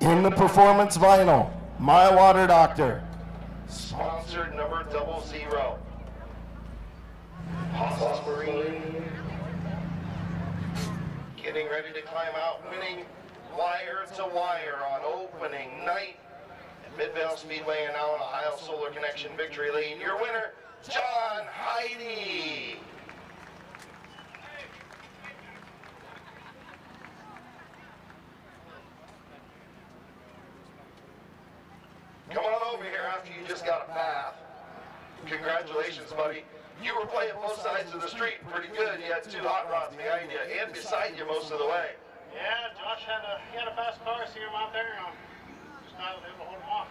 In the performance vinyl, My Water Doctor. Sponsored number 00. Haas Marine. Getting ready to climb out, winning wire to wire on opening night at Midvale Speedway and now in Ohio Solar Connection victory lane. Your winner, John Heidi. Come on over here after you just got a bath. Congratulations, buddy. You were playing both sides of the street pretty good. You had 2 hot rods behind you and beside you most of the way. Yeah, Josh had a fast car. See him out there, and just not able to hold him off.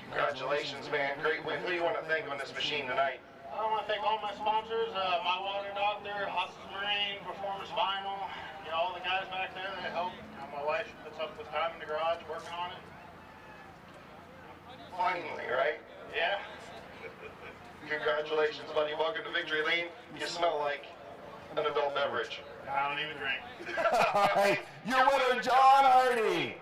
Congratulations, man. Great win. Who do you want to thank on this machine tonight? I want to thank all my sponsors, My Water Doctor, Haas Marine, Performance Vinyl, all the guys back there that help. My wife puts up with time in the garage working on it. Finally, right? Yeah. Congratulations, buddy. Welcome to Victory Lane. You smell like an adult beverage. I don't even drink. All right, your winner, John Hardy.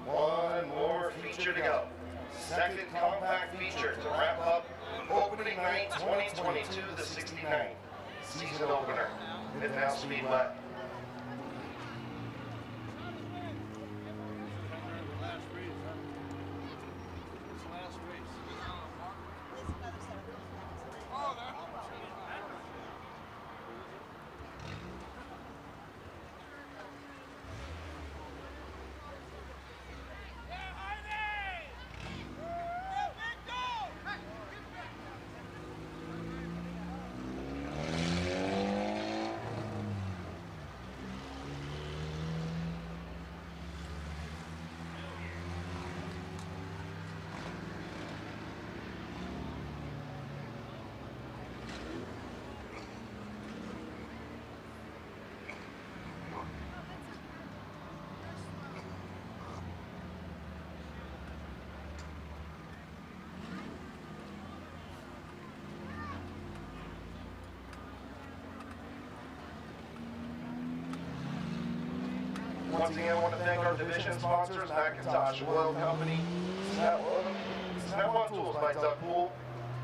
One more feature to go. Second compact feature to wrap up opening night 2022, the 69th season opener, Midvale Speedway. Once again, I want to thank our division sponsors, Macintosh Oil Company, Snap-on Tools by Doug Pool,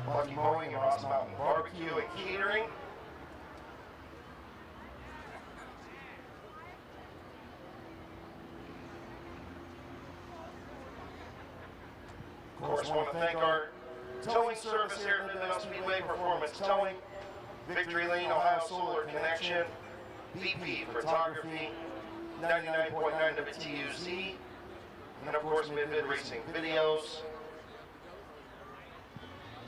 Lucky Mowing and Ross Mountain Barbecue and Catering, of course, I want to thank our towing service here at Midvale Speedway, Performance Towing, Victory Lane, Ohio Solar Connection, BP Photography, 99.9 WTUZ, and of course Mid-Vid Racing Videos.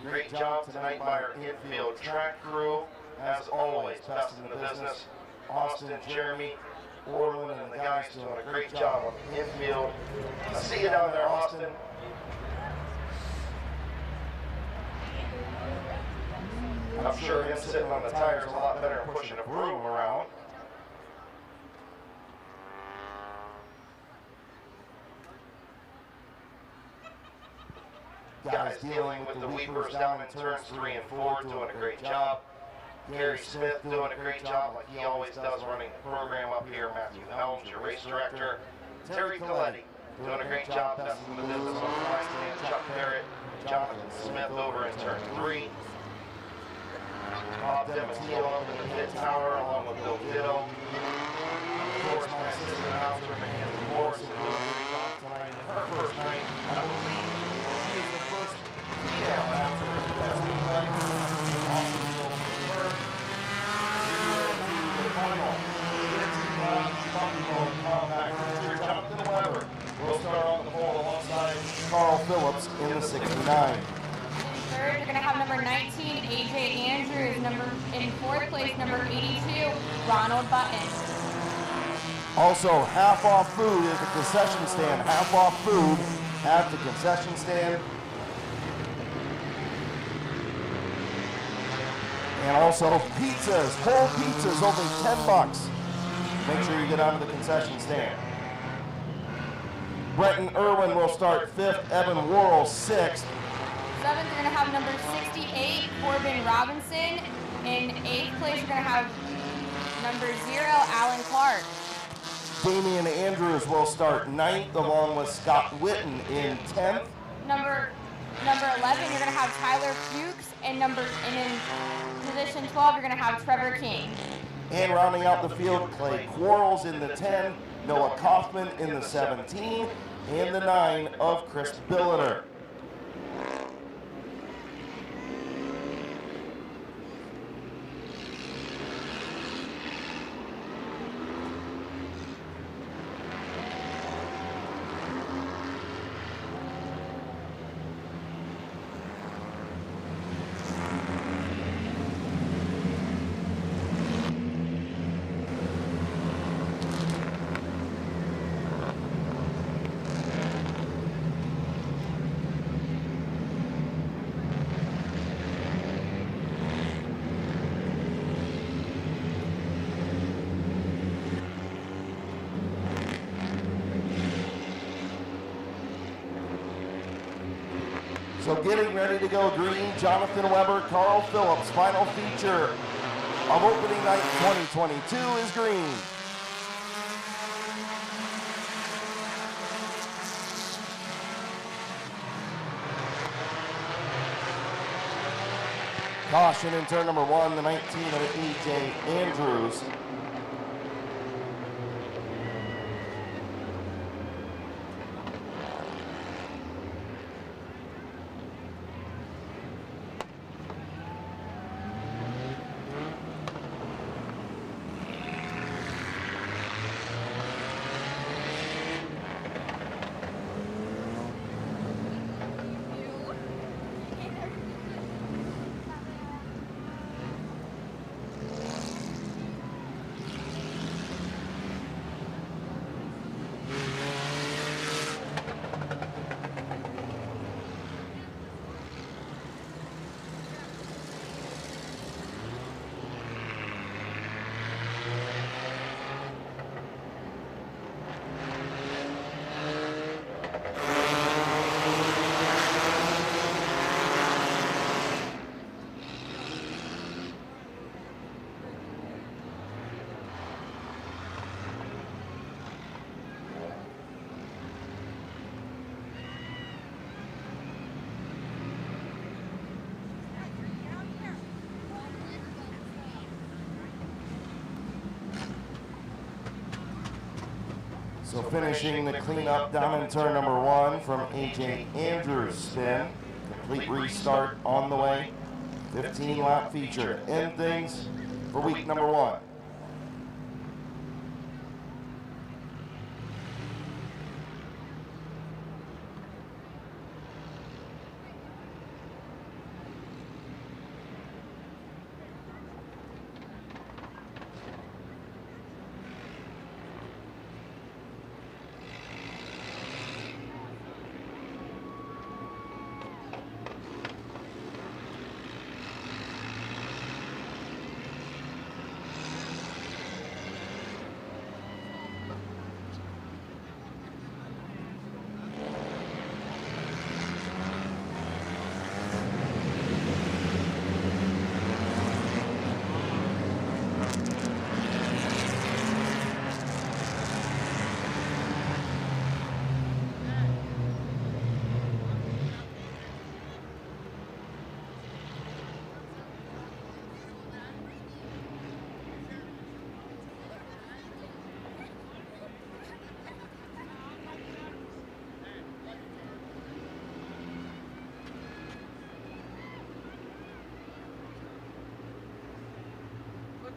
Great job tonight by our infield track crew. As always, best in the business. Austin, Jeremy, Orland, and the guys doing a great job on the infield. I'll see you down there, Austin. I'm sure him sitting on the tires is a lot better than pushing a broom around. Guys dealing with the weepers down in turns 3 and 4, doing a great job. Gary Smith doing a great job like he always does running the program up here. Matthew Helms, your race director. Terry Coletti doing a great job testing the business on the line stand. Chuck Barrett, Jonathan Smith over in turn 3. Bob Dematio up in the pit tower along with Bill Ditto. Of course, my assistant announcer, Mackenzie Morrison, doing a great job tonight in her first night. I believe she is the first female announcer that's been playing. Awesome deal for her. The final 50-lap Buffalo compact feature. Jonathan Weber will start on the pole alongside Carl Phillips in the 69. Third, you're going to have number 19, AJ Andrews. In fourth place, number 82, Ronald Button. Also, half off food at the concession stand. Half off food at the concession stand. And also pizzas, cold pizzas, only $10. Make sure you get out of the concession stand. Brenton Irwin will start 5th, Evan Worrell 6th. 7th, you're going to have number 68, Corbin Robinson. In 8th place, you're going to have number 0, Alan Clark. Damian Andrews will start 9th, along with Scott Witten in 10th. Number 11, you're going to have Tyler Fuchs, and in position 12, you're going to have Trevor King. And rounding out the field, Clay Quarles in the 10, Noah Kaufman in the 17, and the 9 of Chris Billiter. So getting ready to go green, Jonathan Weber, Carl Phillips. Final feature of opening night 2022 is green. Caution in turn number 1, the 19 of A.J. Andrews. So finishing the cleanup down in turn number 1 from A.J. Andrews' spin. Complete restart on the way. 15-lap feature. End things for week number 1.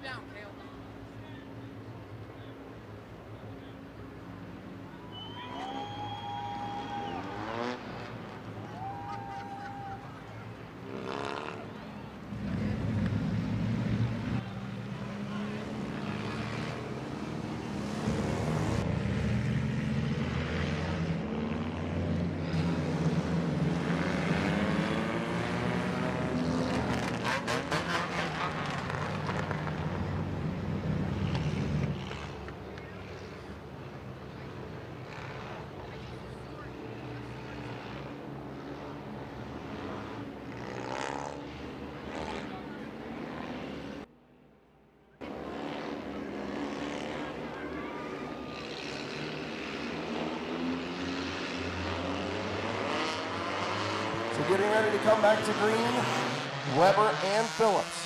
Down, Kale. So getting ready to come back to green, Weber and Phillips.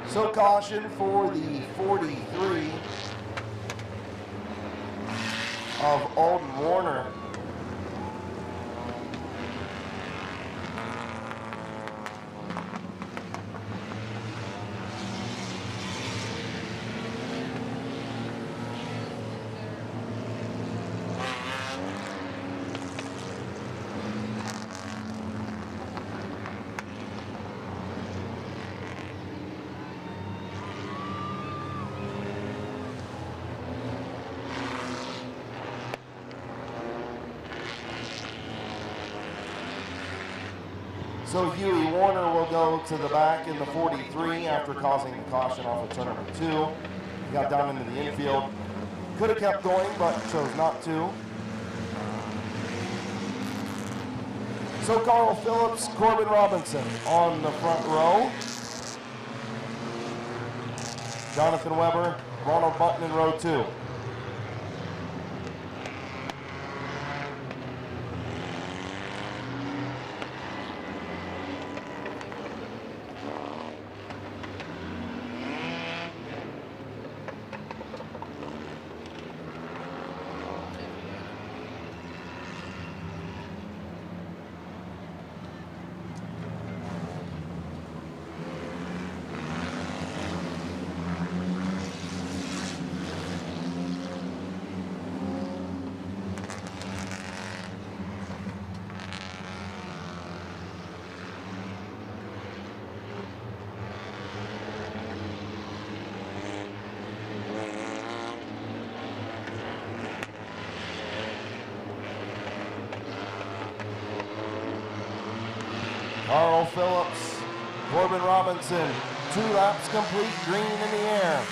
So caution for the 43 of Alden Warner. So Huey Warner will go to the back in the 43 after causing the caution off of turn number 2. He got down into the infield. Could have kept going, but chose not to. So Carl Phillips, Corbin Robinson on the front row. Jonathan Weber, Ronald Button in row 2. Carl Phillips, Corbin Robinson, 2 laps complete, green in the air.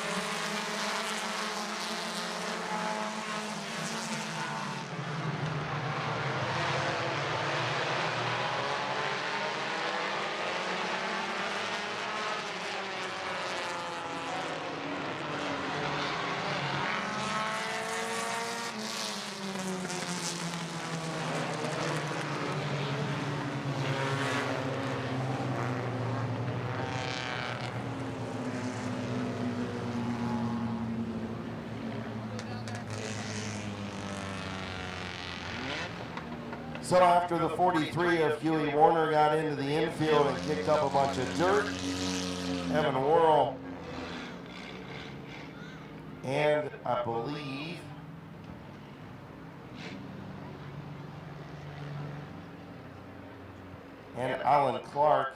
So after the 43 of Huey Warner got into the infield and kicked up a bunch of dirt, Evan Worrell and I believe and Alan Clark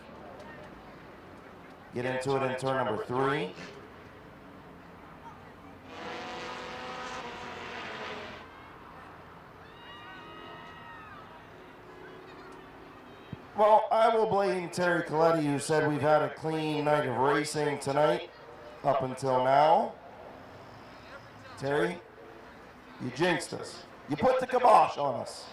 get into it in turn number 3. Well, I will blame Terry Coletti, who said we've had a clean night of racing tonight up until now. Terry, you jinxed us. You put the kibosh on us.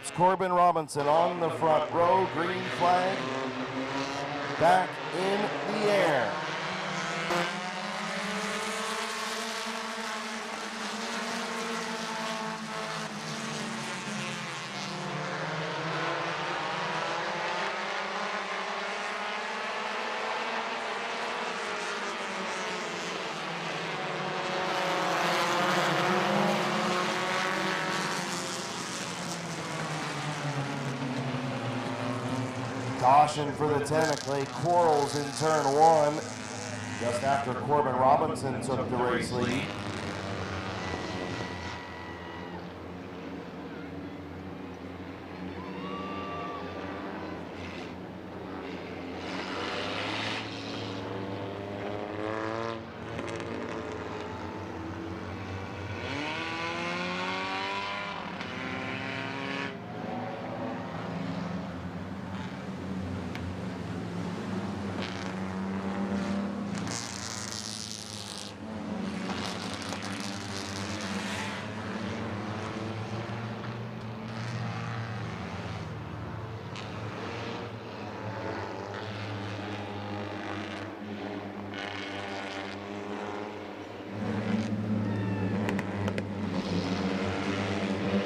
Phillips, Corbin Robinson on the front row, green flag, back in the air. Caution for the 10 of Clay Quarles in turn 1, just after Corbin Robinson took the race lead.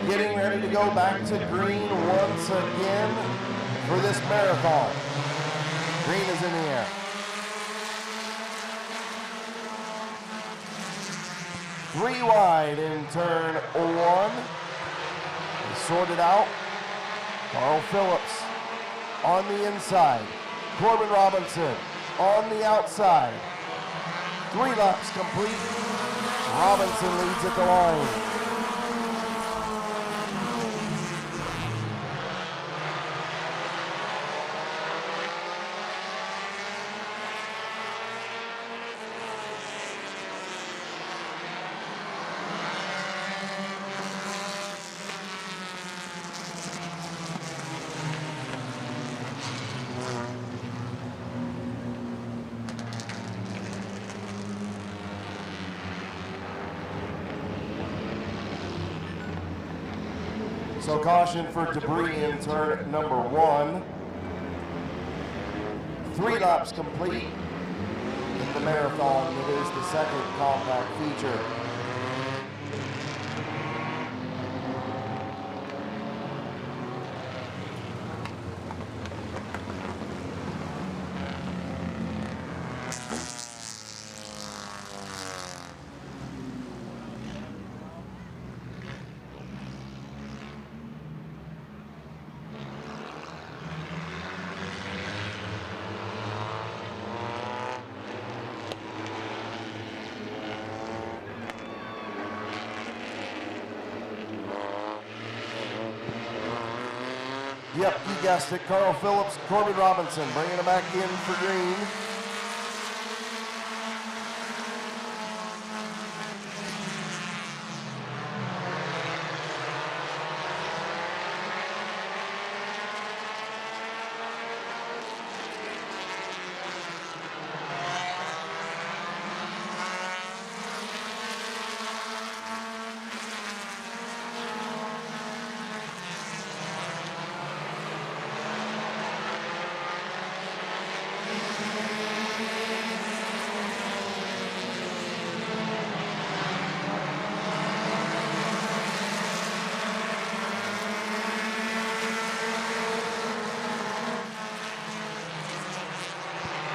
Getting ready to go back to green once again for this marathon. Green is in the air. 3 wide in turn 1. They sorted out. Carl Phillips on the inside. Corbin Robinson on the outside. 3 laps complete. Robinson leads at the line. So caution for debris in turn number 1. 3 laps complete in the marathon. It is the second compact feature. Yep, you guessed it. Carl Phillips, Corbin Robinson bringing it back in for green.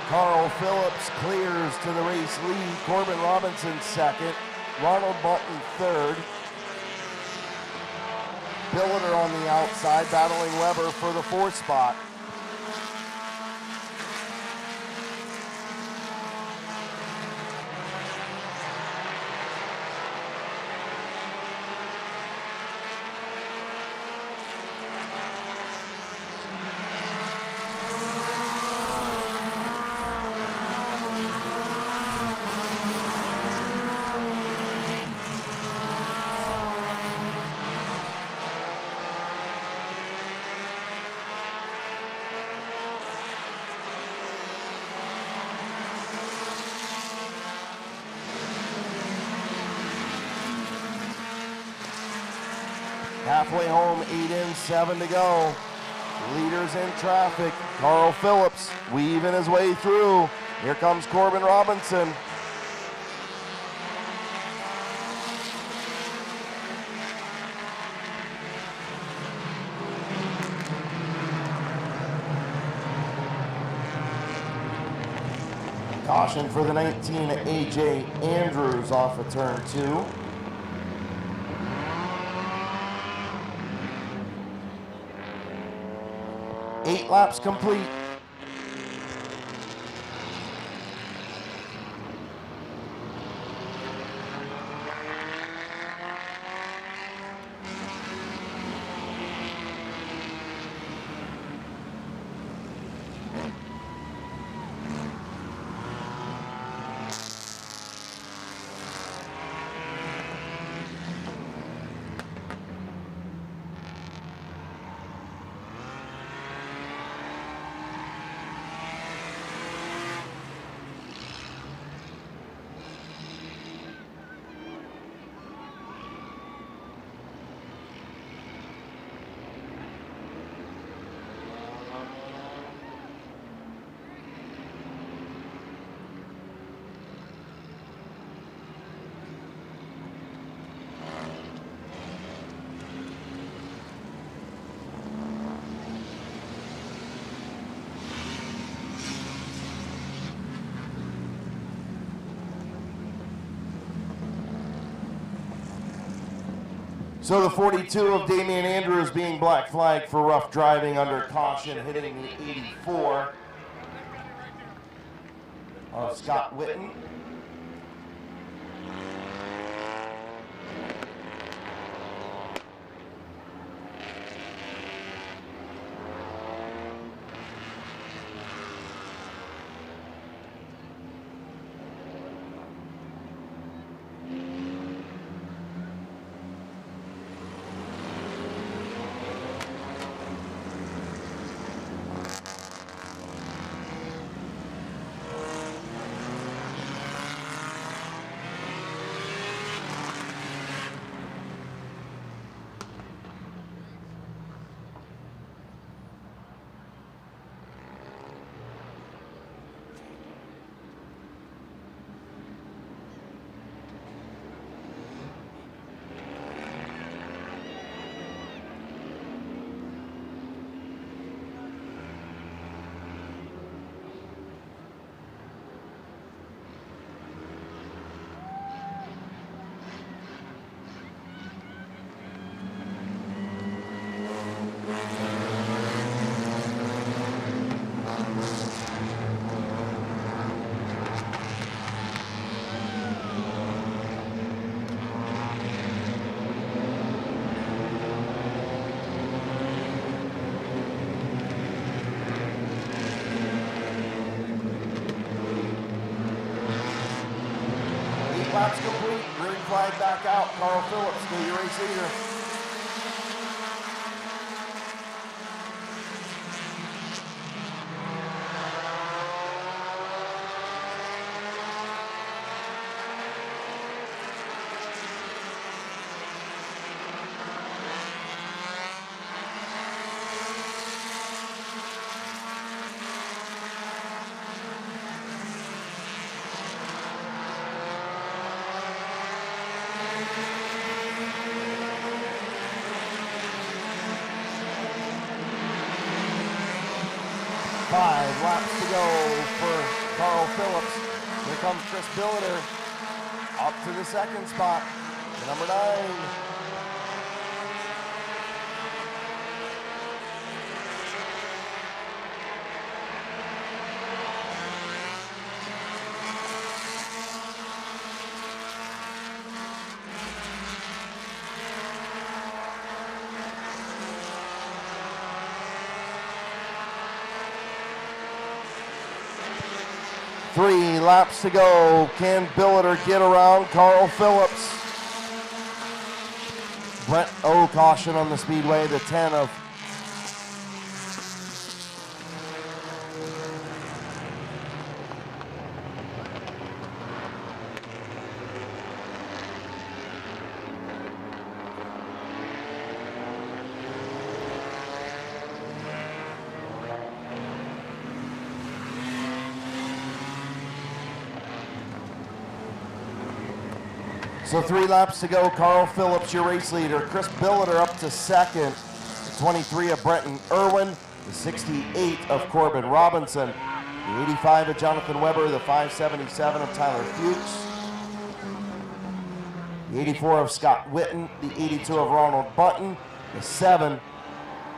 Carl Phillips clears to the race lead. Corbin Robinson second. Ronald Button third. Billiter on the outside, battling Weber for the 4th spot. Halfway home, 8 in, 7 to go. Leaders in traffic. Carl Phillips weaving his way through. Here comes Corbin Robinson. Caution for the 19, AJ Andrews off of turn 2. Eight laps complete. So the 42 of Damian Andrews being black flag for rough driving under caution, hitting the 84 of Scott Witten. Laps complete, green flag back out. Carl Phillips, still your race leader. Five laps to go for Carl Phillips. Here comes Chris Billiter up to the second spot. Number 9. Three laps to go. Can Billiter get around Carl Phillips? Brett O caution on the Speedway, the 10 of So 3 laps to go. Carl Phillips, your race leader. Chris Billiter up to second. The 23 of Brenton Irwin. The 68 of Corbin Robinson. The 85 of Jonathan Weber. The 577 of Tyler Fuchs. The 84 of Scott Witten. The 82 of Ronald Button. The 7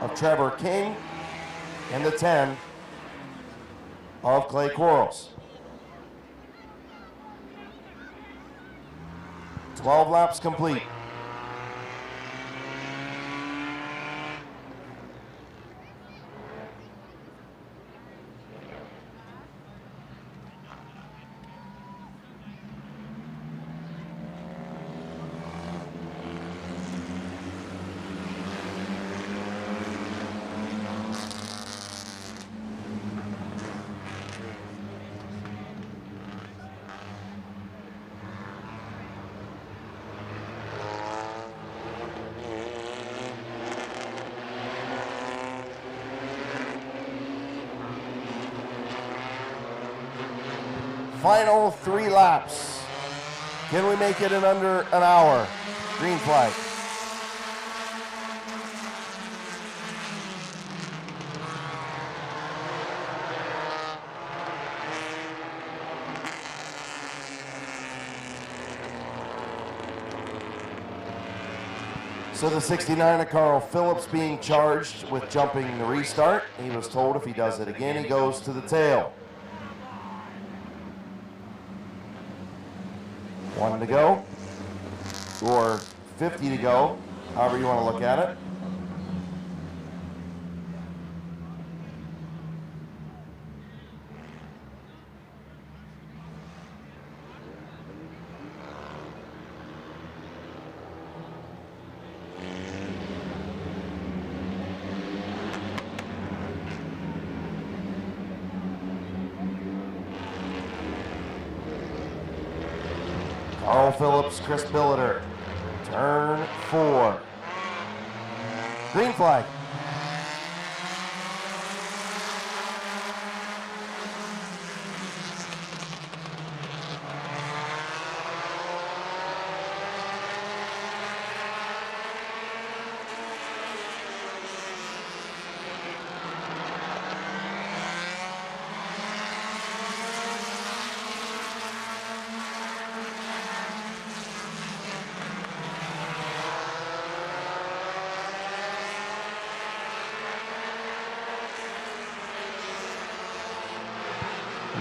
of Trevor King. And the 10 of Clay Quarles. 12 laps complete. Final 3 laps. Can we make it in under an hour? Green flag. So the 69 of Carl Phillips being charged with jumping the restart. He was told if he does it again, he goes to the tail. 1 to go, or 50 to go, however you want to look at it. Carl Phillips, Chris Billiter, turn 4. Green flag.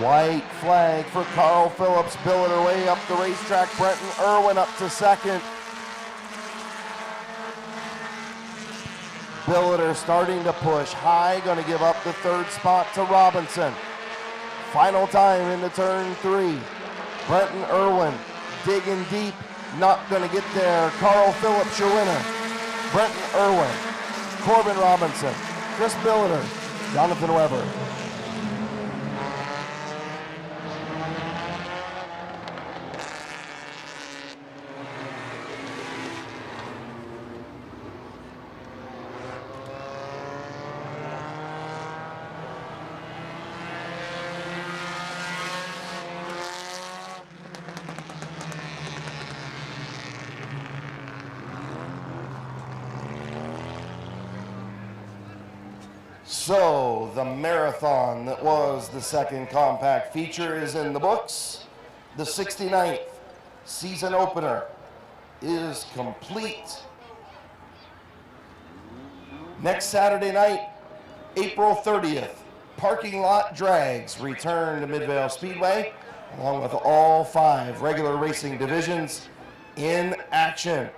White flag for Carl Phillips. Billiter way up the racetrack. Brenton Irwin up to second. Billiter starting to push high. Going to give up the 3rd spot to Robinson. Final time into turn 3. Brenton Irwin digging deep. Not going to get there. Carl Phillips your winner. Brenton Irwin. Corbin Robinson. Chris Billiter. Jonathan Weber. So the marathon that was the second compact feature is in the books. The 69th season opener is complete. Next Saturday night, April 30th, parking lot drags return to Midvale Speedway, along with all 5 regular racing divisions in action.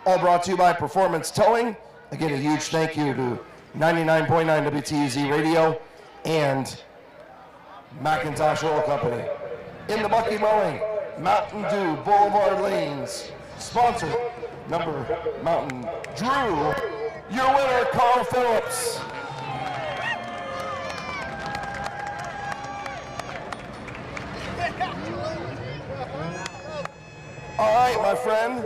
All brought to you by Performance Towing. Again, a huge thank you to 99.9 WTZ Radio and McIntosh Oil Company. In the Bucky Mowing, Mountain Dew Boulevard Lanes, sponsored number Mountain Drew, your winner, Carl Phillips. All right, my friend.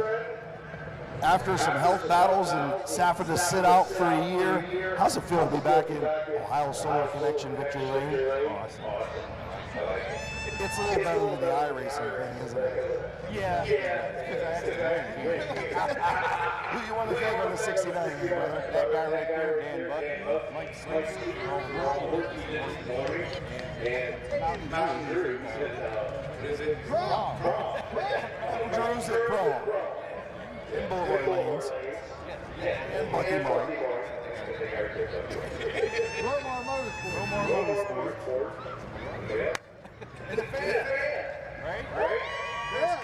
after some health battles and Safford to sit out for a year, how's it feel to be back in Ohio Solar Connection Victory Lane? It's a little better than the iRacing thing, isn't it? Yeah. Who you want to thank on the 69, brother? That guy right there, Dan Buck, Mike Smith, Mountain Drew. Drew's at Pro. In Boulevard Lanes. And Bucky Mark. Romar Motorsport. And the fan. Right?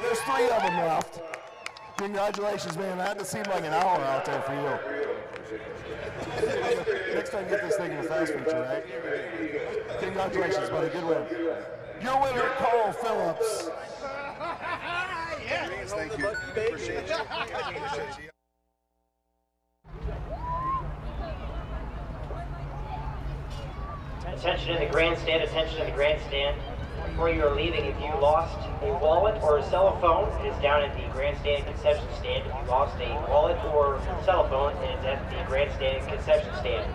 There's 3 of them left. Congratulations, man. That seemed like an hour out there for you. Next time, get this thing in the fast feature, right? Congratulations, buddy. Good win. Your winner, Carl Phillips. Yes, thank you. Appreciate you. Attention in the grandstand, attention in the grandstand. Before you are leaving, if you lost a wallet or a cell phone, it is down at the grandstand concession stand. If you lost a wallet or cell phone, it is at the grandstand concession stand.